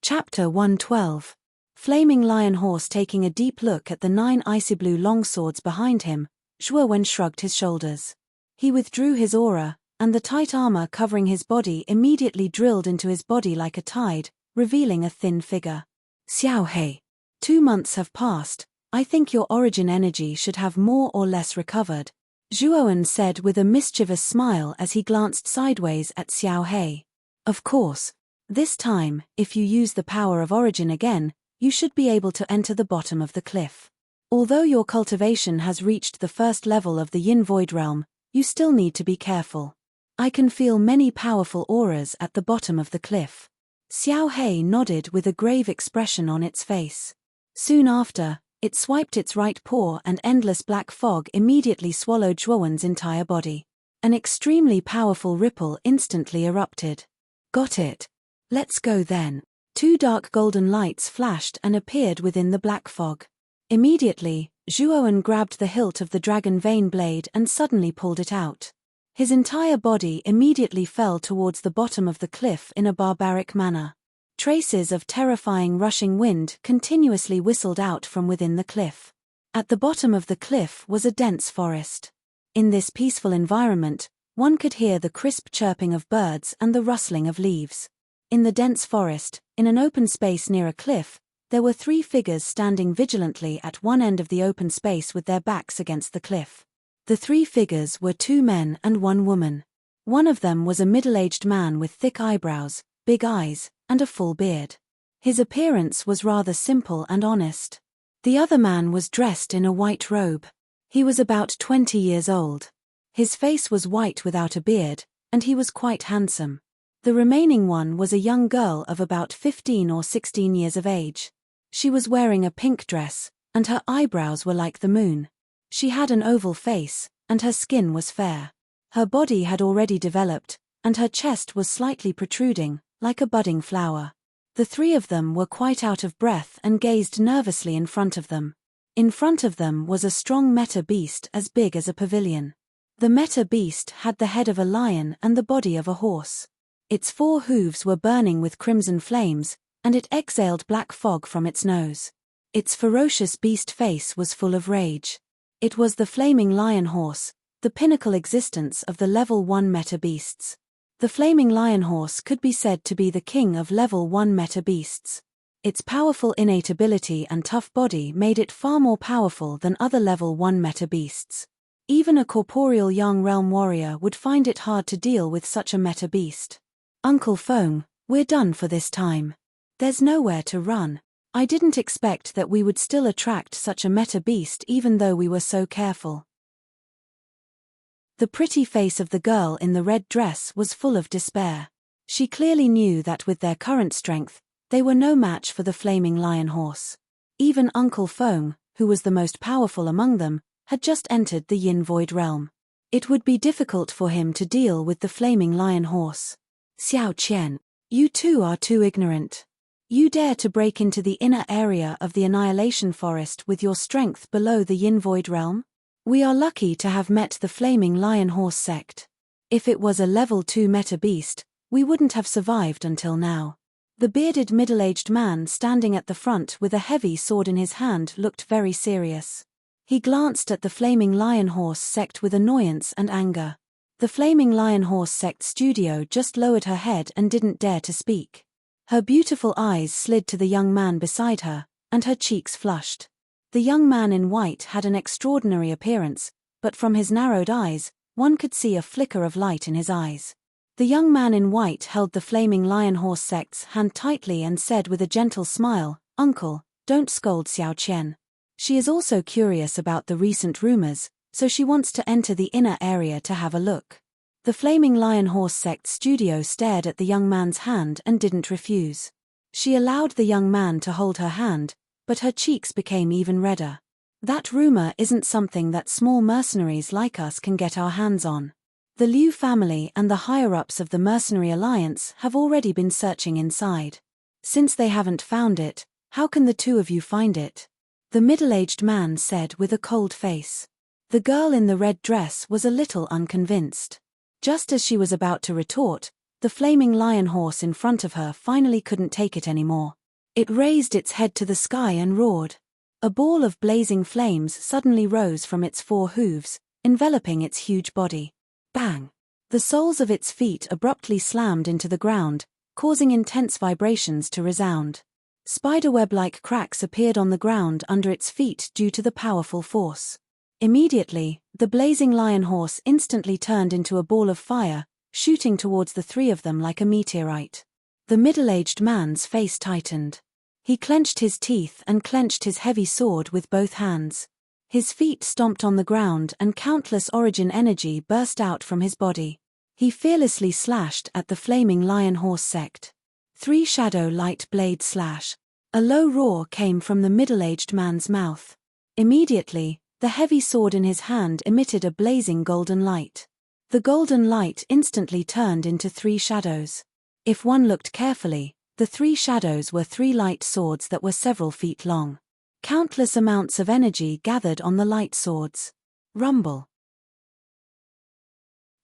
Chapter 112. Flaming Lion Horse. Taking a deep look at the 9 icy blue longswords behind him, Zhuowen shrugged his shoulders. He withdrew his aura, and the tight armor covering his body immediately drilled into his body like a tide, revealing a thin figure. Xiao Hei. 2 months have passed. I think your origin energy should have more or less recovered, Zhuowen said with a mischievous smile as he glanced sideways at Xiao Hei. Of course. This time, if you use the power of origin again, you should be able to enter the bottom of the cliff. Although your cultivation has reached the first level of the Yin Void Realm, you still need to be careful. I can feel many powerful auras at the bottom of the cliff. Xiao Hei nodded with a grave expression on its face. Soon after, it swiped its right paw and endless black fog immediately swallowed Zhuowen's entire body. An extremely powerful ripple instantly erupted. Got it. Let's go then. 2 dark golden lights flashed and appeared within the black fog. Immediately, Zhuowen grabbed the hilt of the dragon vein blade and suddenly pulled it out. His entire body immediately fell towards the bottom of the cliff in a barbaric manner. Traces of terrifying rushing wind continuously whistled out from within the cliff. At the bottom of the cliff was a dense forest. In this peaceful environment, one could hear the crisp chirping of birds and the rustling of leaves. In the dense forest, in an open space near a cliff, there were 3 figures standing vigilantly at one end of the open space with their backs against the cliff. The 3 figures were 2 men and 1 woman. One of them was a middle-aged man with thick eyebrows, big eyes, and a full beard. His appearance was rather simple and honest. The other man was dressed in a white robe. He was about 20 years old. His face was white without a beard, and he was quite handsome. The remaining one was a young girl of about 15 or 16 years of age. She was wearing a pink dress, and her eyebrows were like the moon. She had an oval face, and her skin was fair. Her body had already developed, and her chest was slightly protruding, like a budding flower. The three of them were quite out of breath and gazed nervously in front of them. In front of them was a strong meta beast as big as a pavilion. The meta beast had the head of a lion and the body of a horse. Its 4 hooves were burning with crimson flames, and it exhaled black fog from its nose. Its ferocious beast face was full of rage. It was the flaming lion horse, the pinnacle existence of the level 1 meta beasts. The flaming lion horse could be said to be the king of level 1 meta beasts. Its powerful innate ability and tough body made it far more powerful than other level 1 meta beasts. Even a corporeal young realm warrior would find it hard to deal with such a meta beast. Uncle Fong, we're done for this time. There's nowhere to run. I didn't expect that we would still attract such a meta beast even though we were so careful. The pretty face of the girl in the red dress was full of despair. She clearly knew that with their current strength, they were no match for the flaming lion horse. Even Uncle Fong, who was the most powerful among them, had just entered the Yin Void realm. It would be difficult for him to deal with the flaming lion horse. Xiao Qian, you two are too ignorant. You dare to break into the inner area of the Annihilation Forest with your strength below the Yin Void realm? We are lucky to have met the flaming lion horse sect. If it was a level 2 meta beast, we wouldn't have survived until now. The bearded middle-aged man standing at the front with a heavy sword in his hand looked very serious. He glanced at the flaming lion horse sect with annoyance and anger. The flaming lion horse sect studio just lowered her head and didn't dare to speak. Her beautiful eyes slid to the young man beside her, and her cheeks flushed. The young man in white had an extraordinary appearance, but from his narrowed eyes, one could see a flicker of light in his eyes. The young man in white held the flaming lion horse sect's hand tightly and said with a gentle smile, "Uncle, don't scold Xiao Qian. She is also curious about the recent rumors, so she wants to enter the inner area to have a look." The flaming lion horse sect studio stared at the young man's hand and didn't refuse. She allowed the young man to hold her hand, but her cheeks became even redder. That rumor isn't something that small mercenaries like us can get our hands on. The Liu family and the higher-ups of the Mercenary Alliance have already been searching inside. Since they haven't found it, how can the two of you find it? The middle-aged man said with a cold face. The girl in the red dress was a little unconvinced. Just as she was about to retort, the flaming lion horse in front of her finally couldn't take it anymore. It raised its head to the sky and roared. A ball of blazing flames suddenly rose from its 4 hooves, enveloping its huge body. Bang! The soles of its feet abruptly slammed into the ground, causing intense vibrations to resound. Spiderweb-like cracks appeared on the ground under its feet due to the powerful force. Immediately, the blazing lion horse instantly turned into a ball of fire, shooting towards the three of them like a meteorite. The middle-aged man's face tightened. He clenched his teeth and clenched his heavy sword with both hands. His feet stomped on the ground and countless origin energy burst out from his body. He fearlessly slashed at the flaming lion horse sect. 3 shadow light blade slash. A low roar came from the middle-aged man's mouth. Immediately, the heavy sword in his hand emitted a blazing golden light. The golden light instantly turned into 3 shadows. If one looked carefully, the 3 shadows were 3 light swords that were several feet long. Countless amounts of energy gathered on the light swords. Rumble.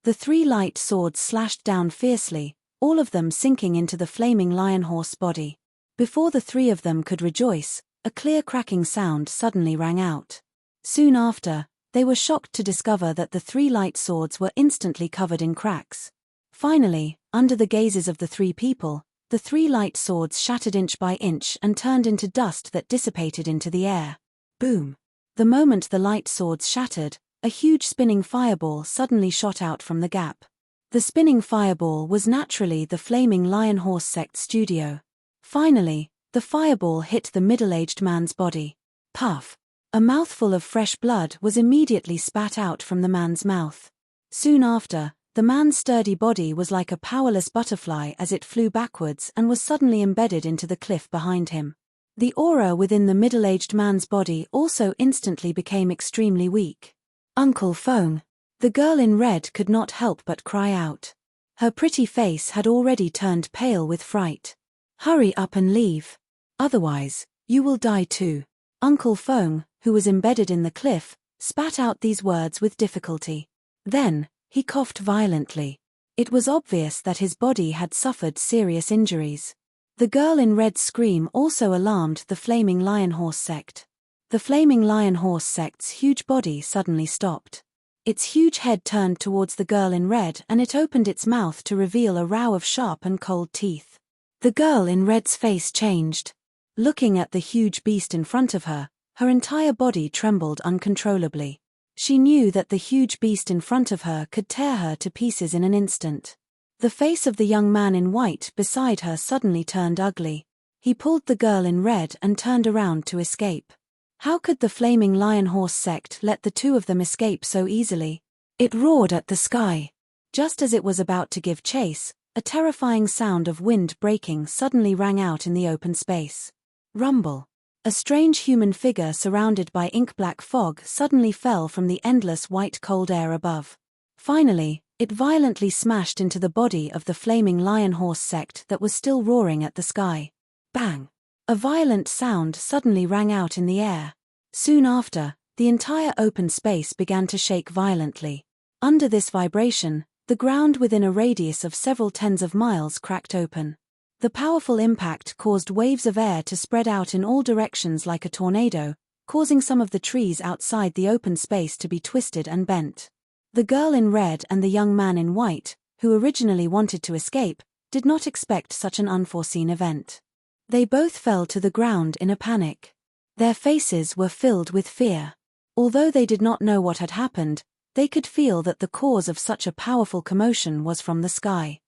The 3 light swords slashed down fiercely, all of them sinking into the flaming lion horse body. Before the 3 of them could rejoice, a clear cracking sound suddenly rang out. Soon after, they were shocked to discover that the 3 light swords were instantly covered in cracks. Finally, under the gazes of the 3 people, the 3 light swords shattered inch by inch and turned into dust that dissipated into the air. Boom! The moment the light swords shattered, a huge spinning fireball suddenly shot out from the gap. The spinning fireball was naturally the flaming lion horse sect studio. Finally, the fireball hit the middle-aged man's body. Puff! A mouthful of fresh blood was immediately spat out from the man's mouth. Soon after, the man's sturdy body was like a powerless butterfly as it flew backwards and was suddenly embedded into the cliff behind him. The aura within the middle-aged man's body also instantly became extremely weak. Uncle Feng. The girl in red could not help but cry out. Her pretty face had already turned pale with fright. Hurry up and leave. Otherwise, you will die too. Uncle Feng, who was embedded in the cliff, spat out these words with difficulty. Then, he coughed violently. It was obvious that his body had suffered serious injuries. The girl in red's scream also alarmed the Flaming Lion Horse sect. The Flaming Lion Horse sect's huge body suddenly stopped. Its huge head turned towards the girl in red and it opened its mouth to reveal a row of sharp and cold teeth. The girl in red's face changed. Looking at the huge beast in front of her, her entire body trembled uncontrollably. She knew that the huge beast in front of her could tear her to pieces in an instant. The face of the young man in white beside her suddenly turned ugly. He pulled the girl in red and turned around to escape. How could the Flaming Lion Horse sect let the two of them escape so easily? It roared at the sky. Just as it was about to give chase, a terrifying sound of wind breaking suddenly rang out in the open space. Rumble. A strange human figure surrounded by ink-black fog suddenly fell from the endless white cold air above. Finally, it violently smashed into the body of the Flaming Lion Horse sect that was still roaring at the sky. Bang! A violent sound suddenly rang out in the air. Soon after, the entire open space began to shake violently. Under this vibration, the ground within a radius of several tens of miles cracked open. The powerful impact caused waves of air to spread out in all directions like a tornado, causing some of the trees outside the open space to be twisted and bent. The girl in red and the young man in white, who originally wanted to escape, did not expect such an unforeseen event. They both fell to the ground in a panic. Their faces were filled with fear. Although they did not know what had happened, they could feel that the cause of such a powerful commotion was from the sky.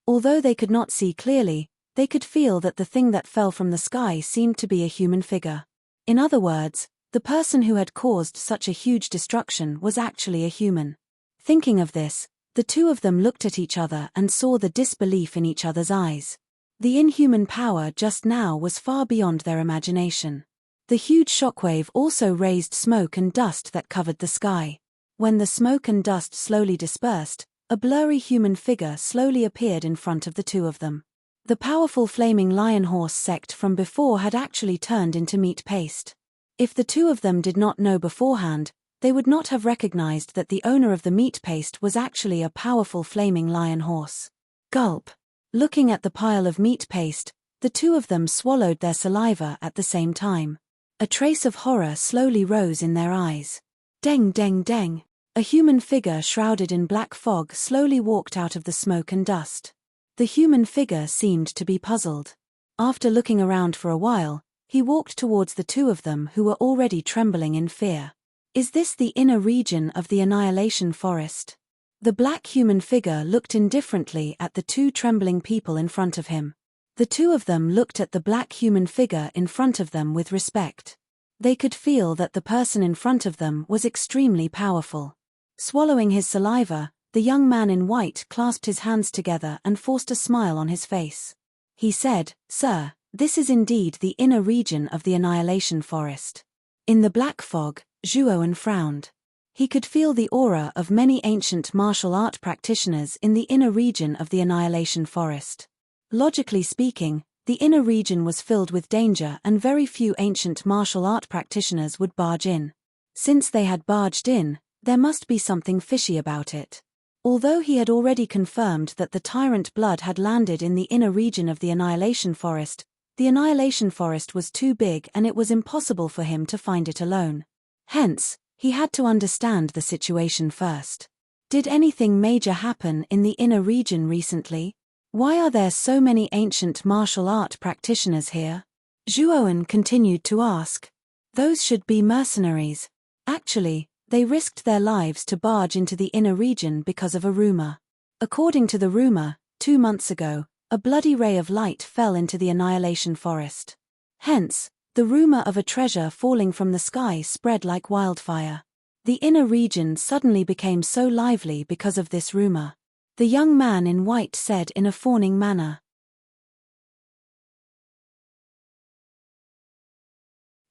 Although they could not see clearly, they could feel that the thing that fell from the sky seemed to be a human figure. In other words, the person who had caused such a huge destruction was actually a human. Thinking of this, the two of them looked at each other and saw the disbelief in each other's eyes. The inhuman power just now was far beyond their imagination. The huge shockwave also raised smoke and dust that covered the sky. When the smoke and dust slowly dispersed, a blurry human figure slowly appeared in front of the two of them. The powerful Flaming Lion Horse sect from before had actually turned into meat paste. If the two of them did not know beforehand, they would not have recognized that the owner of the meat paste was actually a powerful Flaming Lion Horse. Gulp. Looking at the pile of meat paste, the two of them swallowed their saliva at the same time. A trace of horror slowly rose in their eyes. Deng deng deng. A human figure shrouded in black fog slowly walked out of the smoke and dust. The human figure seemed to be puzzled. After looking around for a while, he walked towards the two of them who were already trembling in fear. Is this the inner region of the Annihilation Forest? The black human figure looked indifferently at the two trembling people in front of him. The two of them looked at the black human figure in front of them with respect. They could feel that the person in front of them was extremely powerful. Swallowing his saliva, the young man in white clasped his hands together and forced a smile on his face. He said, "Sir, this is indeed the inner region of the Annihilation Forest." In the black fog, Zhuowen frowned. He could feel the aura of many ancient martial art practitioners in the inner region of the Annihilation Forest. Logically speaking, the inner region was filled with danger and very few ancient martial art practitioners would barge in. Since they had barged in, there must be something fishy about it. Although he had already confirmed that the tyrant blood had landed in the inner region of the Annihilation Forest, the Annihilation Forest was too big and it was impossible for him to find it alone. Hence, he had to understand the situation first. Did anything major happen in the inner region recently? Why are there so many ancient martial art practitioners here? Zhuowen continued to ask. Those should be mercenaries. Actually, they risked their lives to barge into the inner region because of a rumor. According to the rumor, 2 months ago, a bloody ray of light fell into the Annihilation Forest. Hence, the rumor of a treasure falling from the sky spread like wildfire. The inner region suddenly became so lively because of this rumor. The young man in white said in a fawning manner.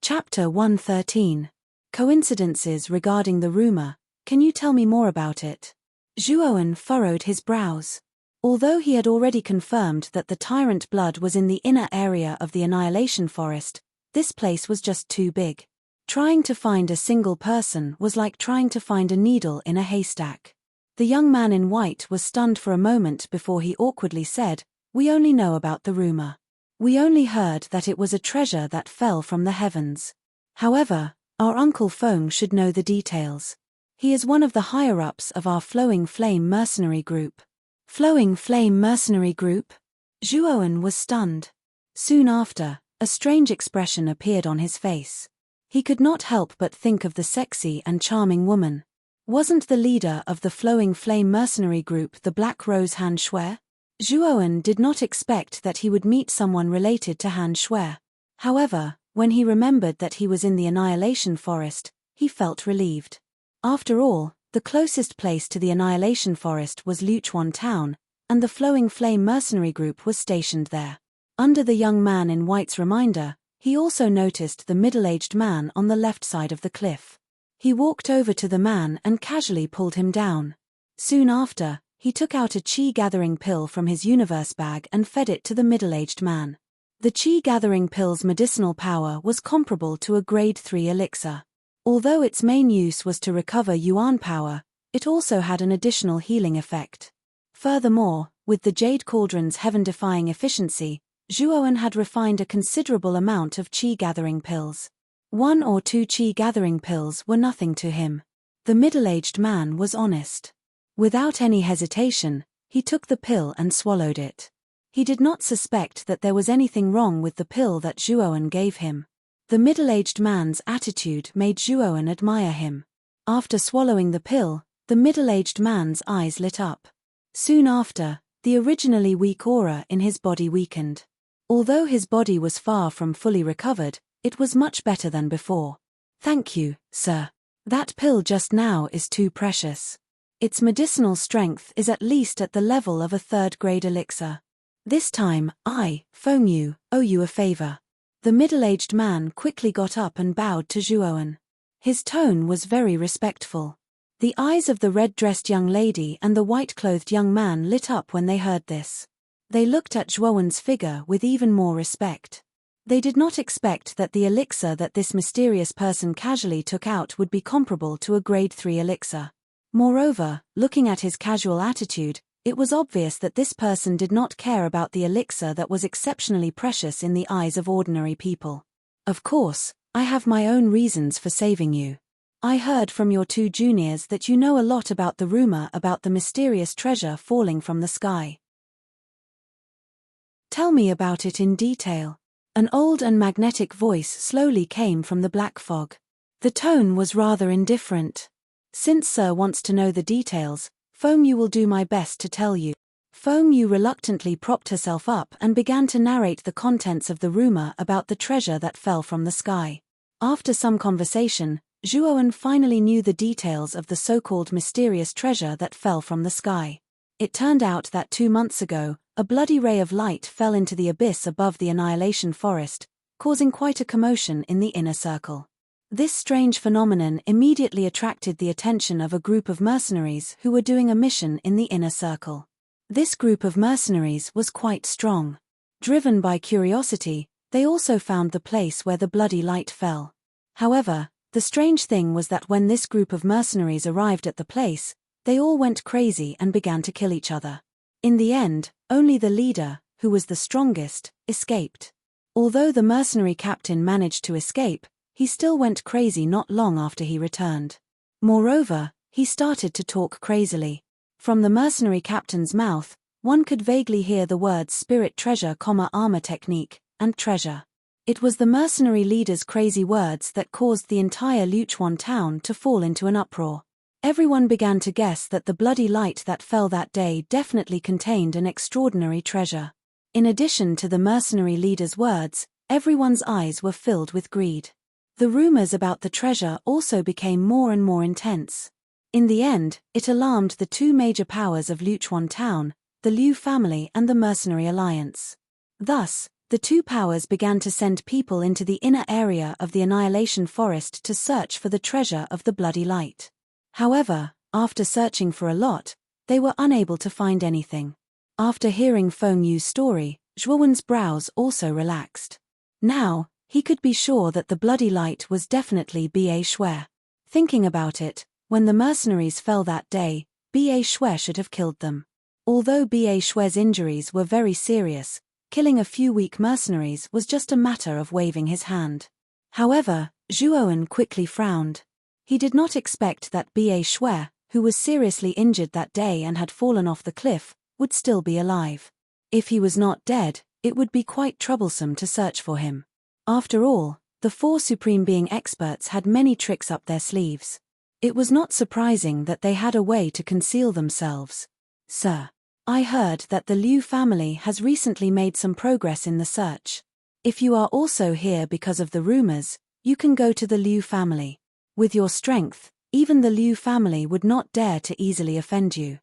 Chapter 113. Coincidences regarding the rumor. Can you tell me more about it? Zhuowen furrowed his brows. Although he had already confirmed that the tyrant blood was in the inner area of the Annihilation Forest, this place was just too big. Trying to find a single person was like trying to find a needle in a haystack. The young man in white was stunned for a moment before he awkwardly said, "We only know about the rumor. We only heard that it was a treasure that fell from the heavens. However, our Uncle Feng should know the details. He is one of the higher-ups of our Flowing Flame mercenary group." Flowing Flame mercenary group? Zhuowen was stunned. Soon after, a strange expression appeared on his face. He could not help but think of the sexy and charming woman. Wasn't the leader of the Flowing Flame mercenary group the Black Rose Han Shui? Zhuowen did not expect that he would meet someone related to Han Shui. However, when he remembered that he was in the Annihilation Forest, he felt relieved. After all, the closest place to the Annihilation Forest was Luchuan Town, and the Flowing Flame mercenary group was stationed there. Under the young man in white's reminder, he also noticed the middle-aged man on the left side of the cliff. He walked over to the man and casually pulled him down. Soon after, he took out a chi-gathering pill from his universe bag and fed it to the middle-aged man. The chi-gathering pill's medicinal power was comparable to a grade 3 elixir. Although its main use was to recover yuan power, it also had an additional healing effect. Furthermore, with the Jade Cauldron's heaven-defying efficiency, Zhuowen had refined a considerable amount of chi-gathering pills. 1 or 2 chi-gathering pills were nothing to him. The middle-aged man was honest. Without any hesitation, he took the pill and swallowed it. He did not suspect that there was anything wrong with the pill that Zhuowen gave him. The middle-aged man's attitude made Zhuowen admire him. After swallowing the pill, the middle-aged man's eyes lit up. Soon after, the originally weak aura in his body weakened. Although his body was far from fully recovered, it was much better than before. "Thank you, sir. That pill just now is too precious. Its medicinal strength is at least at the level of a 3rd-grade elixir. This time, I, Feng Yu, owe you a favor." The middle-aged man quickly got up and bowed to Zhuowen. His tone was very respectful. The eyes of the red-dressed young lady and the white-clothed young man lit up when they heard this. They looked at Zhuowen's figure with even more respect. They did not expect that the elixir that this mysterious person casually took out would be comparable to a grade 3 elixir. Moreover, looking at his casual attitude, it was obvious that this person did not care about the elixir that was exceptionally precious in the eyes of ordinary people. "Of course, I have my own reasons for saving you. I heard from your 2 juniors that you know a lot about the rumor about the mysterious treasure falling from the sky. Tell me about it in detail." An old and magnetic voice slowly came from the black fog. The tone was rather indifferent. "Since Sir wants to know the details, Feng Yu will do my best to tell you." Feng Yu reluctantly propped herself up and began to narrate the contents of the rumor about the treasure that fell from the sky. After some conversation, Zhuowen finally knew the details of the so-called mysterious treasure that fell from the sky. It turned out that 2 months ago, a bloody ray of light fell into the abyss above the Annihilation Forest, causing quite a commotion in the inner circle. This strange phenomenon immediately attracted the attention of a group of mercenaries who were doing a mission in the inner circle. This group of mercenaries was quite strong. Driven by curiosity, they also found the place where the bloody light fell. However, the strange thing was that when this group of mercenaries arrived at the place, they all went crazy and began to kill each other. In the end, only the leader, who was the strongest, escaped. Although the mercenary captain managed to escape, he still went crazy not long after he returned. Moreover, he started to talk crazily. From the mercenary captain's mouth, one could vaguely hear the words spirit treasure, armor technique, and treasure. It was the mercenary leader's crazy words that caused the entire Luchuan town to fall into an uproar. Everyone began to guess that the bloody light that fell that day definitely contained an extraordinary treasure. In addition to the mercenary leader's words, everyone's eyes were filled with greed. The rumors about the treasure also became more and more intense. In the end, it alarmed the two major powers of Luchuan town, the Liu family and the Mercenary Alliance. Thus, the two powers began to send people into the inner area of the Annihilation Forest to search for the treasure of the Bloody Light. However, after searching for a lot, they were unable to find anything. After hearing Feng Yu's story, Zhuowen's brows also relaxed. Now, he could be sure that the Bloody Light was definitely Ba Shui. Thinking about it, when the mercenaries fell that day, Ba Shui should have killed them. Although Ba Shui's injuries were very serious, killing a few weak mercenaries was just a matter of waving his hand. However, Zhuowen quickly frowned. He did not expect that Ba Shui, who was seriously injured that day and had fallen off the cliff, would still be alive. If he was not dead, it would be quite troublesome to search for him. After all, the four Supreme Being experts had many tricks up their sleeves. It was not surprising that they had a way to conceal themselves. Sir, I heard that the Liu family has recently made some progress in the search. If you are also here because of the rumors, you can go to the Liu family. With your strength, even the Liu family would not dare to easily offend you.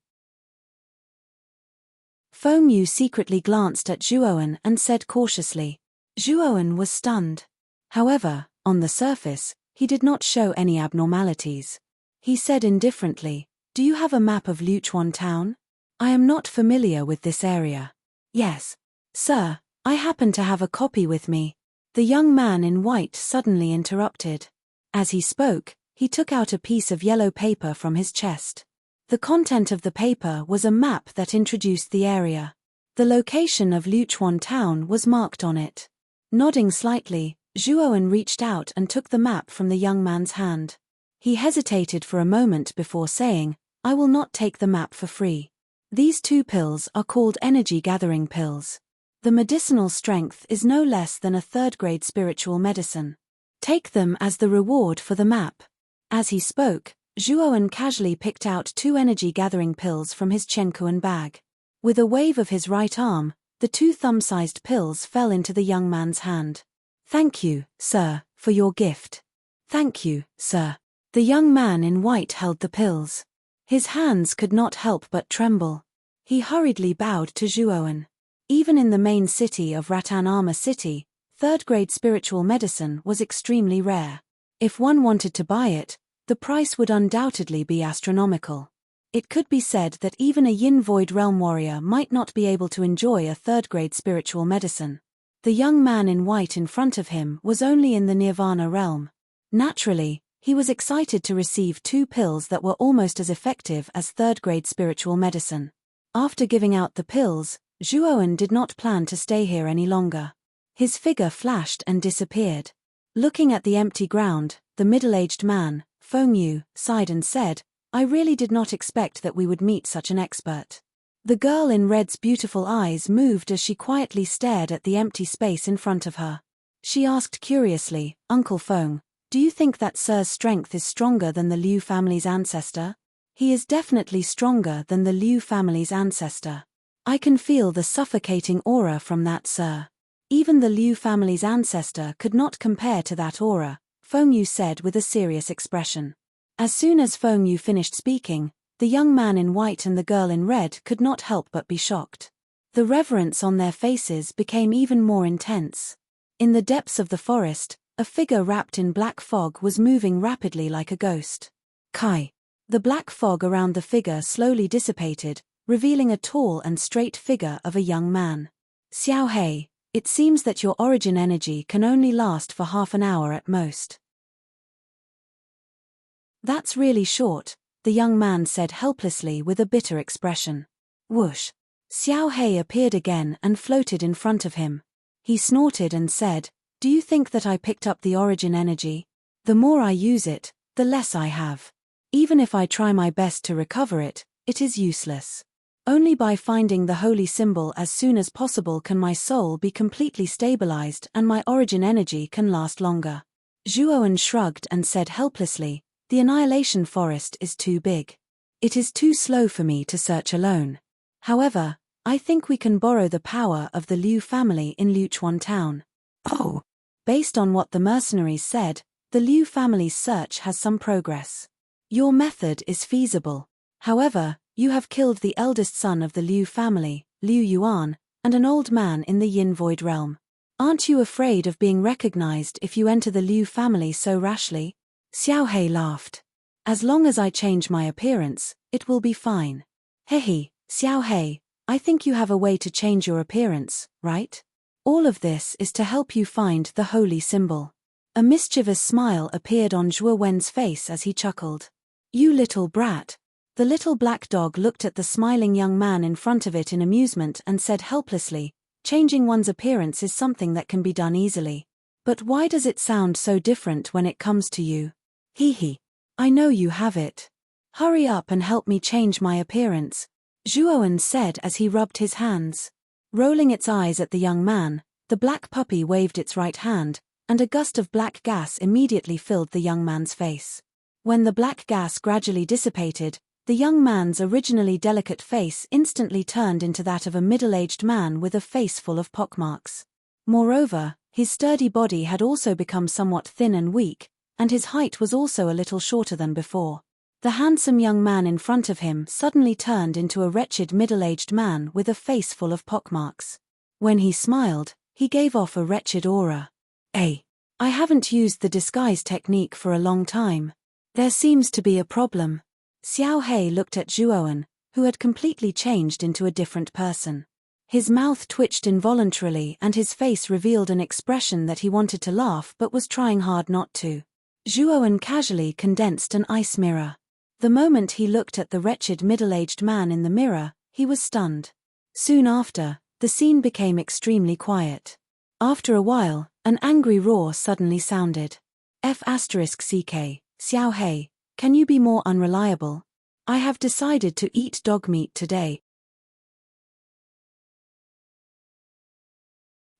Feng Yu secretly glanced at Zhuowen and said cautiously. Zhuowen was stunned. However, on the surface, he did not show any abnormalities. He said indifferently, "Do you have a map of Luchuan town? I am not familiar with this area." "Yes, sir, I happen to have a copy with me," the young man in white suddenly interrupted. As he spoke, he took out a piece of yellow paper from his chest. The content of the paper was a map that introduced the area. The location of Luchuan town was marked on it. Nodding slightly, Zhuowen reached out and took the map from the young man's hand. He hesitated for a moment before saying, "I will not take the map for free. These two pills are called energy-gathering pills. The medicinal strength is no less than a third-grade spiritual medicine. Take them as the reward for the map." As he spoke, Zhuowen casually picked out two energy-gathering pills from his Chenkuan bag. With a wave of his right arm, the two thumb-sized pills fell into the young man's hand. "Thank you, sir, for your gift." "Thank you, sir." The young man in white held the pills. His hands could not help but tremble. He hurriedly bowed to Zhuowen. Even in the main city of Rattan Armor City, third-grade spiritual medicine was extremely rare. If one wanted to buy it, the price would undoubtedly be astronomical. It could be said that even a Yin Void Realm warrior might not be able to enjoy a third-grade spiritual medicine. The young man in white in front of him was only in the Nirvana realm. Naturally, he was excited to receive two pills that were almost as effective as third-grade spiritual medicine. After giving out the pills, Zhuowen did not plan to stay here any longer. His figure flashed and disappeared. Looking at the empty ground, the middle-aged man, Feng Yu, sighed and said, "I really did not expect that we would meet such an expert." The girl in red's beautiful eyes moved as she quietly stared at the empty space in front of her. She asked curiously, "Uncle Feng, do you think that Sir's strength is stronger than the Liu family's ancestor?" "He is definitely stronger than the Liu family's ancestor. I can feel the suffocating aura from that, sir. Even the Liu family's ancestor could not compare to that aura," Feng Yu said with a serious expression. As soon as Feng Yu finished speaking, the young man in white and the girl in red could not help but be shocked. The reverence on their faces became even more intense. In the depths of the forest, a figure wrapped in black fog was moving rapidly like a ghost. Kai. The black fog around the figure slowly dissipated, revealing a tall and straight figure of a young man. "Xiao Hei, it seems that your origin energy can only last for half an hour at most." "That's really short," the young man said helplessly with a bitter expression. Whoosh! Xiao Hei appeared again and floated in front of him. He snorted and said, "Do you think that I picked up the origin energy? The more I use it, the less I have. Even if I try my best to recover it, it is useless. Only by finding the holy symbol as soon as possible can my soul be completely stabilized and my origin energy can last longer." Zhuowen shrugged and said helplessly, "The Annihilation Forest is too big. It is too slow for me to search alone. However, I think we can borrow the power of the Liu family in Luchuan town." "Oh!" Based on what the mercenaries said, The Liu family's search has some progress. Your method is feasible. However, you have killed the eldest son of the Liu family, Liu Yuan, and an old man in the Yin Void realm. Aren't you afraid of being recognized if you enter the Liu family so rashly? Xiao He laughed. As long as I change my appearance, it will be fine. Hehe, Xiao He, I think you have a way to change your appearance, right? All of this is to help you find the holy symbol. A mischievous smile appeared on Zhuo Wen's face as he chuckled. You little brat. The little black dog looked at the smiling young man in front of it in amusement and said helplessly, changing one's appearance is something that can be done easily. But why does it sound so different when it comes to you? Hee. I know you have it. Hurry up and help me change my appearance, Zhuowen said as he rubbed his hands. Rolling its eyes at the young man, the black puppy waved its right hand, and a gust of black gas immediately filled the young man's face. When the black gas gradually dissipated, the young man's originally delicate face instantly turned into that of a middle-aged man with a face full of pockmarks. Moreover, his sturdy body had also become somewhat thin and weak, and his height was also a little shorter than before. The handsome young man in front of him suddenly turned into a wretched middle-aged man with a face full of pockmarks. When he smiled, he gave off a wretched aura. I haven't used the disguise technique for a long time. There seems to be a problem. Xiao He looked at Zhuowen, who had completely changed into a different person. His mouth twitched involuntarily and his face revealed an expression that he wanted to laugh but was trying hard not to. Zhuowen casually condensed an ice mirror. The moment he looked at the wretched middle-aged man in the mirror, he was stunned. Soon after, the scene became extremely quiet. After a while, an angry roar suddenly sounded. F***CK, Xiao He, can you be more unreliable? I have decided to eat dog meat today.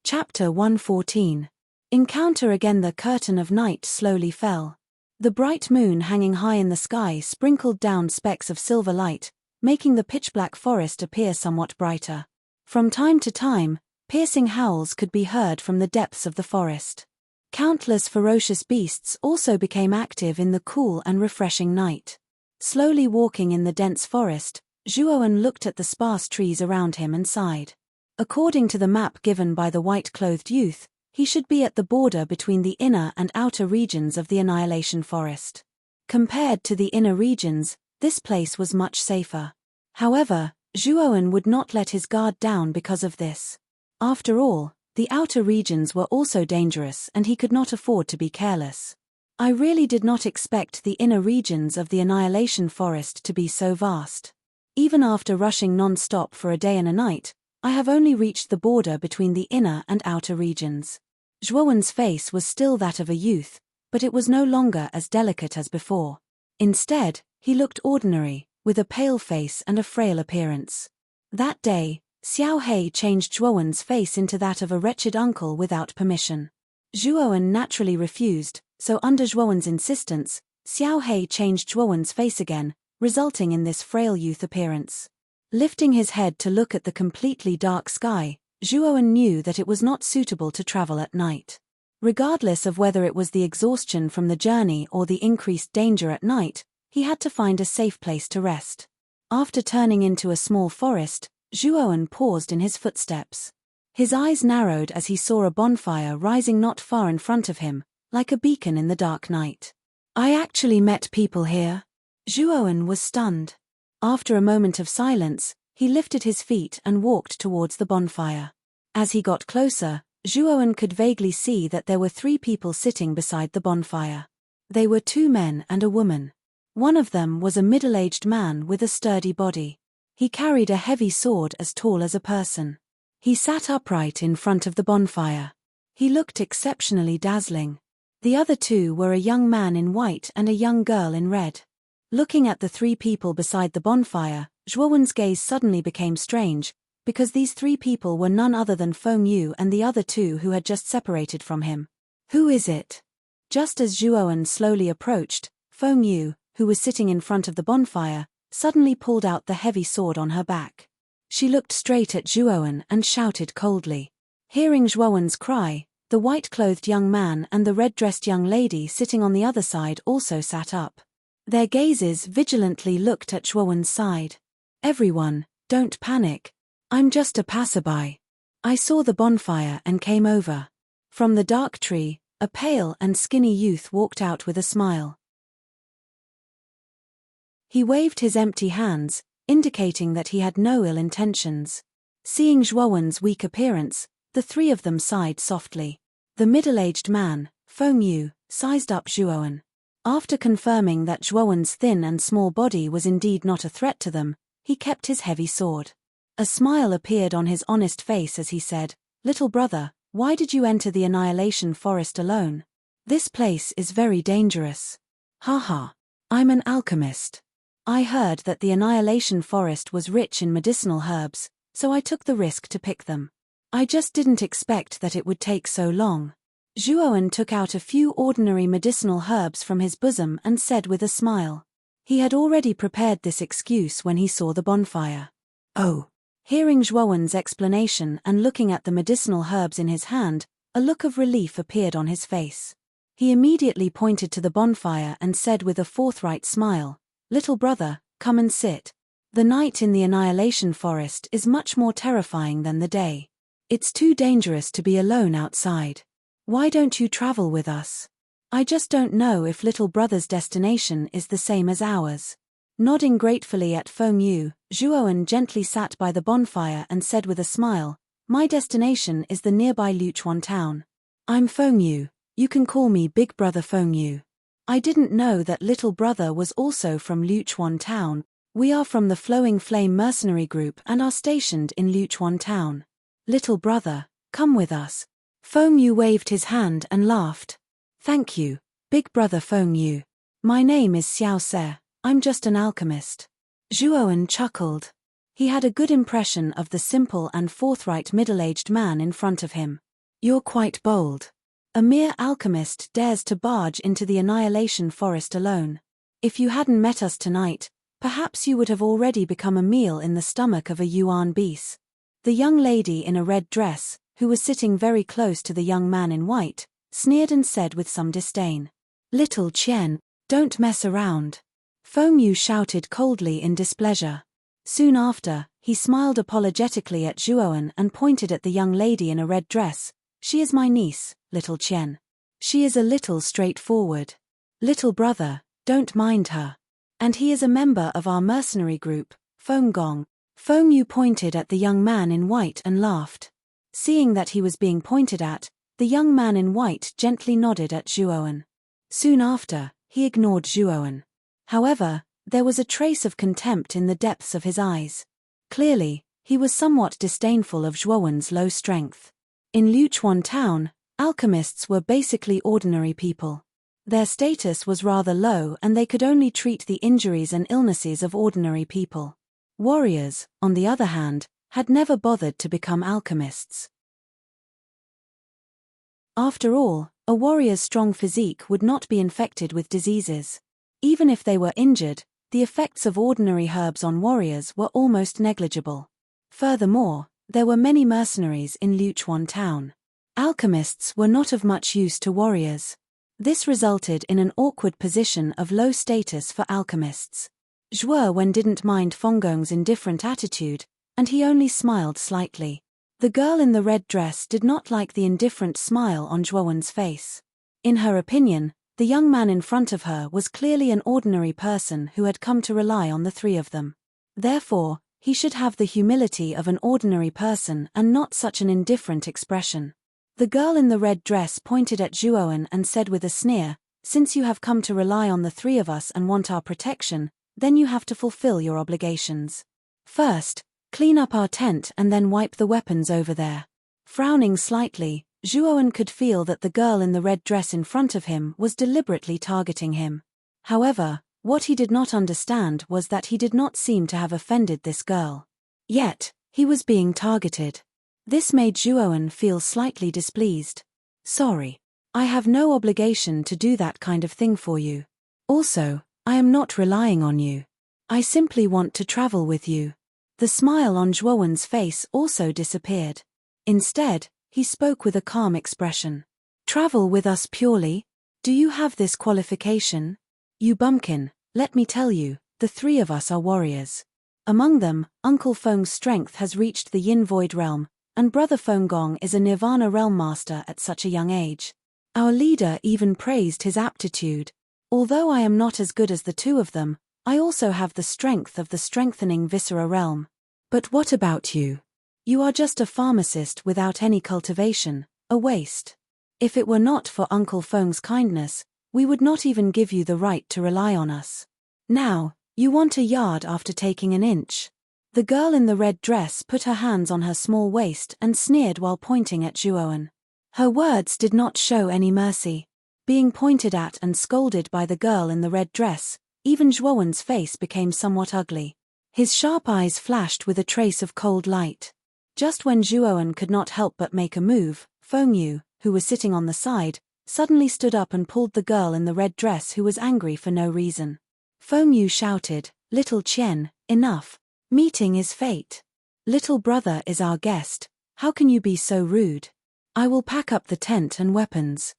Chapter 114. Encounter again. The curtain of night slowly fell. The bright moon hanging high in the sky sprinkled down specks of silver light, making the pitch-black forest appear somewhat brighter. From time to time, piercing howls could be heard from the depths of the forest. Countless ferocious beasts also became active in the cool and refreshing night. Slowly walking in the dense forest, Zhuowen looked at the sparse trees around him and sighed. According to the map given by the white-clothed youth, he should be at the border between the inner and outer regions of the Annihilation Forest. Compared to the inner regions, this place was much safer. However, Zhuowen would not let his guard down because of this. After all, the outer regions were also dangerous and he could not afford to be careless. I really did not expect the inner regions of the Annihilation Forest to be so vast. Even after rushing non-stop for a day and a night, I have only reached the border between the inner and outer regions. Zhuowen's face was still that of a youth, but it was no longer as delicate as before. Instead, he looked ordinary, with a pale face and a frail appearance. That day, Xiao He changed Zhuowen's face into that of a wretched uncle without permission. Zhuowen naturally refused, so under Zhuowen's insistence, Xiao He changed Zhuowen's face again, resulting in this frail youth appearance. Lifting his head to look at the completely dark sky, Zhuowen knew that it was not suitable to travel at night. Regardless of whether it was the exhaustion from the journey or the increased danger at night, he had to find a safe place to rest. After turning into a small forest, Zhuowen paused in his footsteps. His eyes narrowed as he saw a bonfire rising not far in front of him, like a beacon in the dark night. I actually met people here. Zhuowen was stunned. After a moment of silence, he lifted his feet and walked towards the bonfire. As he got closer, Zhuowen could vaguely see that there were 3 people sitting beside the bonfire. They were 2 men and a woman. One of them was a middle-aged man with a sturdy body. He carried a heavy sword as tall as a person. He sat upright in front of the bonfire. He looked exceptionally dazzling. The other 2 were a young man in white and a young girl in red. Looking at the 3 people beside the bonfire, Zhuowen's gaze suddenly became strange, because these 3 people were none other than Feng Yu and the other 2 who had just separated from him. Who is it? Just as Zhuowen slowly approached, Feng Yu, who was sitting in front of the bonfire, suddenly pulled out the heavy sword on her back. She looked straight at Zhuowen and shouted coldly. Hearing Zhuowen's cry, The white-clothed young man and the red-dressed young lady sitting on the other side also sat up. Their gazes vigilantly looked at Zhuowen's side. "Everyone, don't panic. I'm just a passerby. I saw the bonfire and came over." From the dark tree, a pale and skinny youth walked out with a smile. He waved his empty hands, indicating that he had no ill intentions. Seeing Zhuowen's weak appearance, the three of them sighed softly. The middle-aged man, Feng Yu, sized up Zhuowen. After confirming that Zhuowen's thin and small body was indeed not a threat to them, he kept his heavy sword. A smile appeared on his honest face as he said, "Little brother, why did you enter the Annihilation Forest alone? This place is very dangerous." "Haha. I'm an alchemist. I heard that the Annihilation Forest was rich in medicinal herbs, so I took the risk to pick them. I just didn't expect that it would take so long." Zhuowen took out a few ordinary medicinal herbs from his bosom and said with a smile. He had already prepared this excuse when he saw the bonfire. "Oh." Hearing Zhuowen's explanation and looking at the medicinal herbs in his hand, a look of relief appeared on his face. He immediately pointed to the bonfire and said with a forthright smile, "Little brother, come and sit. The night in the Annihilation Forest is much more terrifying than the day. It's too dangerous to be alone outside. Why don't you travel with us? I just don't know if little brother's destination is the same as ours." Nodding gratefully at Feng Yu, Zhuowen gently sat by the bonfire and said with a smile, "My destination is the nearby Luchuan town. I'm Feng Yu. You can call me Big Brother Feng Yu. I didn't know that little brother was also from Luchuan town. We are from the Flowing Flame mercenary group and are stationed in Luchuan town. Little brother, come with us." Feng Yu waved his hand and laughed. "Thank you, Big Brother Feng Yu. My name is Xiao Se. I'm just an alchemist." Zhuowen chuckled. He had a good impression of the simple and forthright middle-aged man in front of him. "You're quite bold. A mere alchemist dares to barge into the Annihilation Forest alone. If you hadn't met us tonight, perhaps you would have already become a meal in the stomach of a yuan beast." The young lady in a red dress, who was sitting very close to the young man in white, sneered and said with some disdain, "Little Qian, don't mess around." Feng Yu shouted coldly in displeasure. Soon after, he smiled apologetically at Zhuowen and pointed at the young lady in a red dress. "She is my niece, Little Qian. She is a little straightforward. Little brother, don't mind her. And he is a member of our mercenary group, Feng Gong." Feng Yu pointed at the young man in white and laughed. Seeing that he was being pointed at, the young man in white gently nodded at Zhuowen. Soon after, he ignored Zhuowen. However, there was a trace of contempt in the depths of his eyes. Clearly, he was somewhat disdainful of Zhuowen's low strength. In Luchuan town, alchemists were basically ordinary people. Their status was rather low and they could only treat the injuries and illnesses of ordinary people. Warriors, on the other hand, had never bothered to become alchemists. After all, a warrior's strong physique would not be infected with diseases. Even if they were injured, the effects of ordinary herbs on warriors were almost negligible. Furthermore, there were many mercenaries in Luchuan town. Alchemists were not of much use to warriors. This resulted in an awkward position of low status for alchemists. Zhuowen didn't mind Fenggong's indifferent attitude, and he only smiled slightly. The girl in the red dress did not like the indifferent smile on Zhuowen's face. In her opinion, the young man in front of her was clearly an ordinary person who had come to rely on the three of them. Therefore, he should have the humility of an ordinary person and not such an indifferent expression. The girl in the red dress pointed at Zhuowen and said with a sneer, "Since you have come to rely on the three of us and want our protection, then you have to fulfill your obligations. First, clean up our tent and then wipe the weapons over there." Frowning slightly, Zhuowen could feel that the girl in the red dress in front of him was deliberately targeting him. However, what he did not understand was that he did not seem to have offended this girl. Yet, he was being targeted. This made Zhuowen feel slightly displeased. "Sorry. I have no obligation to do that kind of thing for you. Also, I am not relying on you. I simply want to travel with you." The smile on Zhuowen's face also disappeared. Instead, He spoke with a calm expression. Travel with us purely? Do you have this qualification? You bumpkin, let me tell you, the three of us are warriors. Among them, Uncle Feng's strength has reached the Yin Void realm, and Brother Feng Gong is a Nirvana realm master at such a young age. Our leader even praised his aptitude. Although I am not as good as the two of them, I also have the strength of the strengthening Viscera realm. But what about you? You are just a pharmacist without any cultivation, a waste. If it were not for Uncle Feng's kindness, we would not even give you the right to rely on us. Now, you want a yard after taking an inch. The girl in the red dress put her hands on her small waist and sneered while pointing at Zhuowen. Her words did not show any mercy. Being pointed at and scolded by the girl in the red dress, even Zhuowen's face became somewhat ugly. His sharp eyes flashed with a trace of cold light. Just when Zhuowen could not help but make a move, Feng Yu, who was sitting on the side, suddenly stood up and pulled the girl in the red dress who was angry for no reason. Feng Yu shouted, "Little Qian, enough. Meeting is fate. Little brother is our guest, how can you be so rude? I will pack up the tent and weapons.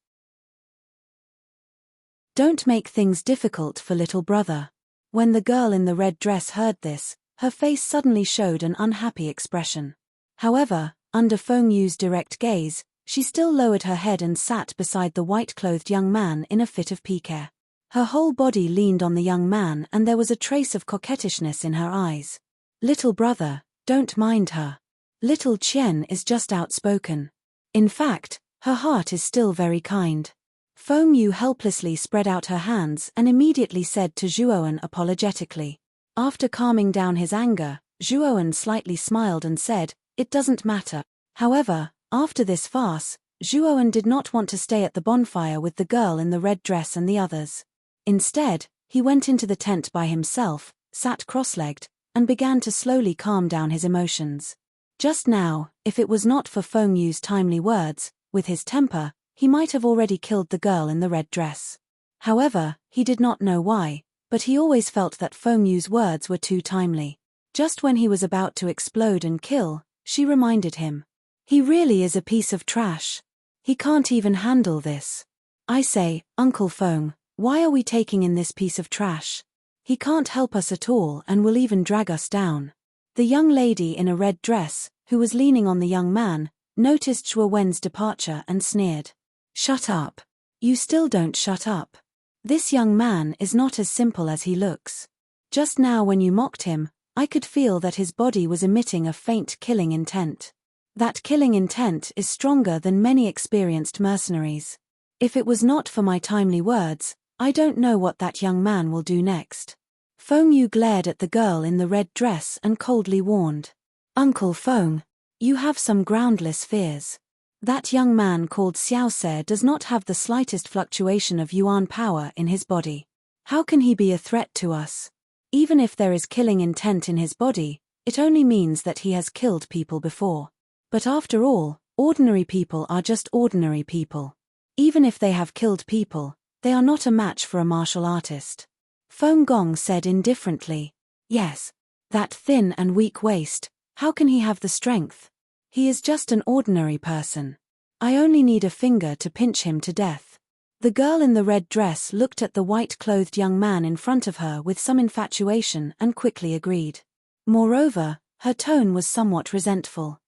Don't make things difficult for little brother." When the girl in the red dress heard this, her face suddenly showed an unhappy expression. However, under Feng Yu's direct gaze, she still lowered her head and sat beside the white-clothed young man in a fit of pique. Her whole body leaned on the young man and there was a trace of coquettishness in her eyes. Little brother, don't mind her. Little Qian is just outspoken. In fact, her heart is still very kind. Feng Yu helplessly spread out her hands and immediately said to Zhuowen apologetically. After calming down his anger, Zhuowen slightly smiled and said, "It doesn't matter." However, after this farce, Zhuowen did not want to stay at the bonfire with the girl in the red dress and the others. Instead, he went into the tent by himself, sat cross-legged, and began to slowly calm down his emotions. Just now, if it was not for Feng Yu's timely words, with his temper, he might have already killed the girl in the red dress. However, he did not know why, but he always felt that Feng Yu's words were too timely. Just when he was about to explode and kill, she reminded him. He really is a piece of trash. He can't even handle this. I say, Uncle Feng, why are we taking in this piece of trash? He can't help us at all and will even drag us down. The young lady in a red dress, who was leaning on the young man, noticed Zhuowen's departure and sneered. Shut up. You still don't shut up. This young man is not as simple as he looks. Just now when you mocked him, I could feel that his body was emitting a faint killing intent. That killing intent is stronger than many experienced mercenaries. If it was not for my timely words, I don't know what that young man will do next. Feng Yu glared at the girl in the red dress and coldly warned. Uncle Feng, you have some groundless fears. That young man called Xiaoxe does not have the slightest fluctuation of yuan power in his body. How can he be a threat to us? Even if there is killing intent in his body, it only means that he has killed people before. But after all, ordinary people are just ordinary people. Even if they have killed people, they are not a match for a martial artist. Feng Gong said indifferently. Yes. That thin and weak waist, how can he have the strength? He is just an ordinary person. I only need a finger to pinch him to death. The girl in the red dress looked at the white-clothed young man in front of her with some infatuation and quickly agreed. Moreover, her tone was somewhat resentful.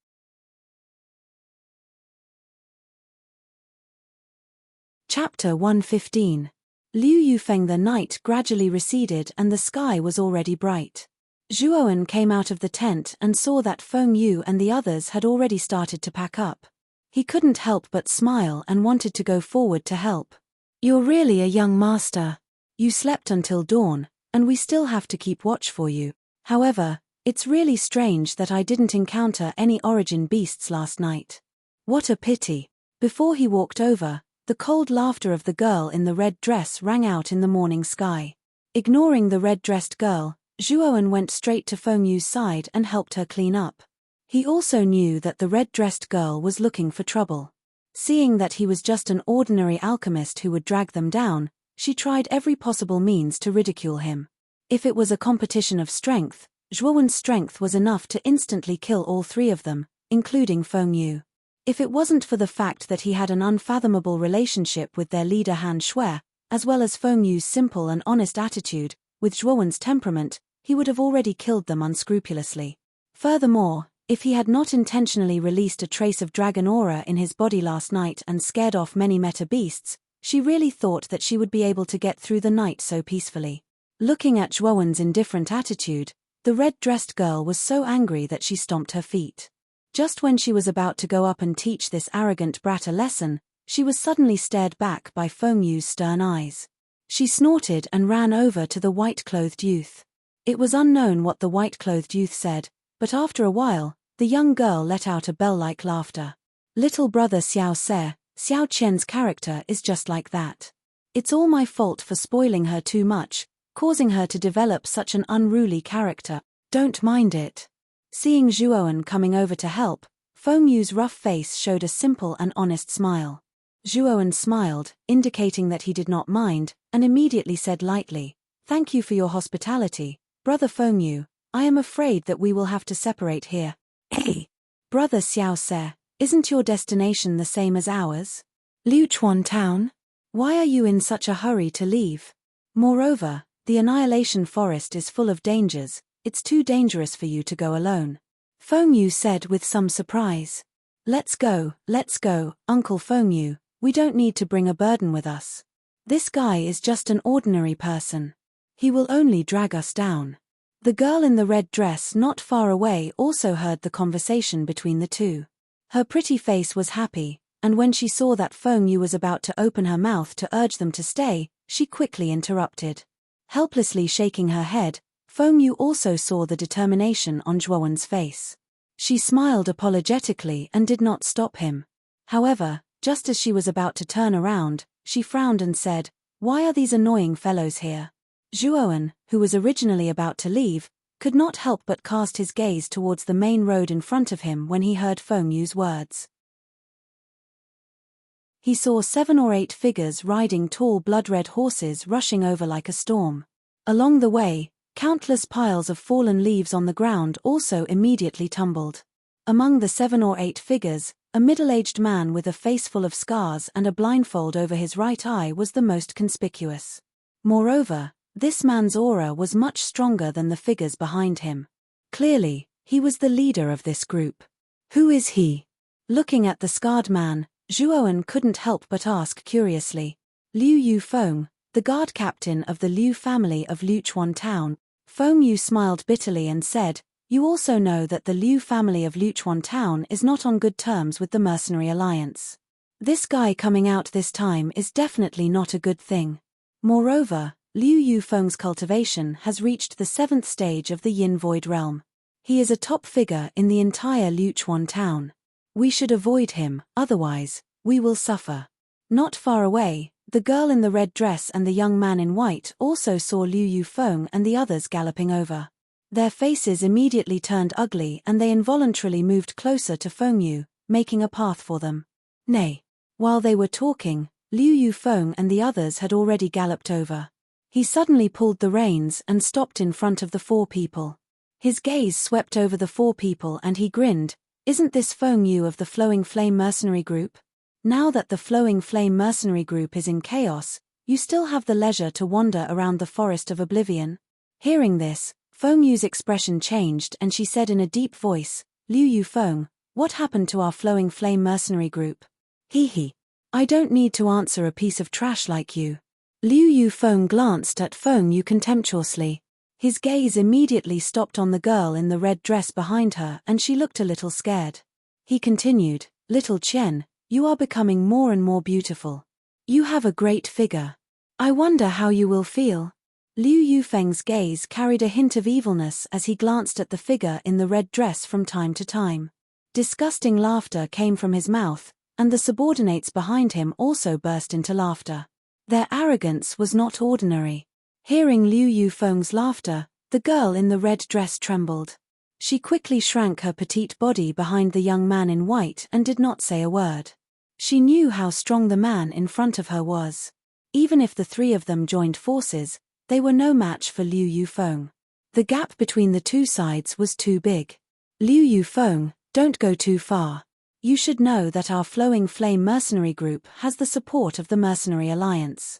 Chapter 115. Liu Yufeng. The night gradually receded and the sky was already bright. Zhuowen came out of the tent and saw that Feng Yu and the others had already started to pack up. He couldn't help but smile and wanted to go forward to help. You're really a young master. You slept until dawn, and we still have to keep watch for you. However, it's really strange that I didn't encounter any origin beasts last night. What a pity. Before he walked over, the cold laughter of the girl in the red dress rang out in the morning sky. Ignoring the red-dressed girl, Zhuowen went straight to Feng Yu's side and helped her clean up. He also knew that the red-dressed girl was looking for trouble. Seeing that he was just an ordinary alchemist who would drag them down, she tried every possible means to ridicule him. If it was a competition of strength, Zhuowen's strength was enough to instantly kill all three of them, including Feng Yu. If it wasn't for the fact that he had an unfathomable relationship with their leader Han Shui, as well as Feng Yu's simple and honest attitude, with Zhuowen's temperament, he would have already killed them unscrupulously. Furthermore, if he had not intentionally released a trace of dragon aura in his body last night and scared off many meta beasts, she really thought that she would be able to get through the night so peacefully. Looking at Zhuowen's indifferent attitude, the red-dressed girl was so angry that she stomped her feet. Just when she was about to go up and teach this arrogant brat a lesson, she was suddenly stared back by Feng Yu's stern eyes. She snorted and ran over to the white-clothed youth. It was unknown what the white-clothed youth said, but after a while, the young girl let out a bell-like laughter. Little brother Xiao Se, Xiao Qian's character is just like that. It's all my fault for spoiling her too much, causing her to develop such an unruly character. Don't mind it. Seeing Zhuowen coming over to help, Feng Yu's rough face showed a simple and honest smile. Zhuowen smiled, indicating that he did not mind, and immediately said lightly, "Thank you for your hospitality, brother Feng Yu. I am afraid that we will have to separate here." "Hey, brother Xiao Se, isn't your destination the same as ours? Liuchuan Town? Why are you in such a hurry to leave? Moreover, the Annihilation Forest is full of dangers. It's too dangerous for you to go alone." Feng Yu said with some surprise. Let's go, Uncle Feng Yu. We don't need to bring a burden with us. This guy is just an ordinary person. He will only drag us down." The girl in the red dress not far away also heard the conversation between the two. Her pretty face was happy, and when she saw that Feng Yu was about to open her mouth to urge them to stay, she quickly interrupted. Helplessly shaking her head, Feng Yu also saw the determination on Zhuowen's face. She smiled apologetically and did not stop him. However, just as she was about to turn around, she frowned and said, "Why are these annoying fellows here?" Zhuowen, who was originally about to leave, could not help but cast his gaze towards the main road in front of him when he heard Feng Yu's words. He saw 7 or 8 figures riding tall blood-red horses rushing over like a storm. Along the way, countless piles of fallen leaves on the ground also immediately tumbled. Among the 7 or 8 figures, a middle-aged man with a face full of scars and a blindfold over his right eye was the most conspicuous. Moreover, this man's aura was much stronger than the figures behind him. Clearly, he was the leader of this group. Who is he? Looking at the scarred man, Zhuowen couldn't help but ask curiously. Liu Yufeng, the guard captain of the Liu family of Liuchuan Town. Feng Yu smiled bitterly and said, "You also know that the Liu family of Liuchuan Town is not on good terms with the Mercenary Alliance. This guy coming out this time is definitely not a good thing. Moreover, Liu Yufeng's cultivation has reached the 7th stage of the Yin Void realm. He is a top figure in the entire Liuchuan Town. We should avoid him, otherwise, we will suffer." Not far away, the girl in the red dress and the young man in white also saw Liu Yufeng and the others galloping over. Their faces immediately turned ugly and they involuntarily moved closer to Feng Yu, making a path for them. Nay. While they were talking, Liu Yufeng and the others had already galloped over. He suddenly pulled the reins and stopped in front of the 4 people. His gaze swept over the 4 people and he grinned. "Isn't this Feng Yu of the Flowing Flame Mercenary Group? Now that the Flowing Flame Mercenary Group is in chaos, you still have the leisure to wander around the Forest of Oblivion?" Hearing this, Feng Yu's expression changed and she said in a deep voice, "Liu Yufeng, what happened to our Flowing Flame Mercenary Group?" He. "I don't need to answer a piece of trash like you." Liu Yufeng glanced at Feng Yu contemptuously. His gaze immediately stopped on the girl in the red dress behind her and she looked a little scared. He continued, "Little Qian, you are becoming more and more beautiful. You have a great figure. I wonder how you will feel." Liu Yufeng's gaze carried a hint of evilness as he glanced at the figure in the red dress from time to time. Disgusting laughter came from his mouth, and the subordinates behind him also burst into laughter. Their arrogance was not ordinary. Hearing Liu Yufeng's laughter, the girl in the red dress trembled. She quickly shrank her petite body behind the young man in white and did not say a word. She knew how strong the man in front of her was. Even if the 3 of them joined forces, they were no match for Liu Yufeng. The gap between the 2 sides was too big. "Liu Yufeng, don't go too far. You should know that our Flowing Flame mercenary group has the support of the Mercenary Alliance.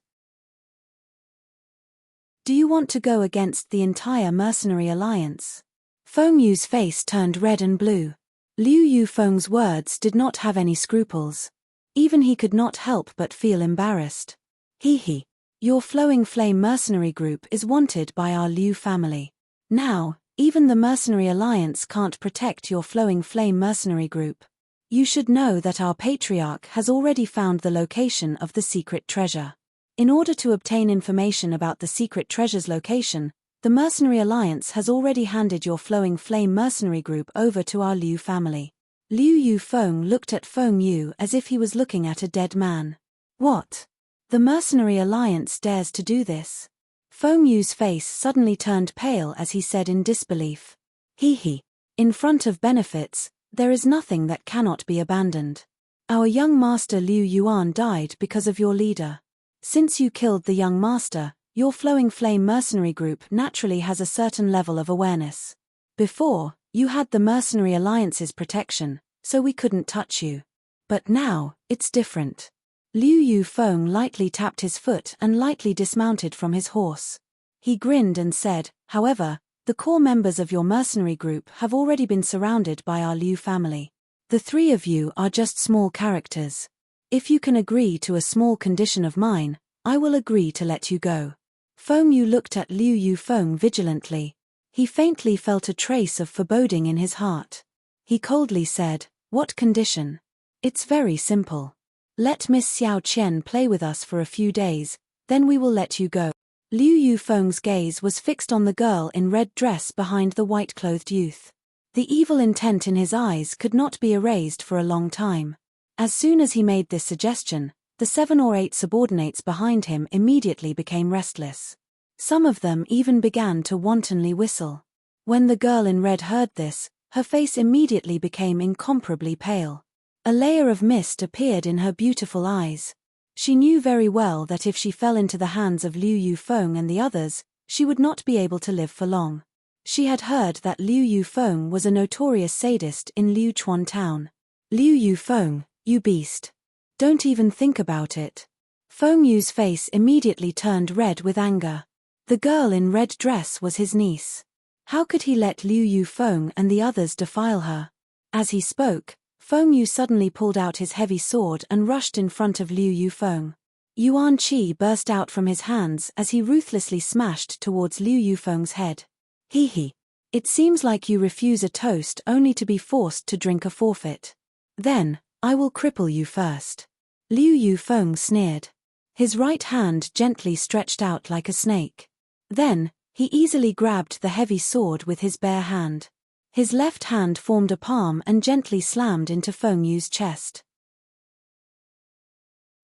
Do you want to go against the entire Mercenary Alliance? Feng Yu's face turned red and blue. Liu Yufeng's words did not have any scruples. Even he could not help but feel embarrassed. He. Your Flowing Flame mercenary group is wanted by our Liu family. Now, even the Mercenary Alliance can't protect your Flowing Flame mercenary group. You should know that our patriarch has already found the location of the secret treasure. In order to obtain information about the secret treasure's location, the Mercenary Alliance has already handed your Flowing Flame mercenary group over to our Liu family. Liu Yufeng looked at Feng Yu as if he was looking at a dead man. What? The Mercenary Alliance dares to do this? Feng Yu's face suddenly turned pale as he said in disbelief. In front of benefits, there is nothing that cannot be abandoned. Our young master Liu Yuan died because of your leader. Since you killed the young master, your Flowing Flame mercenary group naturally has a certain level of awareness. Before, you had the Mercenary Alliance's protection, so we couldn't touch you. But now, it's different. Liu Yufeng lightly tapped his foot and lightly dismounted from his horse. He grinned and said, however, the core members of your mercenary group have already been surrounded by our Liu family. The three of you are just small characters. If you can agree to a small condition of mine, I will agree to let you go. Feng Yu looked at Liu Yufeng vigilantly. He faintly felt a trace of foreboding in his heart. He coldly said, what condition? It's very simple. Let Miss Xiao Qian play with us for a few days, then we will let you go. Liu Yufeng's gaze was fixed on the girl in red dress behind the white-clothed youth. The evil intent in his eyes could not be erased for a long time. As soon as he made this suggestion, the 7 or 8 subordinates behind him immediately became restless. Some of them even began to wantonly whistle. When the girl in red heard this, her face immediately became incomparably pale. A layer of mist appeared in her beautiful eyes. She knew very well that if she fell into the hands of Liu Yufeng and the others, she would not be able to live for long. She had heard that Liu Yufeng was a notorious sadist in Liuchuan town. Liu Yufeng, you beast. Don't even think about it. Feng Yu's face immediately turned red with anger. The girl in red dress was his niece. How could he let Liu Yufeng and the others defile her? As he spoke, Feng Yu suddenly pulled out his heavy sword and rushed in front of Liu Yufeng. Yuan Qi burst out from his hands as he ruthlessly smashed towards Liu Yufeng's head. It seems like you refuse a toast only to be forced to drink a forfeit. Then, I will cripple you first. Liu Yufeng sneered. His right hand gently stretched out like a snake. Then, he easily grabbed the heavy sword with his bare hand. His left hand formed a palm and gently slammed into Feng Yu's chest.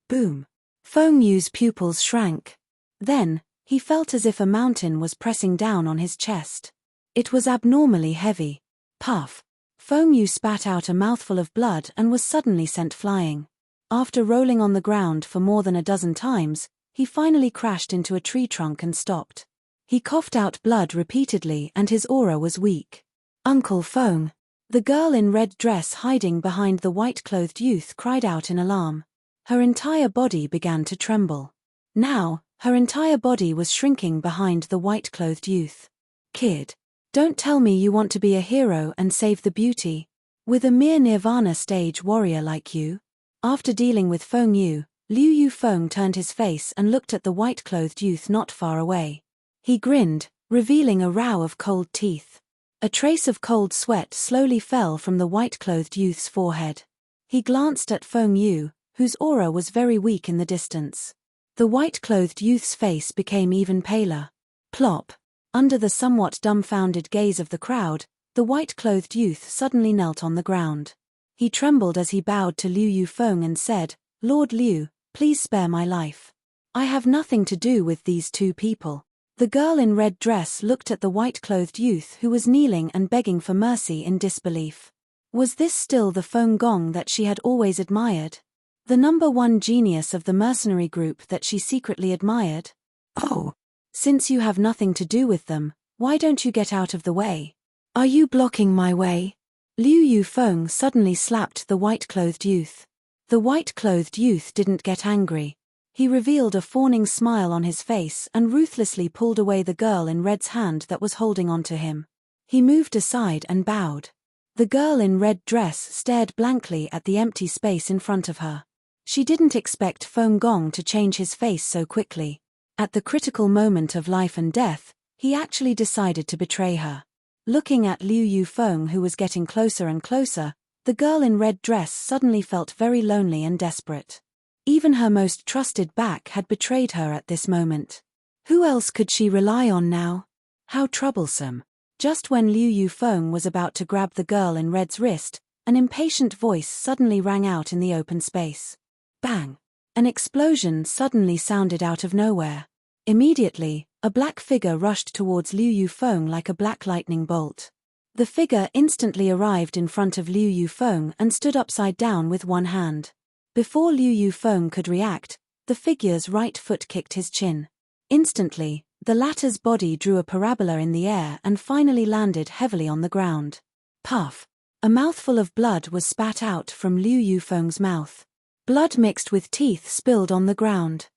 Boom! Feng Yu's pupils shrank. Then, he felt as if a mountain was pressing down on his chest. It was abnormally heavy. Puff! Feng Yu spat out a mouthful of blood and was suddenly sent flying. After rolling on the ground for more than a dozen times, he finally crashed into a tree trunk and stopped. He coughed out blood repeatedly and his aura was weak. Uncle Feng! The girl in red dress hiding behind the white-clothed youth cried out in alarm. Her entire body began to tremble. Now, her entire body was shrinking behind the white-clothed youth. Kid! Don't tell me you want to be a hero and save the beauty. With a mere Nirvana stage warrior like you? After dealing with Feng Yu, Liu Yufeng turned his face and looked at the white-clothed youth not far away. He grinned, revealing a row of cold teeth. A trace of cold sweat slowly fell from the white-clothed youth's forehead. He glanced at Feng Yu, whose aura was very weak in the distance. The white-clothed youth's face became even paler. Plop! Under the somewhat dumbfounded gaze of the crowd, the white-clothed youth suddenly knelt on the ground. He trembled as he bowed to Liu Yufeng and said, Lord Liu, please spare my life. I have nothing to do with these two people. The girl in red dress looked at the white-clothed youth who was kneeling and begging for mercy in disbelief. Was this still the Feng Gong that she had always admired? The number one genius of the mercenary group that she secretly admired? Oh! Since you have nothing to do with them, why don't you get out of the way? Are you blocking my way? Liu Yufeng suddenly slapped the white-clothed youth. The white-clothed youth didn't get angry. He revealed a fawning smile on his face and ruthlessly pulled away the girl in red's hand that was holding onto him. He moved aside and bowed. The girl in red dress stared blankly at the empty space in front of her. She didn't expect Feng Gong to change his face so quickly. At the critical moment of life and death, he actually decided to betray her. Looking at Liu Yufeng, who was getting closer and closer, the girl in red dress suddenly felt very lonely and desperate. Even her most trusted back had betrayed her at this moment. Who else could she rely on now? How troublesome. Just when Liu Yufeng was about to grab the girl in red's wrist, an impatient voice suddenly rang out in the open space. Bang! An explosion suddenly sounded out of nowhere. Immediately, a black figure rushed towards Liu Yufeng like a black lightning bolt. The figure instantly arrived in front of Liu Yufeng and stood upside down with one hand. Before Liu Yufeng could react, the figure's right foot kicked his chin. Instantly, the latter's body drew a parabola in the air and finally landed heavily on the ground. Puff! A mouthful of blood was spat out from Liu Yufeng's mouth. Blood mixed with teeth spilled on the ground.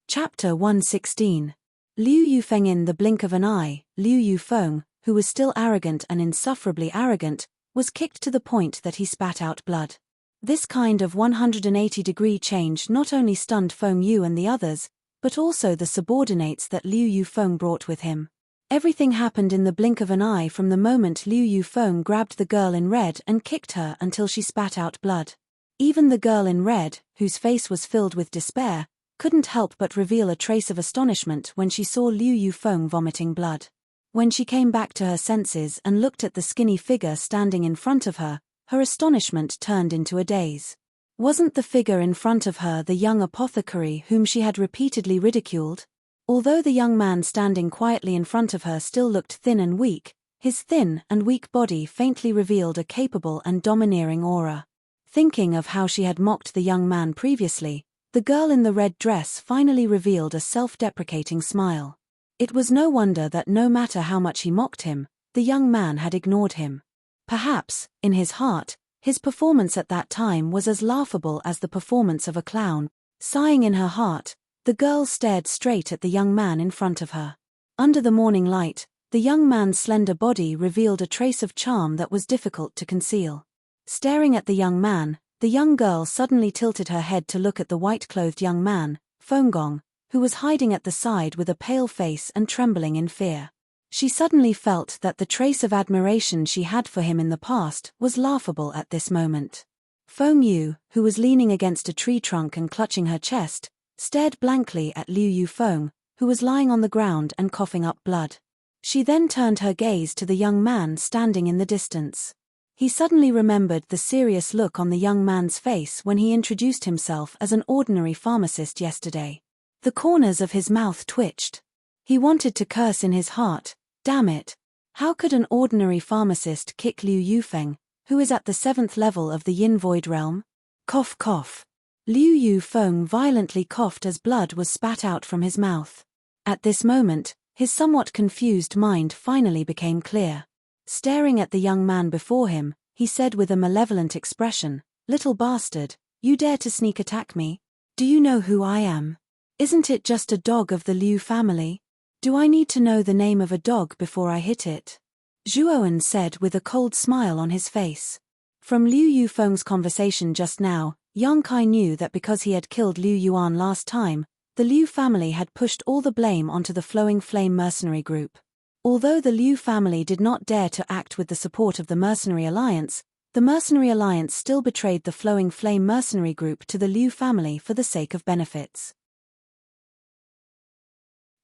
Chapter 116. Liu Yufeng. In the blink of an eye, Liu Yufeng, who was still arrogant and insufferably arrogant, was kicked to the point that he spat out blood. This kind of 180-degree change not only stunned Feng Yu and the others, but also the subordinates that Liu Yufeng brought with him. Everything happened in the blink of an eye from the moment Liu Yufeng grabbed the girl in red and kicked her until she spat out blood. Even the girl in red, whose face was filled with despair, couldn't help but reveal a trace of astonishment when she saw Liu Yufeng vomiting blood. When she came back to her senses and looked at the skinny figure standing in front of her, her astonishment turned into a daze. Wasn't the figure in front of her the young apothecary whom she had repeatedly ridiculed? Although the young man standing quietly in front of her still looked thin and weak, his thin and weak body faintly revealed a capable and domineering aura. Thinking of how she had mocked the young man previously, the girl in the red dress finally revealed a self-deprecating smile. It was no wonder that no matter how much he mocked him, the young man had ignored him. Perhaps, in his heart, his performance at that time was as laughable as the performance of a clown. Sighing in her heart, the girl stared straight at the young man in front of her. Under the morning light, the young man's slender body revealed a trace of charm that was difficult to conceal. Staring at the young man, the young girl suddenly tilted her head to look at the white-clothed young man, Feng Gong, who was hiding at the side with a pale face and trembling in fear. She suddenly felt that the trace of admiration she had for him in the past was laughable at this moment. Feng Yu, who was leaning against a tree trunk and clutching her chest, stared blankly at Liu Yufeng, who was lying on the ground and coughing up blood. She then turned her gaze to the young man standing in the distance. He suddenly remembered the serious look on the young man's face when he introduced himself as an ordinary pharmacist yesterday. The corners of his mouth twitched. He wanted to curse in his heart. Damn it! How could an ordinary pharmacist kick Liu Yufeng, who is at the 7th level of the Yin Void realm? Cough cough. Liu Yufeng violently coughed as blood was spat out from his mouth. At this moment, his somewhat confused mind finally became clear. Staring at the young man before him, he said with a malevolent expression, "Little bastard, you dare to sneak attack me? Do you know who I am? Isn't it just a dog of the Liu family? Do I need to know the name of a dog before I hit it?" Zhuowen said with a cold smile on his face. From Liu Yufeng's conversation just now, Yang Kai knew that because he had killed Liu Yuan last time, the Liu family had pushed all the blame onto the Flowing Flame mercenary group. Although the Liu family did not dare to act with the support of the Mercenary Alliance, the Mercenary Alliance still betrayed the Flowing Flame mercenary group to the Liu family for the sake of benefits.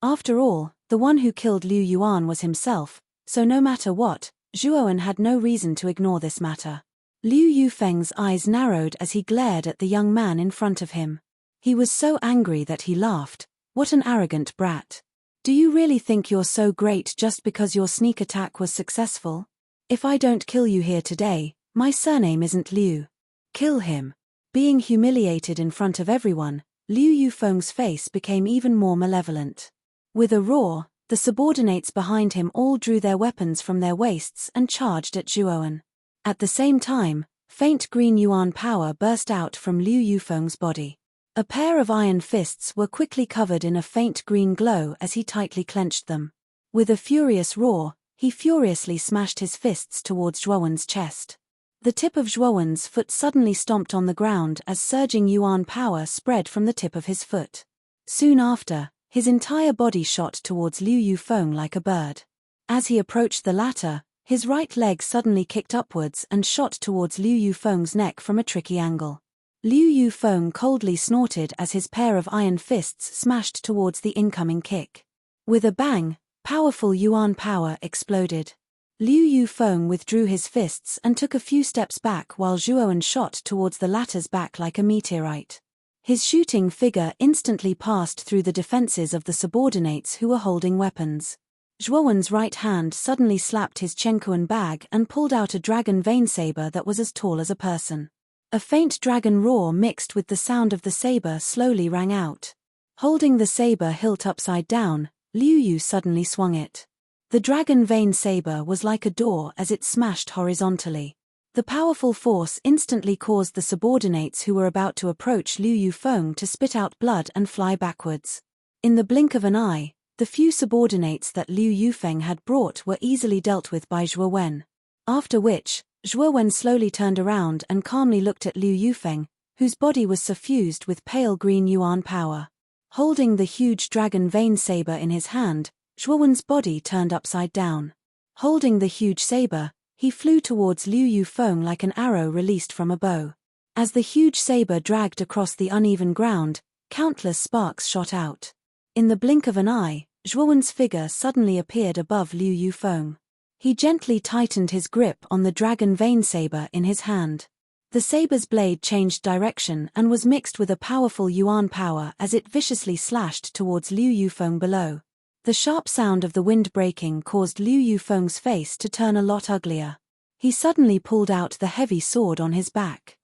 After all, the one who killed Liu Yuan was himself, so no matter what, Zhuowen had no reason to ignore this matter. Liu Yufeng's eyes narrowed as he glared at the young man in front of him. He was so angry that he laughed. What an arrogant brat. Do you really think you're so great just because your sneak attack was successful? If I don't kill you here today, my surname isn't Liu. Kill him. Being humiliated in front of everyone, Liu Yufeng's face became even more malevolent. With a roar, The subordinates behind him all drew their weapons from their waists and charged at Zhuowen. At the same time, faint green yuan power burst out from Liu Yufeng's body. A pair of iron fists were quickly covered in a faint green glow as he tightly clenched them. With a furious roar, he furiously smashed his fists towards Zhuowen's chest. The tip of Zhuowen's foot suddenly stomped on the ground as surging yuan power spread from the tip of his foot. Soon after, his entire body shot towards Liu Yufeng like a bird. As he approached the latter, his right leg suddenly kicked upwards and shot towards Liu Yufeng's neck from a tricky angle. Liu Yufeng coldly snorted as his pair of iron fists smashed towards the incoming kick. With a bang, powerful yuan power exploded. Liu Yufeng withdrew his fists and took a few steps back while Zhuowen shot towards the latter's back like a meteorite. His shooting figure instantly passed through the defenses of the subordinates who were holding weapons. Zhuowen's right hand suddenly slapped his chenkuan bag and pulled out a dragon vein saber that was as tall as a person. A faint dragon roar mixed with the sound of the saber slowly rang out. Holding the saber hilt upside down, Liu Yu suddenly swung it. The dragon vein saber was like a door as it smashed horizontally. The powerful force instantly caused the subordinates who were about to approach Liu Yufeng to spit out blood and fly backwards. In the blink of an eye, the few subordinates that Liu Yufeng had brought were easily dealt with by Zhuowen. After which, Zhuowen slowly turned around and calmly looked at Liu Yufeng, whose body was suffused with pale green yuan power. Holding the huge dragon vein saber in his hand, Zhuowen's body turned upside down. Holding the huge saber, he flew towards Liu Yufeng like an arrow released from a bow. As the huge saber dragged across the uneven ground, countless sparks shot out. In the blink of an eye, Zhuowen's figure suddenly appeared above Liu Yufeng. He gently tightened his grip on the dragon vein saber in his hand. The saber's blade changed direction and was mixed with a powerful yuan power as it viciously slashed towards Liu Yufeng below. The sharp sound of the wind breaking caused Liu Yufeng's face to turn a lot uglier. He suddenly pulled out the heavy sword on his back.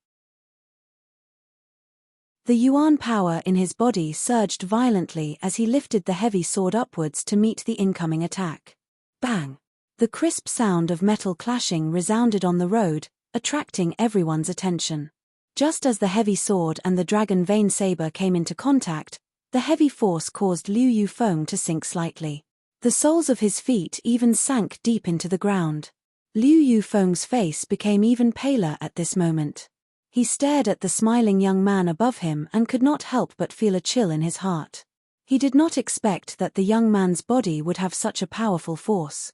The yuan power in his body surged violently as he lifted the heavy sword upwards to meet the incoming attack. Bang! The crisp sound of metal clashing resounded on the road, attracting everyone's attention. Just as the heavy sword and the dragon vein saber came into contact, the heavy force caused Liu Yufeng to sink slightly. The soles of his feet even sank deep into the ground. Liu Yufeng's face became even paler at this moment. He stared at the smiling young man above him and could not help but feel a chill in his heart. He did not expect that the young man's body would have such a powerful force.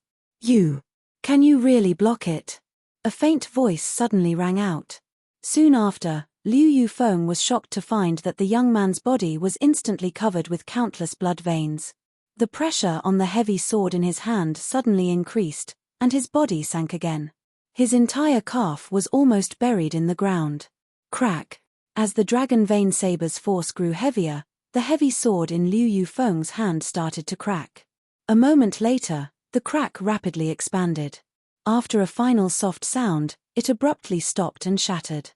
Can you really block it? A faint voice suddenly rang out. Soon after, Liu Yufeng was shocked to find that the young man's body was instantly covered with countless blood veins. The pressure on the heavy sword in his hand suddenly increased, and his body sank again. His entire calf was almost buried in the ground. Crack! As the dragon vein saber's force grew heavier, the heavy sword in Liu Yufeng's hand started to crack. A moment later, the crack rapidly expanded. After a final soft sound, it abruptly stopped and shattered.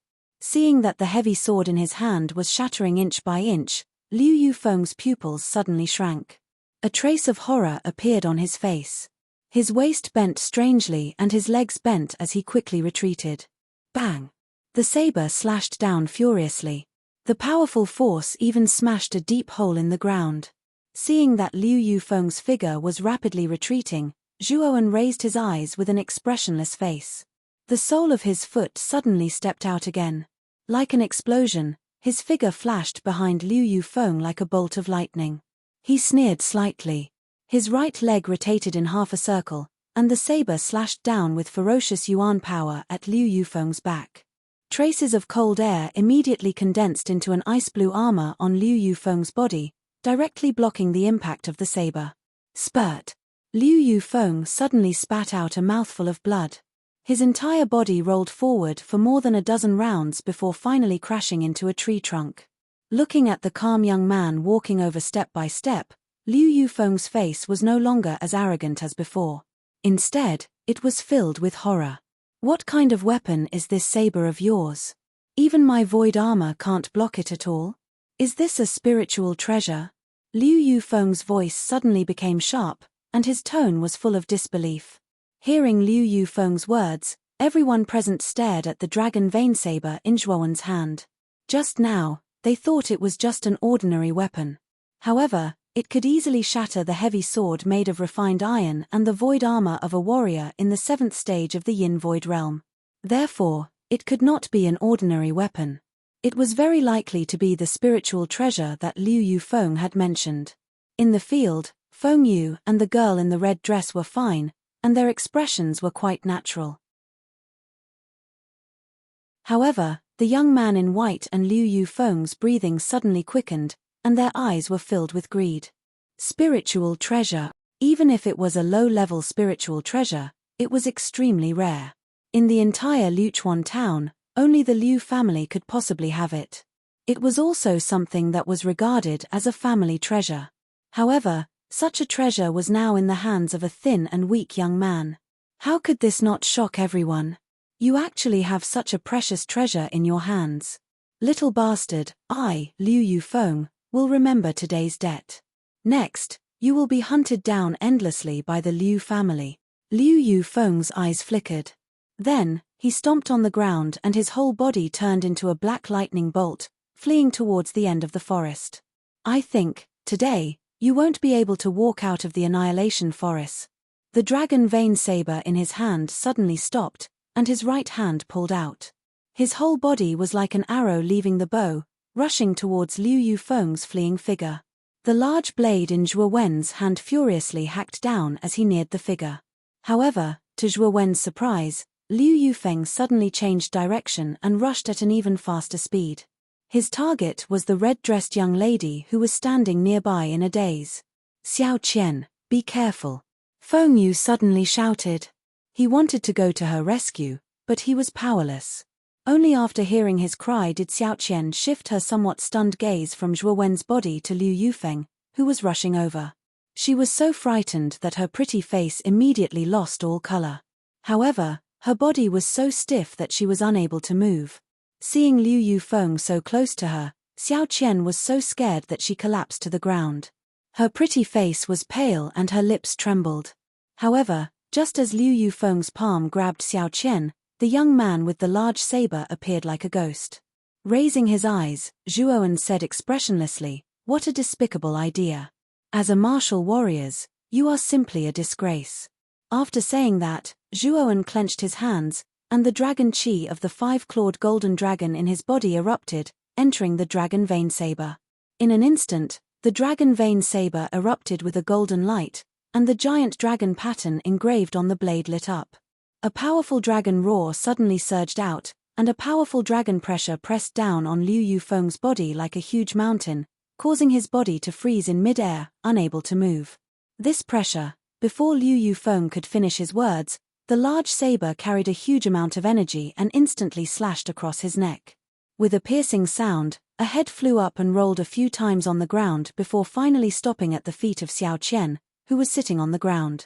Seeing that the heavy sword in his hand was shattering inch by inch, Liu Yufeng's pupils suddenly shrank. A trace of horror appeared on his face. His waist bent strangely and his legs bent as he quickly retreated. Bang! The saber slashed down furiously. The powerful force even smashed a deep hole in the ground. Seeing that Liu Yufeng's figure was rapidly retreating, Zhuowen raised his eyes with an expressionless face. The sole of his foot suddenly stepped out again. Like an explosion, his figure flashed behind Liu Yufeng like a bolt of lightning. He sneered slightly. His right leg rotated in half a circle, and the saber slashed down with ferocious yuan power at Liu Yufeng's back. Traces of cold air immediately condensed into an ice blue armor on Liu Yufeng's body, directly blocking the impact of the saber. Spurt! Liu Yufeng suddenly spat out a mouthful of blood. His entire body rolled forward for more than a dozen rounds before finally crashing into a tree trunk. Looking at the calm young man walking over step by step, Liu Yufeng's face was no longer as arrogant as before. Instead, it was filled with horror. What kind of weapon is this saber of yours? Even my void armor can't block it at all? Is this a spiritual treasure? Liu Yufeng's voice suddenly became sharp, and his tone was full of disbelief. Hearing Liu Yufeng's words, everyone present stared at the dragon vein saber in Zhuowen's hand. Just now, they thought it was just an ordinary weapon. However, it could easily shatter the heavy sword made of refined iron and the void armor of a warrior in the 7th stage of the Yin Void realm. Therefore, it could not be an ordinary weapon. It was very likely to be the spiritual treasure that Liu Yufeng had mentioned. In the field, Feng Yu and the girl in the red dress were fine, and their expressions were quite natural. However, the young man in white and Liu Yufeng's breathing suddenly quickened, and their eyes were filled with greed. Spiritual treasure. Even if it was a low-level spiritual treasure, it was extremely rare. In the entire Liuchuan town, only the Liu family could possibly have it. It was also something that was regarded as a family treasure. However, such a treasure was now in the hands of a thin and weak young man. How could this not shock everyone? You actually have such a precious treasure in your hands. Little bastard, I, Liu Yufeng, will remember today's debt. Next, you will be hunted down endlessly by the Liu family. Liu Yufeng's eyes flickered. Then, he stomped on the ground and his whole body turned into a black lightning bolt, fleeing towards the end of the forest. I think, today, you won't be able to walk out of the Annihilation Forest. The dragon vein saber in his hand suddenly stopped, and his right hand pulled out. His whole body was like an arrow leaving the bow, rushing towards Liu Yufeng's fleeing figure. The large blade in Zhuo Wen's hand furiously hacked down as he neared the figure. However, to Zhuo Wen's surprise, Liu Yufeng suddenly changed direction and rushed at an even faster speed. His target was the red-dressed young lady who was standing nearby in a daze. Xiao Qian, be careful. Feng Yu suddenly shouted. He wanted to go to her rescue, but he was powerless. Only after hearing his cry did Xiao Qian shift her somewhat stunned gaze from Zhuo Wen's body to Liu Yufeng, who was rushing over. She was so frightened that her pretty face immediately lost all color. However, her body was so stiff that she was unable to move. Seeing Liu Yufeng so close to her, Xiao Qian was so scared that she collapsed to the ground. Her pretty face was pale and her lips trembled. However, just as Liu Yufeng's palm grabbed Xiao Qian, the young man with the large saber appeared like a ghost. Raising his eyes, Zhuowen said expressionlessly, "What a despicable idea. As a martial warriors, you are simply a disgrace." After saying that, Zhuowen clenched his hands, and the dragon chi of the 5-clawed golden dragon in his body erupted, entering the dragon vein saber. In an instant, the dragon vein saber erupted with a golden light, and the giant dragon pattern engraved on the blade lit up. A powerful dragon roar suddenly surged out, and a powerful dragon pressure pressed down on Liu Yufeng's body like a huge mountain, causing his body to freeze in mid-air, unable to move. This pressure, before Liu Yufeng could finish his words, the large saber carried a huge amount of energy and instantly slashed across his neck. With a piercing sound, a head flew up and rolled a few times on the ground before finally stopping at the feet of Xiao Qian, who was sitting on the ground.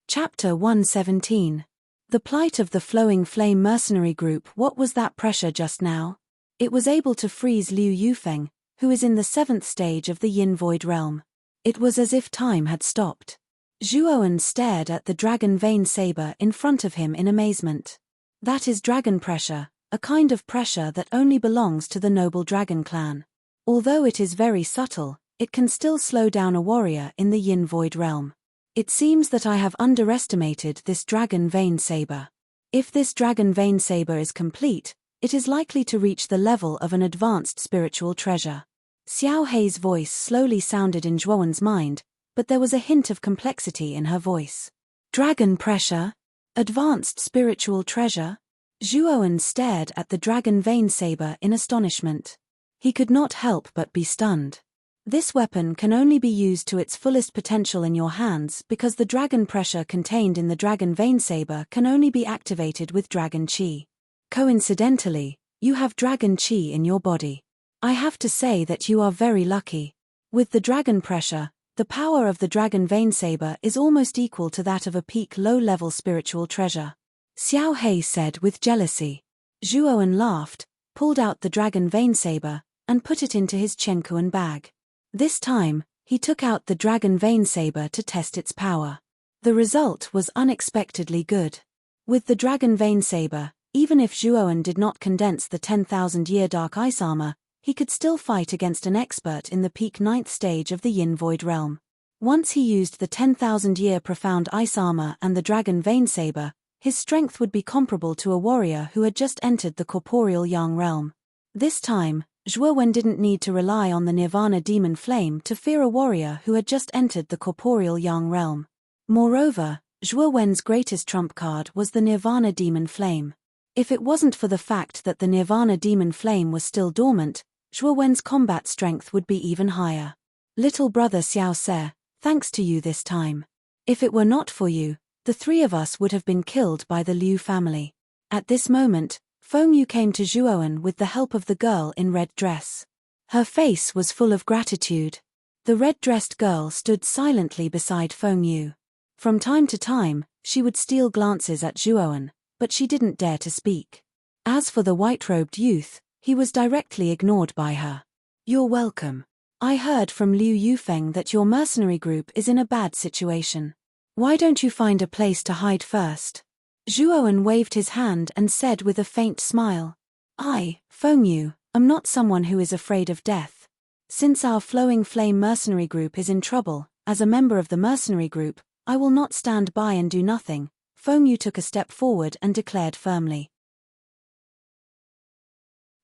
Chapter 117. The plight of the Flowing Flame mercenary group. What was that pressure just now? It was able to freeze Liu Yufeng, who is in the 7th stage of the Yin Void realm. It was as if time had stopped. Zhuowen stared at the dragon vein saber in front of him in amazement. That is dragon pressure, a kind of pressure that only belongs to the noble dragon clan. Although it is very subtle, it can still slow down a warrior in the Yin Void realm. It seems that I have underestimated this dragon vein saber. If this dragon vein saber is complete, it is likely to reach the level of an advanced spiritual treasure. Xiao Hei's voice slowly sounded in Zhuowen's mind, but there was a hint of complexity in her voice. Dragon pressure? Advanced spiritual treasure? Zhuowen stared at the dragon vein saber in astonishment. He could not help but be stunned. This weapon can only be used to its fullest potential in your hands because the dragon pressure contained in the dragon vein saber can only be activated with dragon chi. Coincidentally, you have dragon chi in your body. I have to say that you are very lucky. With the dragon pressure, the power of the dragon vein saber is almost equal to that of a peak low-level spiritual treasure. Xiao Hei said with jealousy. Zhuowen laughed, pulled out the dragon vein saber, and put it into his chenkuan bag. This time, he took out the dragon vein saber to test its power. The result was unexpectedly good. With the dragon vein saber, even if Zhuowen did not condense the 10,000-year dark ice armor, he could still fight against an expert in the peak 9th stage of the Yin Void realm. Once he used the 10,000-year profound ice armor and the dragon vein saber, his strength would be comparable to a warrior who had just entered the corporeal Yang realm. This time, Zhuowen didn't need to rely on the Nirvana demon flame to fear a warrior who had just entered the corporeal Yang realm. Moreover, Zhuowen's greatest trump card was the Nirvana demon flame. If it wasn't for the fact that the Nirvana demon flame was still dormant, Zhuowen's combat strength would be even higher. Little brother Xiao Se, thanks to you this time. If it were not for you, the three of us would have been killed by the Liu family. At this moment, Feng Yu came to Zhuowen with the help of the girl in red dress. Her face was full of gratitude. The red-dressed girl stood silently beside Feng Yu. From time to time, she would steal glances at Zhuowen, but she didn't dare to speak. As for the white-robed youth, he was directly ignored by her. You're welcome. I heard from Liu Yufeng that your mercenary group is in a bad situation. Why don't you find a place to hide first? Zhuowen waved his hand and said with a faint smile. I, Feng Yu, am not someone who is afraid of death. Since our Flowing Flame mercenary group is in trouble, as a member of the mercenary group, I will not stand by and do nothing. Feng Yu took a step forward and declared firmly.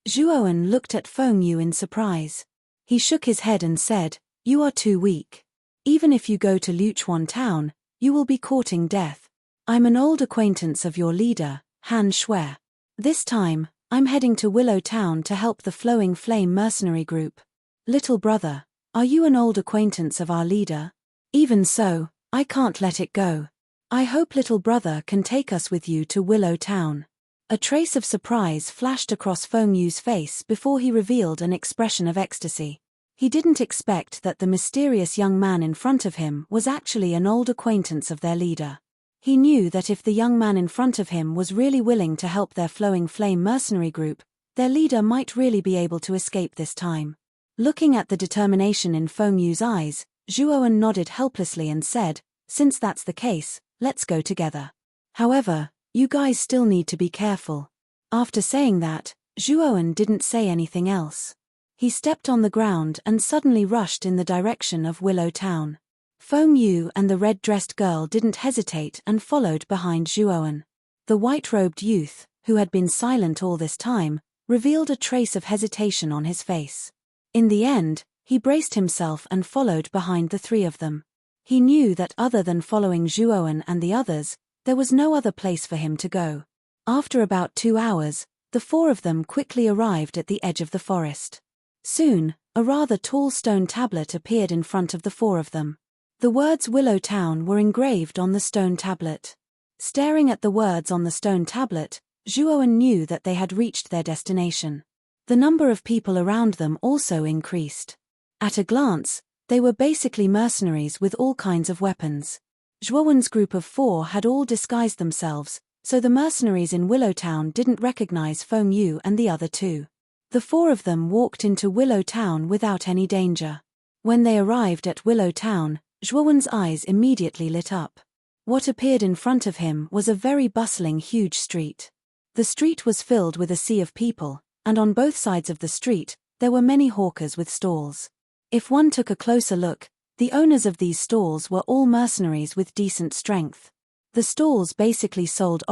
Zhuowen looked at Feng Yu in surprise. He shook his head and said, You are too weak. Even if you go to Luchuan town, you will be courting death. I'm an old acquaintance of your leader, Han Shui. This time, I'm heading to Willow Town to help the Flowing Flame mercenary group. Little brother, are you an old acquaintance of our leader? Even so, I can't let it go. I hope little brother can take us with you to Willow Town. A trace of surprise flashed across Feng Yu's face before he revealed an expression of ecstasy. He didn't expect that the mysterious young man in front of him was actually an old acquaintance of their leader. He knew that if the young man in front of him was really willing to help their Flowing Flame mercenary group, their leader might really be able to escape this time. Looking at the determination in Feng Yu's eyes, Zhuowen nodded helplessly and said, Since that's the case, let's go together. However, you guys still need to be careful. After saying that, Zhuowen didn't say anything else. He stepped on the ground and suddenly rushed in the direction of Willow Town. Feng Yu and the red-dressed girl didn't hesitate and followed behind Zhuowen. The white-robed youth, who had been silent all this time, revealed a trace of hesitation on his face. In the end, he braced himself and followed behind the three of them. He knew that other than following Zhuowen and the others, there was no other place for him to go. After about 2 hours, the four of them quickly arrived at the edge of the forest. Soon, a rather tall stone tablet appeared in front of the four of them. The words Willow Town were engraved on the stone tablet. Staring at the words on the stone tablet, Zhuowen knew that they had reached their destination. The number of people around them also increased. At a glance, they were basically mercenaries with all kinds of weapons. Zhuowen's group of 4 had all disguised themselves, so the mercenaries in Willow Town didn't recognize Feng Yu and the other 2. The 4 of them walked into Willow Town without any danger. When they arrived at Willow Town, Zhuowen's eyes immediately lit up. What appeared in front of him was a very bustling huge street. The street was filled with a sea of people, and on both sides of the street, there were many hawkers with stalls. If one took a closer look, the owners of these stalls were all mercenaries with decent strength. The stalls basically sold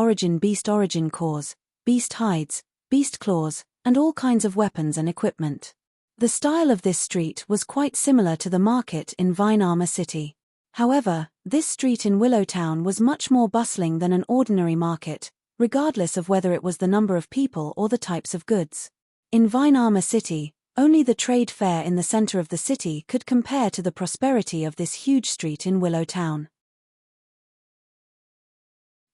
beast origin cores, beast hides, beast claws, and all kinds of weapons and equipment. The style of this street was quite similar to the market in Vine Armor City. However, this street in Willow Town was much more bustling than an ordinary market, regardless of whether it was the number of people or the types of goods. In Vine Armor City, only the trade fair in the center of the city could compare to the prosperity of this huge street in Willow Town.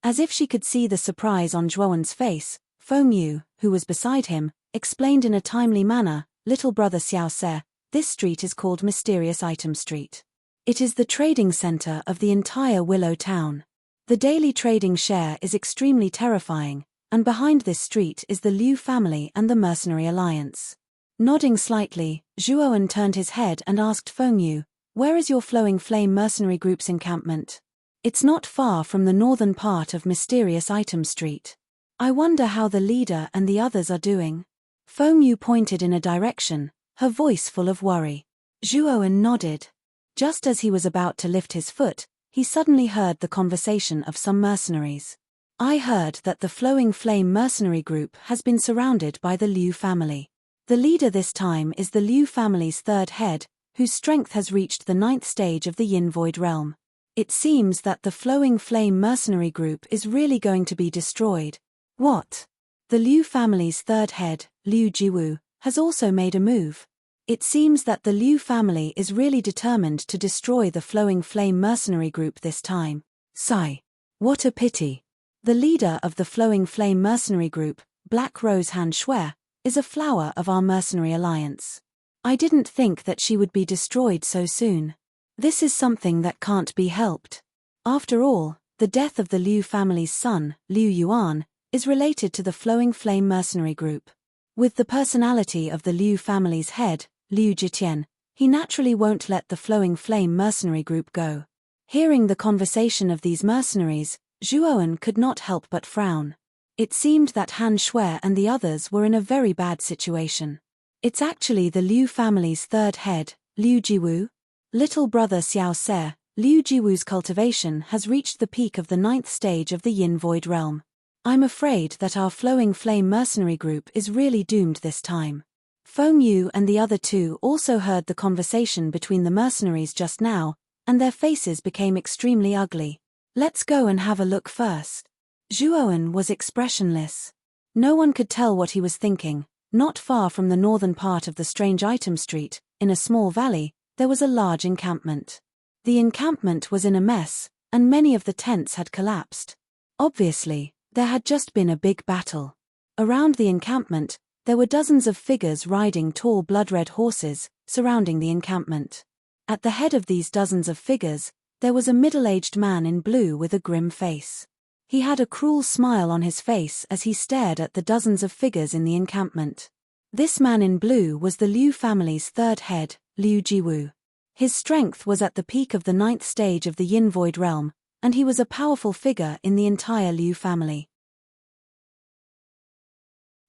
As if she could see the surprise on Zhuowen's face, Feng Yu, who was beside him, explained in a timely manner, Little brother Xiao Se, this street is called Mysterious Item Street. It is the trading center of the entire Willow Town. The daily trading share is extremely terrifying, and behind this street is the Liu family and the Mercenary Alliance. Nodding slightly, Zhuoan turned his head and asked Fengyu, "Where is your Flowing Flame mercenary group's encampment?" "It's not far from the northern part of Mysterious Item Street. I wonder how the leader and the others are doing." Fengyu pointed in a direction, her voice full of worry. Zhuoan nodded. Just as he was about to lift his foot, he suddenly heard the conversation of some mercenaries. "I heard that the Flowing Flame mercenary group has been surrounded by the Liu family. The leader this time is the Liu family's third head, whose strength has reached the 9th stage of the Yin Void realm. It seems that the Flowing Flame mercenary group is really going to be destroyed." "What?" "The Liu family's third head, Liu Jiwu, has also made a move. It seems that the Liu family is really determined to destroy the Flowing Flame mercenary group this time." Sigh. What a pity. The leader of the Flowing Flame mercenary group, Black Rose Han Shui, is a flower of our mercenary alliance. I didn't think that she would be destroyed so soon. This is something that can't be helped. After all, the death of the Liu family's son, Liu Yuan, is related to the Flowing Flame mercenary group. With the personality of the Liu family's head, Liu Jitian, he naturally won't let the Flowing Flame mercenary group go. Hearing the conversation of these mercenaries, Zhuoan could not help but frown. It seemed that Han Shui and the others were in a very bad situation. It's actually the Liu family's third head, Liu Jiwu. Little brother Xiao Se, Liu Jiwu's cultivation has reached the peak of the 9th stage of the Yin Void realm. I'm afraid that our Flowing Flame mercenary group is really doomed this time. Fengyu and the other two also heard the conversation between the mercenaries just now, and their faces became extremely ugly. "Let's go and have a look first." Zhuoan was expressionless. No one could tell what he was thinking. Not far from the northern part of the Strange Item Street, in a small valley, there was a large encampment. The encampment was in a mess, and many of the tents had collapsed. Obviously, there had just been a big battle. Around the encampment, there were dozens of figures riding tall blood-red horses, surrounding the encampment. At the head of these dozens of figures, there was a middle-aged man in blue with a grim face. He had a cruel smile on his face as he stared at the dozens of figures in the encampment. This man in blue was the Liu family's third head, Liu Jiwu. His strength was at the peak of the 9th stage of the Yin Void realm, and he was a powerful figure in the entire Liu family.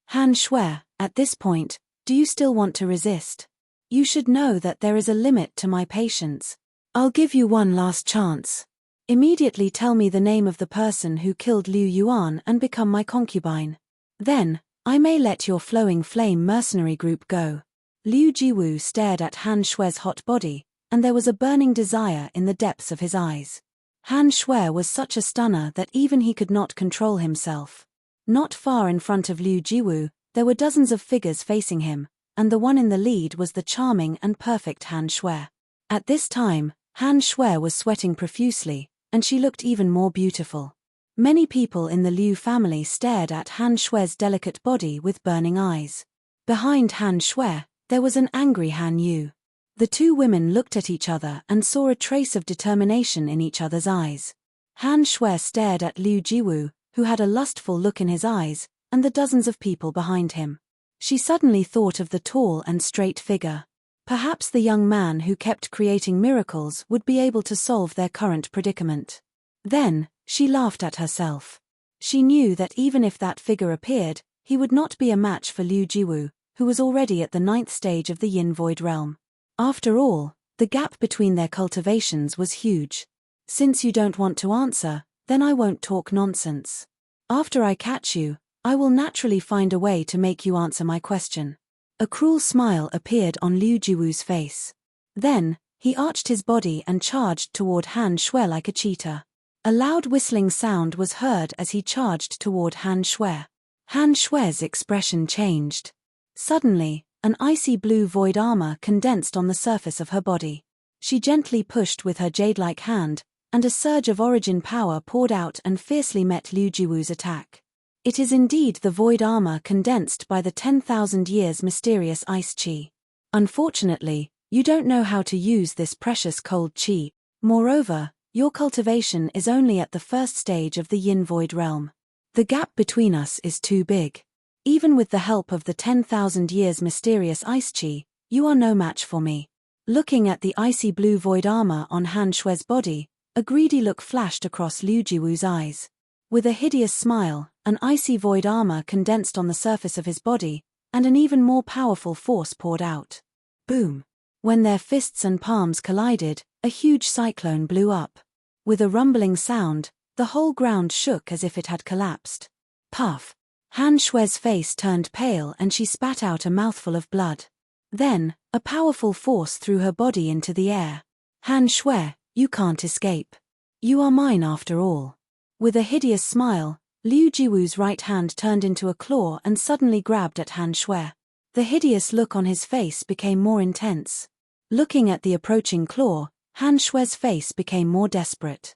Han Shui, at this point, do you still want to resist? You should know that there is a limit to my patience. I'll give you one last chance. Immediately tell me the name of the person who killed Liu Yuan and become my concubine. Then, I may let your Flowing Flame mercenary group go. Liu Jiwu stared at Han Shui's hot body, and there was a burning desire in the depths of his eyes. Han Shui was such a stunner that even he could not control himself. Not far in front of Liu Jiwu, there were dozens of figures facing him, and the one in the lead was the charming and perfect Han Shui. At this time, Han Shui was sweating profusely, and she looked even more beautiful. Many people in the Liu family stared at Han Shui's delicate body with burning eyes. Behind Han Shui, there was an angry Han Yu. The two women looked at each other and saw a trace of determination in each other's eyes. Han Shui stared at Liu Jiwu, who had a lustful look in his eyes, and the dozens of people behind him. She suddenly thought of the tall and straight figure. Perhaps the young man who kept creating miracles would be able to solve their current predicament. Then, she laughed at herself. She knew that even if that figure appeared, he would not be a match for Liu Jiwu, who was already at the 9th stage of the Yin Void realm. After all, the gap between their cultivations was huge. Since you don't want to answer, then I won't talk nonsense. After I catch you, I will naturally find a way to make you answer my question. A cruel smile appeared on Liu Jiwu's face. Then, he arched his body and charged toward Han Shui like a cheetah. A loud whistling sound was heard as he charged toward Han Shui. Han Shui's expression changed. Suddenly, an icy blue void armor condensed on the surface of her body. She gently pushed with her jade-like hand, and a surge of origin power poured out and fiercely met Liu Jiwu's attack. It is indeed the void armor condensed by the 10,000 years mysterious ice qi. Unfortunately, you don't know how to use this precious cold qi. Moreover, your cultivation is only at the 1st stage of the Yin Void realm. The gap between us is too big. Even with the help of the 10,000 years mysterious ice chi, you are no match for me. Looking at the icy blue void armor on Han Shue's body, a greedy look flashed across Liu Jiwu's eyes. With a hideous smile, an icy void armor condensed on the surface of his body, and an even more powerful force poured out. Boom! When their fists and palms collided, a huge cyclone blew up. With a rumbling sound, the whole ground shook as if it had collapsed. Puff! Han Shue's face turned pale and she spat out a mouthful of blood. Then, a powerful force threw her body into the air. Han Shui, you can't escape. You are mine after all. With a hideous smile, Liu Jiwu's right hand turned into a claw and suddenly grabbed at Han Shui. The hideous look on his face became more intense. Looking at the approaching claw, Han Shue's face became more desperate.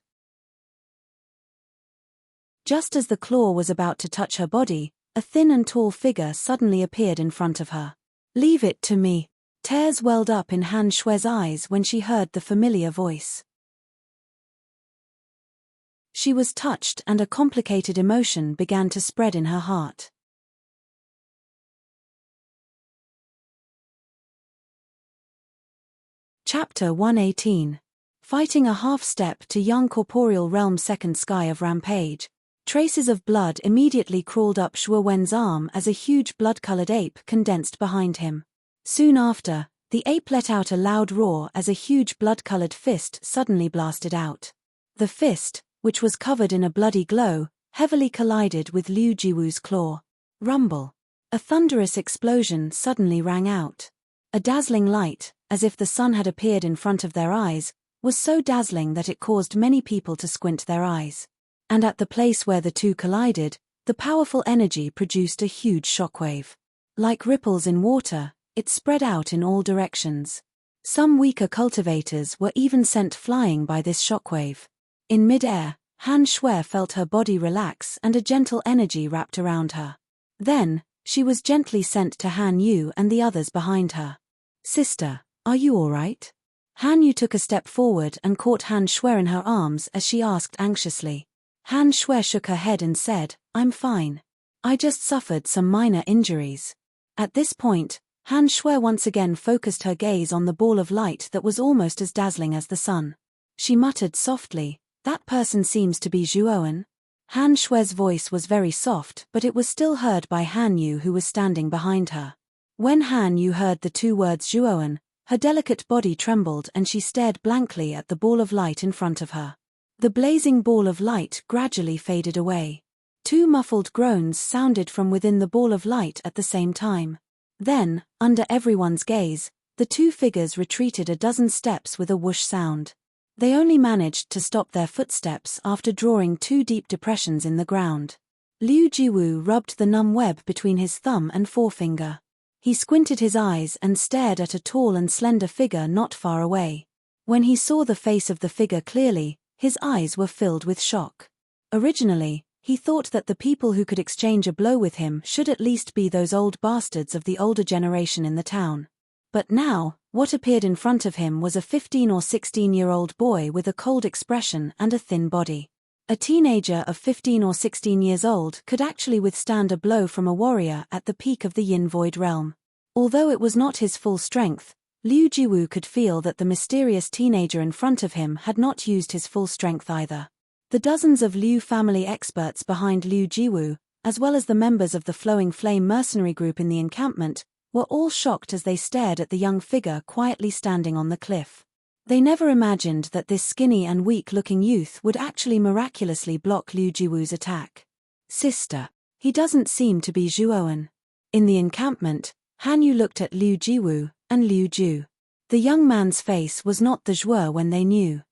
Just as the claw was about to touch her body, a thin and tall figure suddenly appeared in front of her. Leave it to me. Tears welled up in Han Shue's eyes when she heard the familiar voice. She was touched and a complicated emotion began to spread in her heart. Chapter 118. Fighting a half-step to young corporeal realm second sky of rampage. Traces of blood immediately crawled up Zhuo Wen's arm as a huge blood-colored ape condensed behind him. Soon after, the ape let out a loud roar as a huge blood-colored fist suddenly blasted out. The fist, which was covered in a bloody glow, heavily collided with Liu Jiwu's claw. Rumble! A thunderous explosion suddenly rang out. A dazzling light, as if the sun had appeared in front of their eyes, was so dazzling that it caused many people to squint their eyes. And at the place where the two collided, the powerful energy produced a huge shockwave. Like ripples in water, it spread out in all directions. Some weaker cultivators were even sent flying by this shockwave. In mid-air, Han Shui felt her body relax and a gentle energy wrapped around her. Then, she was gently sent to Han Yu and the others behind her. Sister, are you all right? Han Yu took a step forward and caught Han Shui in her arms as she asked anxiously. Han Shui shook her head and said, I'm fine. I just suffered some minor injuries. At this point, Han Shui once again focused her gaze on the ball of light that was almost as dazzling as the sun. She muttered softly, that person seems to be Zhuowen. Han Shui's voice was very soft, but it was still heard by Han Yu who was standing behind her. When Han Yu heard the two words Zhuowen, her delicate body trembled and she stared blankly at the ball of light in front of her. The blazing ball of light gradually faded away. Two muffled groans sounded from within the ball of light at the same time. Then, under everyone's gaze, the two figures retreated a dozen steps with a whoosh sound. They only managed to stop their footsteps after drawing two deep depressions in the ground. Liu Jiwu rubbed the numb web between his thumb and forefinger. He squinted his eyes and stared at a tall and slender figure not far away. When he saw the face of the figure clearly, his eyes were filled with shock. Originally, he thought that the people who could exchange a blow with him should at least be those old bastards of the older generation in the town. But now, what appeared in front of him was a 15 or 16-year-old boy with a cold expression and a thin body. A teenager of 15 or 16 years old could actually withstand a blow from a warrior at the peak of the Yin Void realm. Although it was not his full strength, Liu Jiwu could feel that the mysterious teenager in front of him had not used his full strength either. The dozens of Liu family experts behind Liu Jiwu, as well as the members of the Flowing Flame mercenary group in the encampment, were all shocked as they stared at the young figure quietly standing on the cliff. They never imagined that this skinny and weak-looking youth would actually miraculously block Liu Jiwu's attack. Sister, he doesn't seem to be Zhuowen. In the encampment, Han Yu looked at Liu Jiwu and Liu Ju. The young man's face was not the Zhuowen they knew.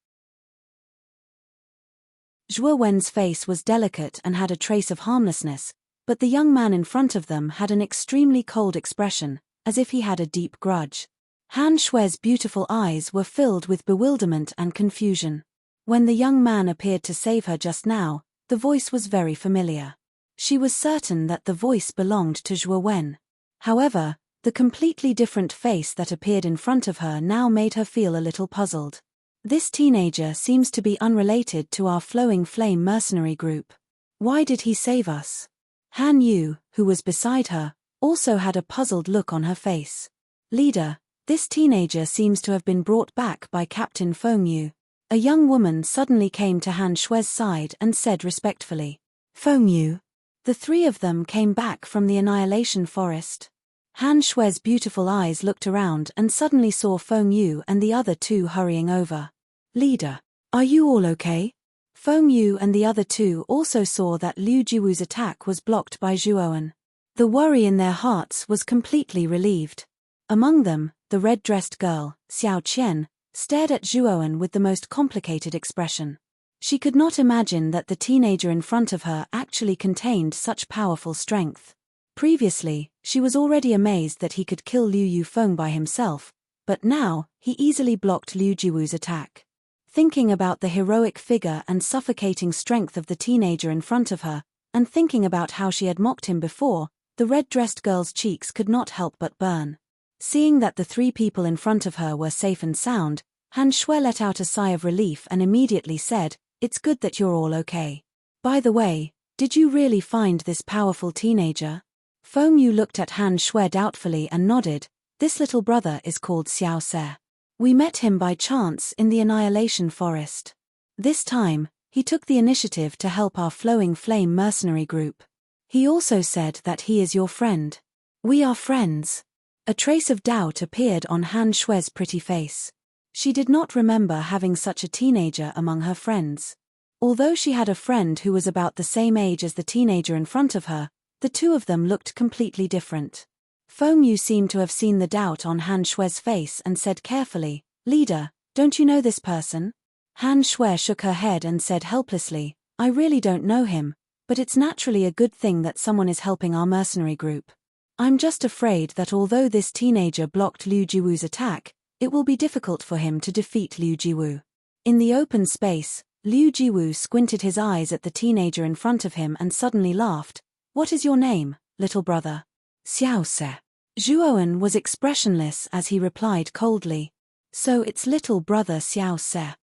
Zhuowen's face was delicate and had a trace of harmlessness, but the young man in front of them had an extremely cold expression, as if he had a deep grudge. Han Shui's beautiful eyes were filled with bewilderment and confusion. When the young man appeared to save her just now, the voice was very familiar. She was certain that the voice belonged to Zhuowen. However, the completely different face that appeared in front of her now made her feel a little puzzled. This teenager seems to be unrelated to our Flowing Flame mercenary group. Why did he save us? Han Yu, who was beside her, also had a puzzled look on her face. Leader, this teenager seems to have been brought back by Captain Feng Yu. A young woman suddenly came to Han Shue's side and said respectfully, Feng Yu. The three of them came back from the Annihilation Forest. Han Shue's beautiful eyes looked around and suddenly saw Feng Yu and the other two hurrying over. Leader, are you all okay? Feng Yu and the other two also saw that Liu Jiwu's attack was blocked by Zhuowen. The worry in their hearts was completely relieved. Among them, the red-dressed girl, Xiao Qian, stared at Zhuowen with the most complicated expression. She could not imagine that the teenager in front of her actually contained such powerful strength. Previously, she was already amazed that he could kill Liu Yufeng by himself, but now, he easily blocked Liu Jiwu's attack. Thinking about the heroic figure and suffocating strength of the teenager in front of her, and thinking about how she had mocked him before, the red-dressed girl's cheeks could not help but burn. Seeing that the three people in front of her were safe and sound, Han Shui let out a sigh of relief and immediately said, It's good that you're all okay. By the way, did you really find this powerful teenager? Feng Yu looked at Han Shui doubtfully and nodded. This little brother is called Xiao Se. We met him by chance in the Annihilation Forest. This time, he took the initiative to help our Flowing Flame mercenary group. He also said that he is your friend. We are friends. A trace of doubt appeared on Han Shue's pretty face. She did not remember having such a teenager among her friends. Although she had a friend who was about the same age as the teenager in front of her, the two of them looked completely different. Feng Yu seemed to have seen the doubt on Han Shue's face and said carefully, Leader, don't you know this person? Han Shui shook her head and said helplessly, I really don't know him, but it's naturally a good thing that someone is helping our mercenary group. I'm just afraid that although this teenager blocked Liu Jiwu's attack, it will be difficult for him to defeat Liu Jiwu. In the open space, Liu Jiwu squinted his eyes at the teenager in front of him and suddenly laughed. What is your name, little brother? Xiao Se. Zhuowen was expressionless as he replied coldly. So it's little brother Xiao Se.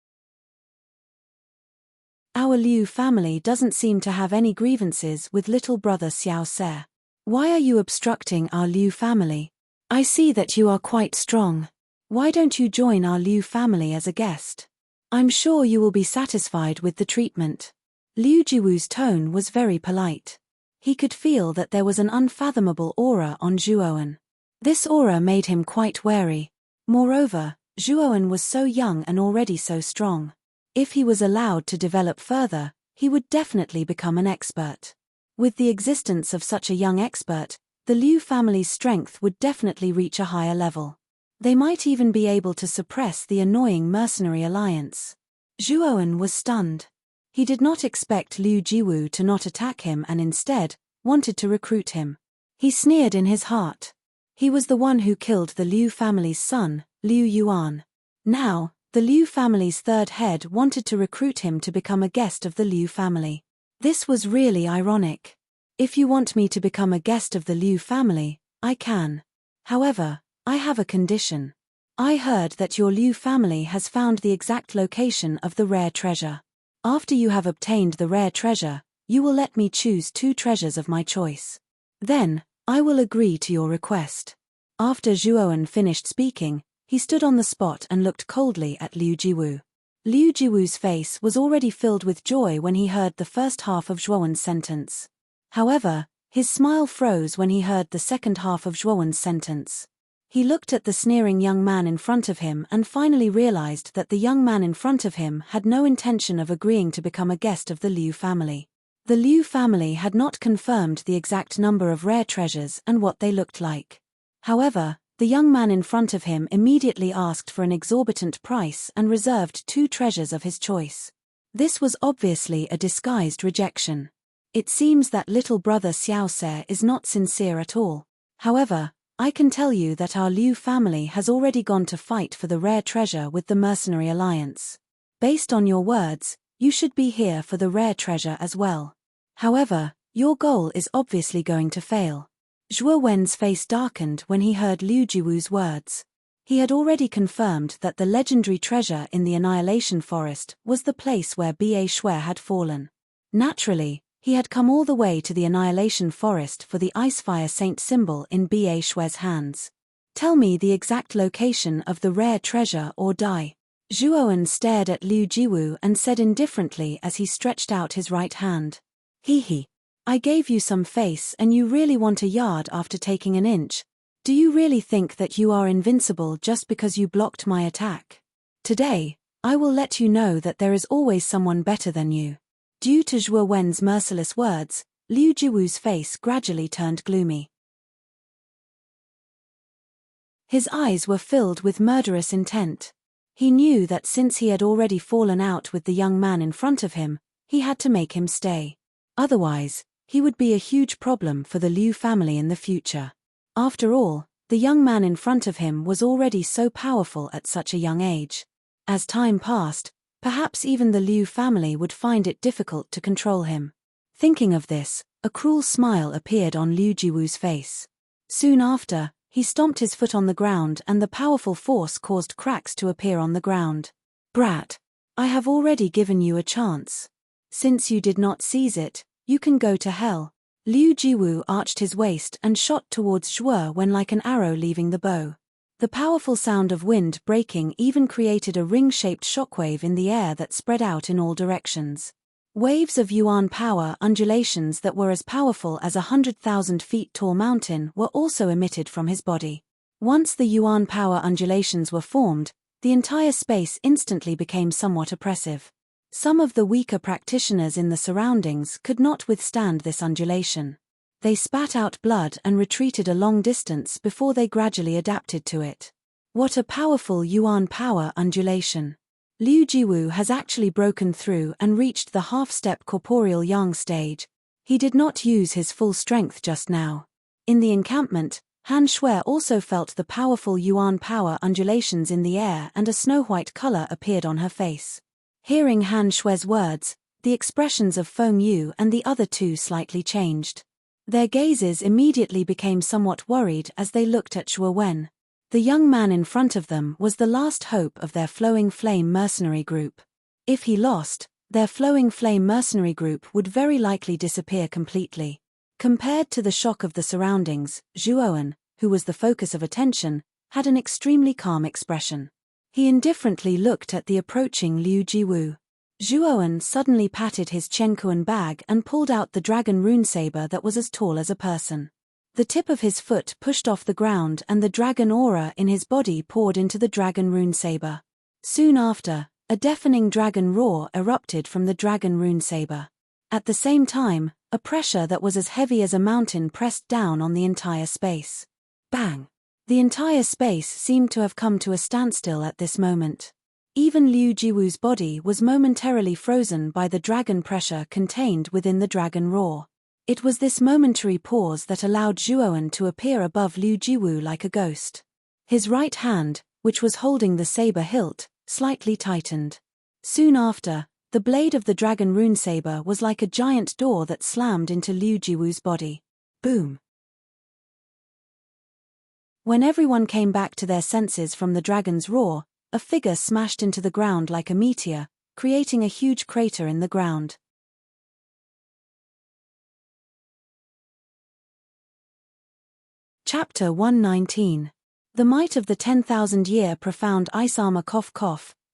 Our Liu family doesn't seem to have any grievances with little brother Xiao Se. Why are you obstructing our Liu family? I see that you are quite strong. Why don't you join our Liu family as a guest? I'm sure you will be satisfied with the treatment. Liu Jiwu's tone was very polite. He could feel that there was an unfathomable aura on Zhuowen. This aura made him quite wary. Moreover, Zhuowen was so young and already so strong. If he was allowed to develop further, he would definitely become an expert. With the existence of such a young expert, the Liu family's strength would definitely reach a higher level. They might even be able to suppress the annoying mercenary alliance. Zhuowen was stunned. He did not expect Liu Jiwu to not attack him and instead, wanted to recruit him. He sneered in his heart. He was the one who killed the Liu family's son, Liu Yuan. Now, the Liu family's third head wanted to recruit him to become a guest of the Liu family. This was really ironic. If you want me to become a guest of the Liu family, I can. However, I have a condition. I heard that your Liu family has found the exact location of the rare treasure. After you have obtained the rare treasure, you will let me choose 2 treasures of my choice. Then, I will agree to your request. After Zhuowen finished speaking, he stood on the spot and looked coldly at Liu Jiwu. Liu Jiwu's face was already filled with joy when he heard the first half of Zhuowen's sentence. However, his smile froze when he heard the second half of Zhuowen's sentence. He looked at the sneering young man in front of him and finally realized that the young man in front of him had no intention of agreeing to become a guest of the Liu family. The Liu family had not confirmed the exact number of rare treasures and what they looked like. However, the young man in front of him immediately asked for an exorbitant price and reserved 2 treasures of his choice. This was obviously a disguised rejection. It seems that little brother Xiao Se is not sincere at all. However, I can tell you that our Liu family has already gone to fight for the rare treasure with the mercenary alliance. Based on your words, you should be here for the rare treasure as well. However, your goal is obviously going to fail. Zhuowen's face darkened when he heard Liu Jiwu's words. He had already confirmed that the legendary treasure in the Annihilation Forest was the place where Ba Shui had fallen. Naturally, He had come all the way to the Annihilation Forest for the Icefire Saint symbol in Ba Shue's hands. Tell me the exact location of the rare treasure or die. Zhuowen stared at Liu Jiwu and said indifferently as he stretched out his right hand. He. I gave you some face and you really want a yard after taking an inch. Do you really think that you are invincible just because you blocked my attack? Today, I will let you know that there is always someone better than you. Due to Zhuo Wen's merciless words, Liu Jiwu's face gradually turned gloomy. His eyes were filled with murderous intent. He knew that since he had already fallen out with the young man in front of him, he had to make him stay. Otherwise, he would be a huge problem for the Liu family in the future. After all, the young man in front of him was already so powerful at such a young age. As time passed, perhaps even the Liu family would find it difficult to control him. Thinking of this, a cruel smile appeared on Liu Jiwu's face. Soon after, he stomped his foot on the ground and the powerful force caused cracks to appear on the ground. Brat, I have already given you a chance. Since you did not seize it, you can go to hell. Liu Jiwu arched his waist and shot towards Zhuo Wen like an arrow leaving the bow. The powerful sound of wind breaking even created a ring-shaped shockwave in the air that spread out in all directions. Waves of yuan power undulations that were as powerful as 100,000 feet tall mountain were also emitted from his body. Once the yuan power undulations were formed, the entire space instantly became somewhat oppressive. Some of the weaker practitioners in the surroundings could not withstand this undulation. They spat out blood and retreated a long distance before they gradually adapted to it. What a powerful yuan power undulation! Liu Jiwu has actually broken through and reached the half-step corporeal yang stage. He did not use his full strength just now. In the encampment, Han Shui also felt the powerful yuan power undulations in the air and a snow-white color appeared on her face. Hearing Han Shui's words, the expressions of Feng Yu and the other two slightly changed. Their gazes immediately became somewhat worried as they looked at Zhuo Wen. The young man in front of them was the last hope of their Flowing Flame mercenary group. If he lost, their Flowing Flame mercenary group would very likely disappear completely. Compared to the shock of the surroundings, Zhuo Wen, who was the focus of attention, had an extremely calm expression. He indifferently looked at the approaching Liu Jiwu. Zhuo Wen suddenly patted his Chenkuan bag and pulled out the dragon rune saber that was as tall as a person. The tip of his foot pushed off the ground and the dragon aura in his body poured into the dragon rune saber. Soon after, a deafening dragon roar erupted from the dragon rune saber. At the same time, a pressure that was as heavy as a mountain pressed down on the entire space. Bang! The entire space seemed to have come to a standstill at this moment. Even Liu Jiwu's body was momentarily frozen by the dragon pressure contained within the dragon roar. It was this momentary pause that allowed Zhuo Wen to appear above Liu Jiwu like a ghost. His right hand, which was holding the saber hilt, slightly tightened. Soon after, the blade of the dragon rune saber was like a giant door that slammed into Liu Jiwu's body. Boom! When everyone came back to their senses from the dragon's roar, a figure smashed into the ground like a meteor, creating a huge crater in the ground. Chapter 119. The might of the 10,000-year profound ice armor.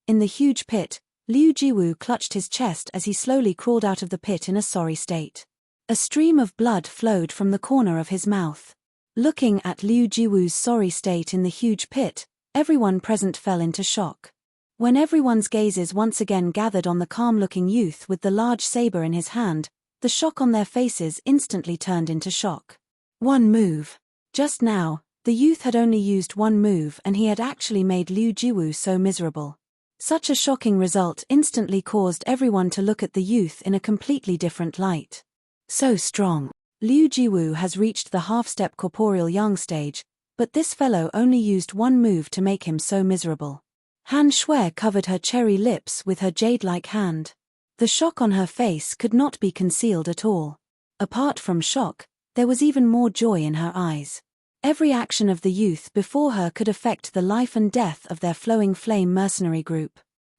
In the huge pit, Liu Jiwu clutched his chest as he slowly crawled out of the pit in a sorry state. A stream of blood flowed from the corner of his mouth. Looking at Liu Jiwu's sorry state in the huge pit, everyone present fell into shock. When everyone's gazes once again gathered on the calm-looking youth with the large saber in his hand, the shock on their faces instantly turned into shock. One move. Just now, the youth had only used one move and he had actually made Liu Jiwu so miserable. Such a shocking result instantly caused everyone to look at the youth in a completely different light. So strong. Liu Jiwu has reached the half-step corporeal yang stage, but this fellow only used one move to make him so miserable. Han Shui covered her cherry lips with her jade-like hand. The shock on her face could not be concealed at all. Apart from shock, there was even more joy in her eyes. Every action of the youth before her could affect the life and death of their Flowing Flame mercenary group.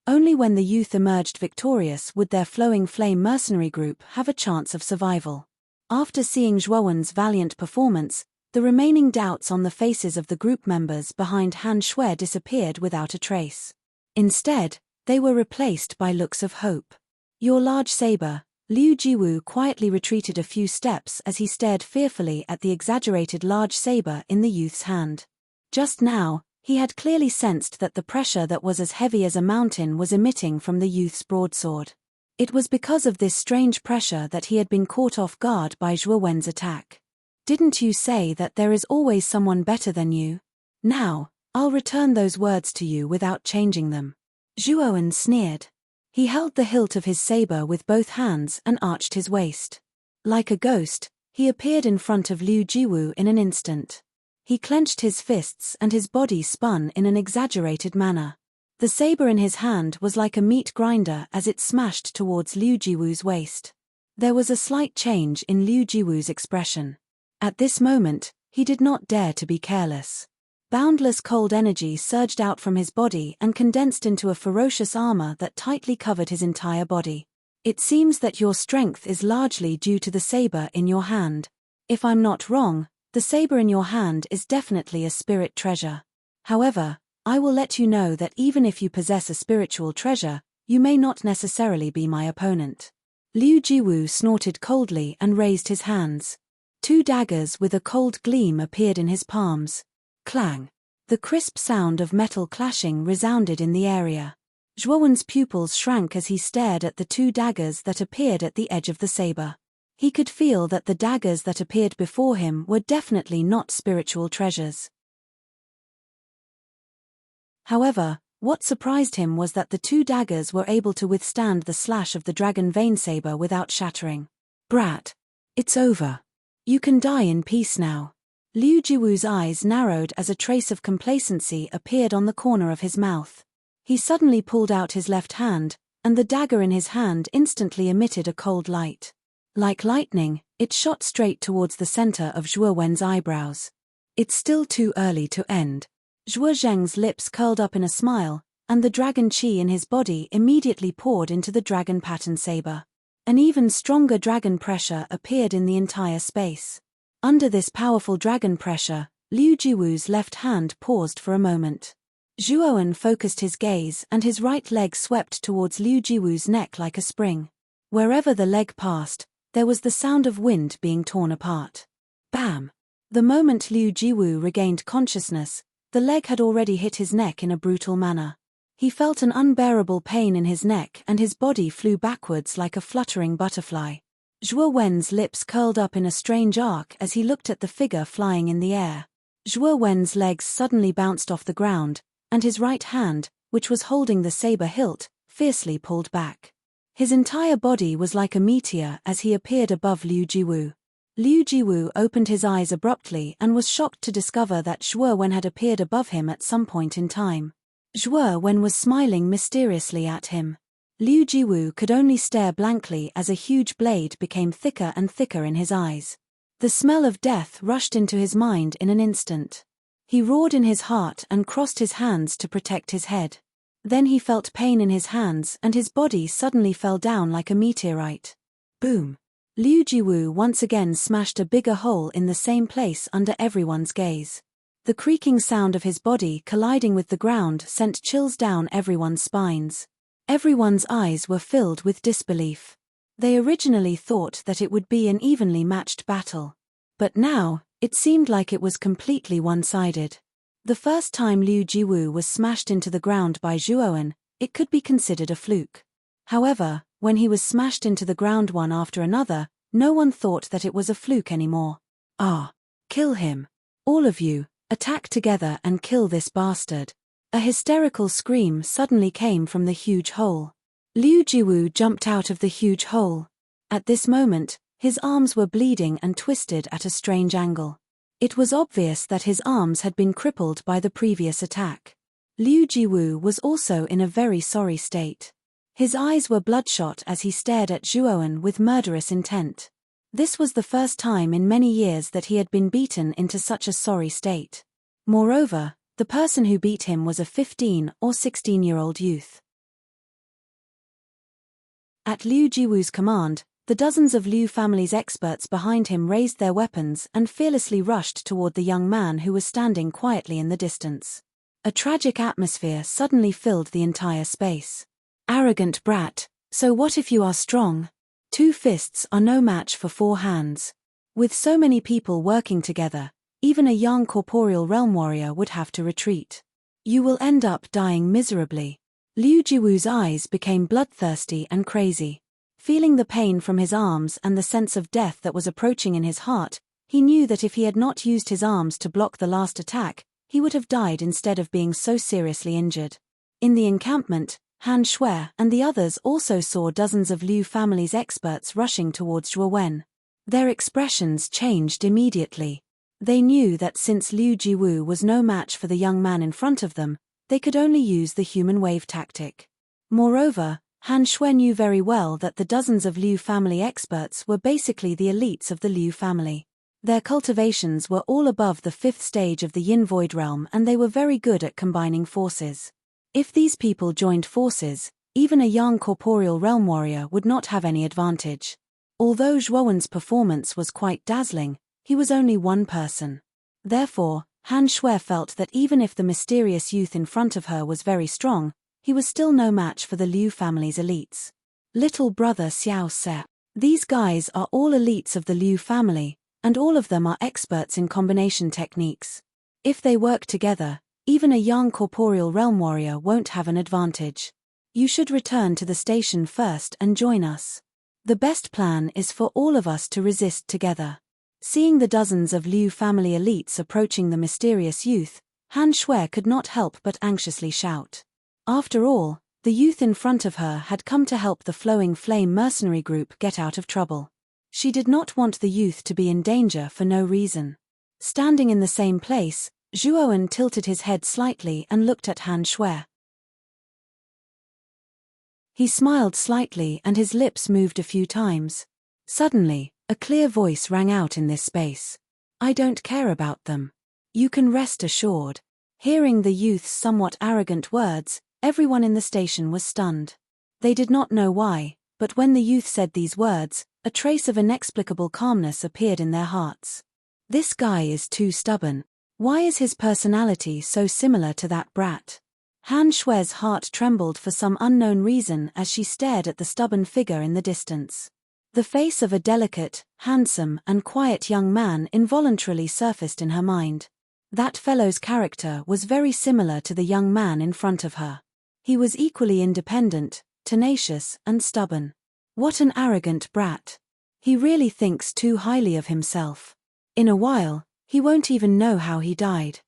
Only when the youth emerged victorious would their flowing flame mercenary group have a chance of survival. After seeing Zhuowen's valiant performance, the remaining doubts on the faces of the group members behind Han Shui disappeared without a trace. Instead, they were replaced by looks of hope. Your large saber. Liu Jiwu quietly retreated a few steps as he stared fearfully at the exaggerated large saber in the youth's hand. Just now, he had clearly sensed that the pressure that was as heavy as a mountain was emitting from the youth's broadsword. It was because of this strange pressure that he had been caught off guard by Zhuowen's attack. Didn't you say that there is always someone better than you? Now, I'll return those words to you without changing them. Zhuowen sneered. He held the hilt of his saber with both hands and arched his waist. Like a ghost, he appeared in front of Liu Jiwu in an instant. He clenched his fists and his body spun in an exaggerated manner. The saber in his hand was like a meat grinder as it smashed towards Liu Jiwu's waist. There was a slight change in Liu Jiwu's expression. At this moment, he did not dare to be careless. Boundless cold energy surged out from his body and condensed into a ferocious armor that tightly covered his entire body. It seems that your strength is largely due to the saber in your hand. If I'm not wrong, the saber in your hand is definitely a spirit treasure. However, I will let you know that even if you possess a spiritual treasure, you may not necessarily be my opponent. Liu Jiwu snorted coldly and raised his hands. 2 daggers with a cold gleam appeared in his palms. Clang! The crisp sound of metal clashing resounded in the area. Zhuowen's pupils shrank as he stared at the 2 daggers that appeared at the edge of the saber. He could feel that the daggers that appeared before him were definitely not spiritual treasures. However, what surprised him was that the 2 daggers were able to withstand the slash of the dragon vein saber without shattering. Brat! It's over. You can die in peace now. Liu Jiwu's eyes narrowed as a trace of complacency appeared on the corner of his mouth. He suddenly pulled out his left hand, and the dagger in his hand instantly emitted a cold light. Like lightning, it shot straight towards the center of Zhuowen's eyebrows. It's still too early to end. Zhuo Zheng's lips curled up in a smile, and the dragon qi in his body immediately poured into the dragon pattern saber. An even stronger dragon pressure appeared in the entire space. Under this powerful dragon pressure, Liu Jiwu's left hand paused for a moment. Zhuowen focused his gaze and his right leg swept towards Liu Jiwu's neck like a spring. Wherever the leg passed, there was the sound of wind being torn apart. Bam! The moment Liu Jiwu regained consciousness, the leg had already hit his neck in a brutal manner. He felt an unbearable pain in his neck and his body flew backwards like a fluttering butterfly. Zhuowen's lips curled up in a strange arc as he looked at the figure flying in the air. Zhuowen's legs suddenly bounced off the ground, and his right hand, which was holding the saber hilt, fiercely pulled back. His entire body was like a meteor as he appeared above Liu Jiwu. Liu Jiwu opened his eyes abruptly and was shocked to discover that Zhuowen had appeared above him at some point in time. Zhuowen was smiling mysteriously at him. Liu Jiwu could only stare blankly as a huge blade became thicker and thicker in his eyes. The smell of death rushed into his mind in an instant. He roared in his heart and crossed his hands to protect his head. Then he felt pain in his hands and his body suddenly fell down like a meteorite. Boom! Liu Jiwu once again smashed a bigger hole in the same place under everyone's gaze. The creaking sound of his body colliding with the ground sent chills down everyone's spines. Everyone's eyes were filled with disbelief. They originally thought that it would be an evenly matched battle. But now, it seemed like it was completely one-sided. The first time Liu Jiwu was smashed into the ground by Zhuowen, it could be considered a fluke. However, when he was smashed into the ground one after another, no one thought that it was a fluke anymore. Ah! Kill him. All of you, attack together and kill this bastard. A hysterical scream suddenly came from the huge hole. Liu Jiwu jumped out of the huge hole. At this moment, his arms were bleeding and twisted at a strange angle. It was obvious that his arms had been crippled by the previous attack. Liu Jiwu was also in a very sorry state. His eyes were bloodshot as he stared at Zhuowen with murderous intent. This was the first time in many years that he had been beaten into such a sorry state. Moreover, the person who beat him was a 15 or 16-year-old youth. At Liu Jiwu's command, the dozens of Liu family's experts behind him raised their weapons and fearlessly rushed toward the young man who was standing quietly in the distance. A tragic atmosphere suddenly filled the entire space. Arrogant brat, so what if you are strong? 2 fists are no match for 4 hands. With so many people working together, even a young corporeal realm warrior would have to retreat. You will end up dying miserably. Liu Jiwu's eyes became bloodthirsty and crazy. Feeling the pain from his arms and the sense of death that was approaching in his heart, he knew that if he had not used his arms to block the last attack, he would have died instead of being so seriously injured. In the encampment, Han Shui and the others also saw dozens of Liu family's experts rushing towards Zhuo Wen. Their expressions changed immediately. They knew that since Liu Jiwu was no match for the young man in front of them, they could only use the human wave tactic. Moreover, Han Shui knew very well that the dozens of Liu family experts were basically the elites of the Liu family. Their cultivations were all above the 5th stage of the Yin Void realm, and they were very good at combining forces. If these people joined forces, even a young corporeal realm warrior would not have any advantage. Although Zhuowen's performance was quite dazzling, he was only one person. Therefore, Han Shui felt that even if the mysterious youth in front of her was very strong, he was still no match for the Liu family's elites. Little brother Xiao Se. These guys are all elites of the Liu family, and all of them are experts in combination techniques. If they work together, even a young corporeal realm warrior won't have an advantage. You should return to the station first and join us. The best plan is for all of us to resist together. Seeing the dozens of Liu family elites approaching the mysterious youth, Han Shui could not help but anxiously shout. After all, the youth in front of her had come to help the Flowing Flame mercenary group get out of trouble. She did not want the youth to be in danger for no reason. Standing in the same place, Zhuowen tilted his head slightly and looked at Han Shui. He smiled slightly and his lips moved a few times. Suddenly, a clear voice rang out in this space. I don't care about them. You can rest assured. Hearing the youth's somewhat arrogant words, everyone in the station was stunned. They did not know why, but when the youth said these words, a trace of inexplicable calmness appeared in their hearts. This guy is too stubborn. Why is his personality so similar to that brat? Han Shui's heart trembled for some unknown reason as she stared at the stubborn figure in the distance. The face of a delicate, handsome, and quiet young man involuntarily surfaced in her mind. That fellow's character was very similar to the young man in front of her. He was equally independent, tenacious, and stubborn. What an arrogant brat. He really thinks too highly of himself. In a while, he won't even know how he died.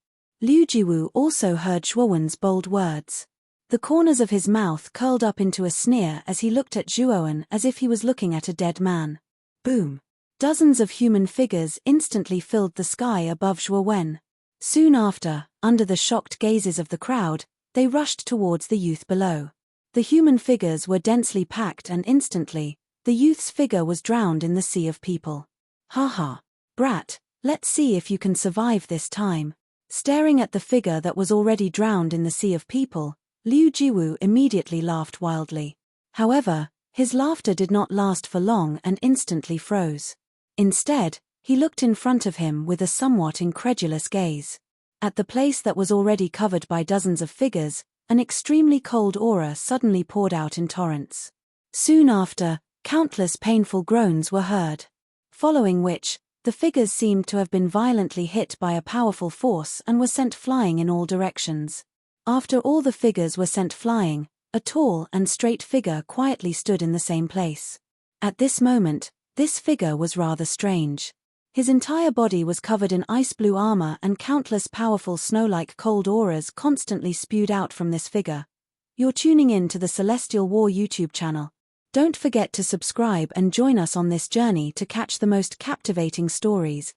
Liu Jiwu also heard Zhuowen's bold words. The corners of his mouth curled up into a sneer as he looked at Zhuowen as if he was looking at a dead man. Boom! Dozens of human figures instantly filled the sky above Zhuowen. Soon after, under the shocked gazes of the crowd, they rushed towards the youth below. The human figures were densely packed and instantly, the youth's figure was drowned in the sea of people. Haha! Brat, let's see if you can survive this time. Staring at the figure that was already drowned in the sea of people, Liu Jiwu immediately laughed wildly. However, his laughter did not last for long and instantly froze. Instead, he looked in front of him with a somewhat incredulous gaze. At the place that was already covered by dozens of figures, an extremely cold aura suddenly poured out in torrents. Soon after, countless painful groans were heard. Following which, the figures seemed to have been violently hit by a powerful force and were sent flying in all directions. After all the figures were sent flying, a tall and straight figure quietly stood in the same place. At this moment, this figure was rather strange. His entire body was covered in ice-blue armor and countless powerful snow-like cold auras constantly spewed out from this figure. You're tuning in to the Celestial War YouTube channel. Don't forget to subscribe and join us on this journey to catch the most captivating stories,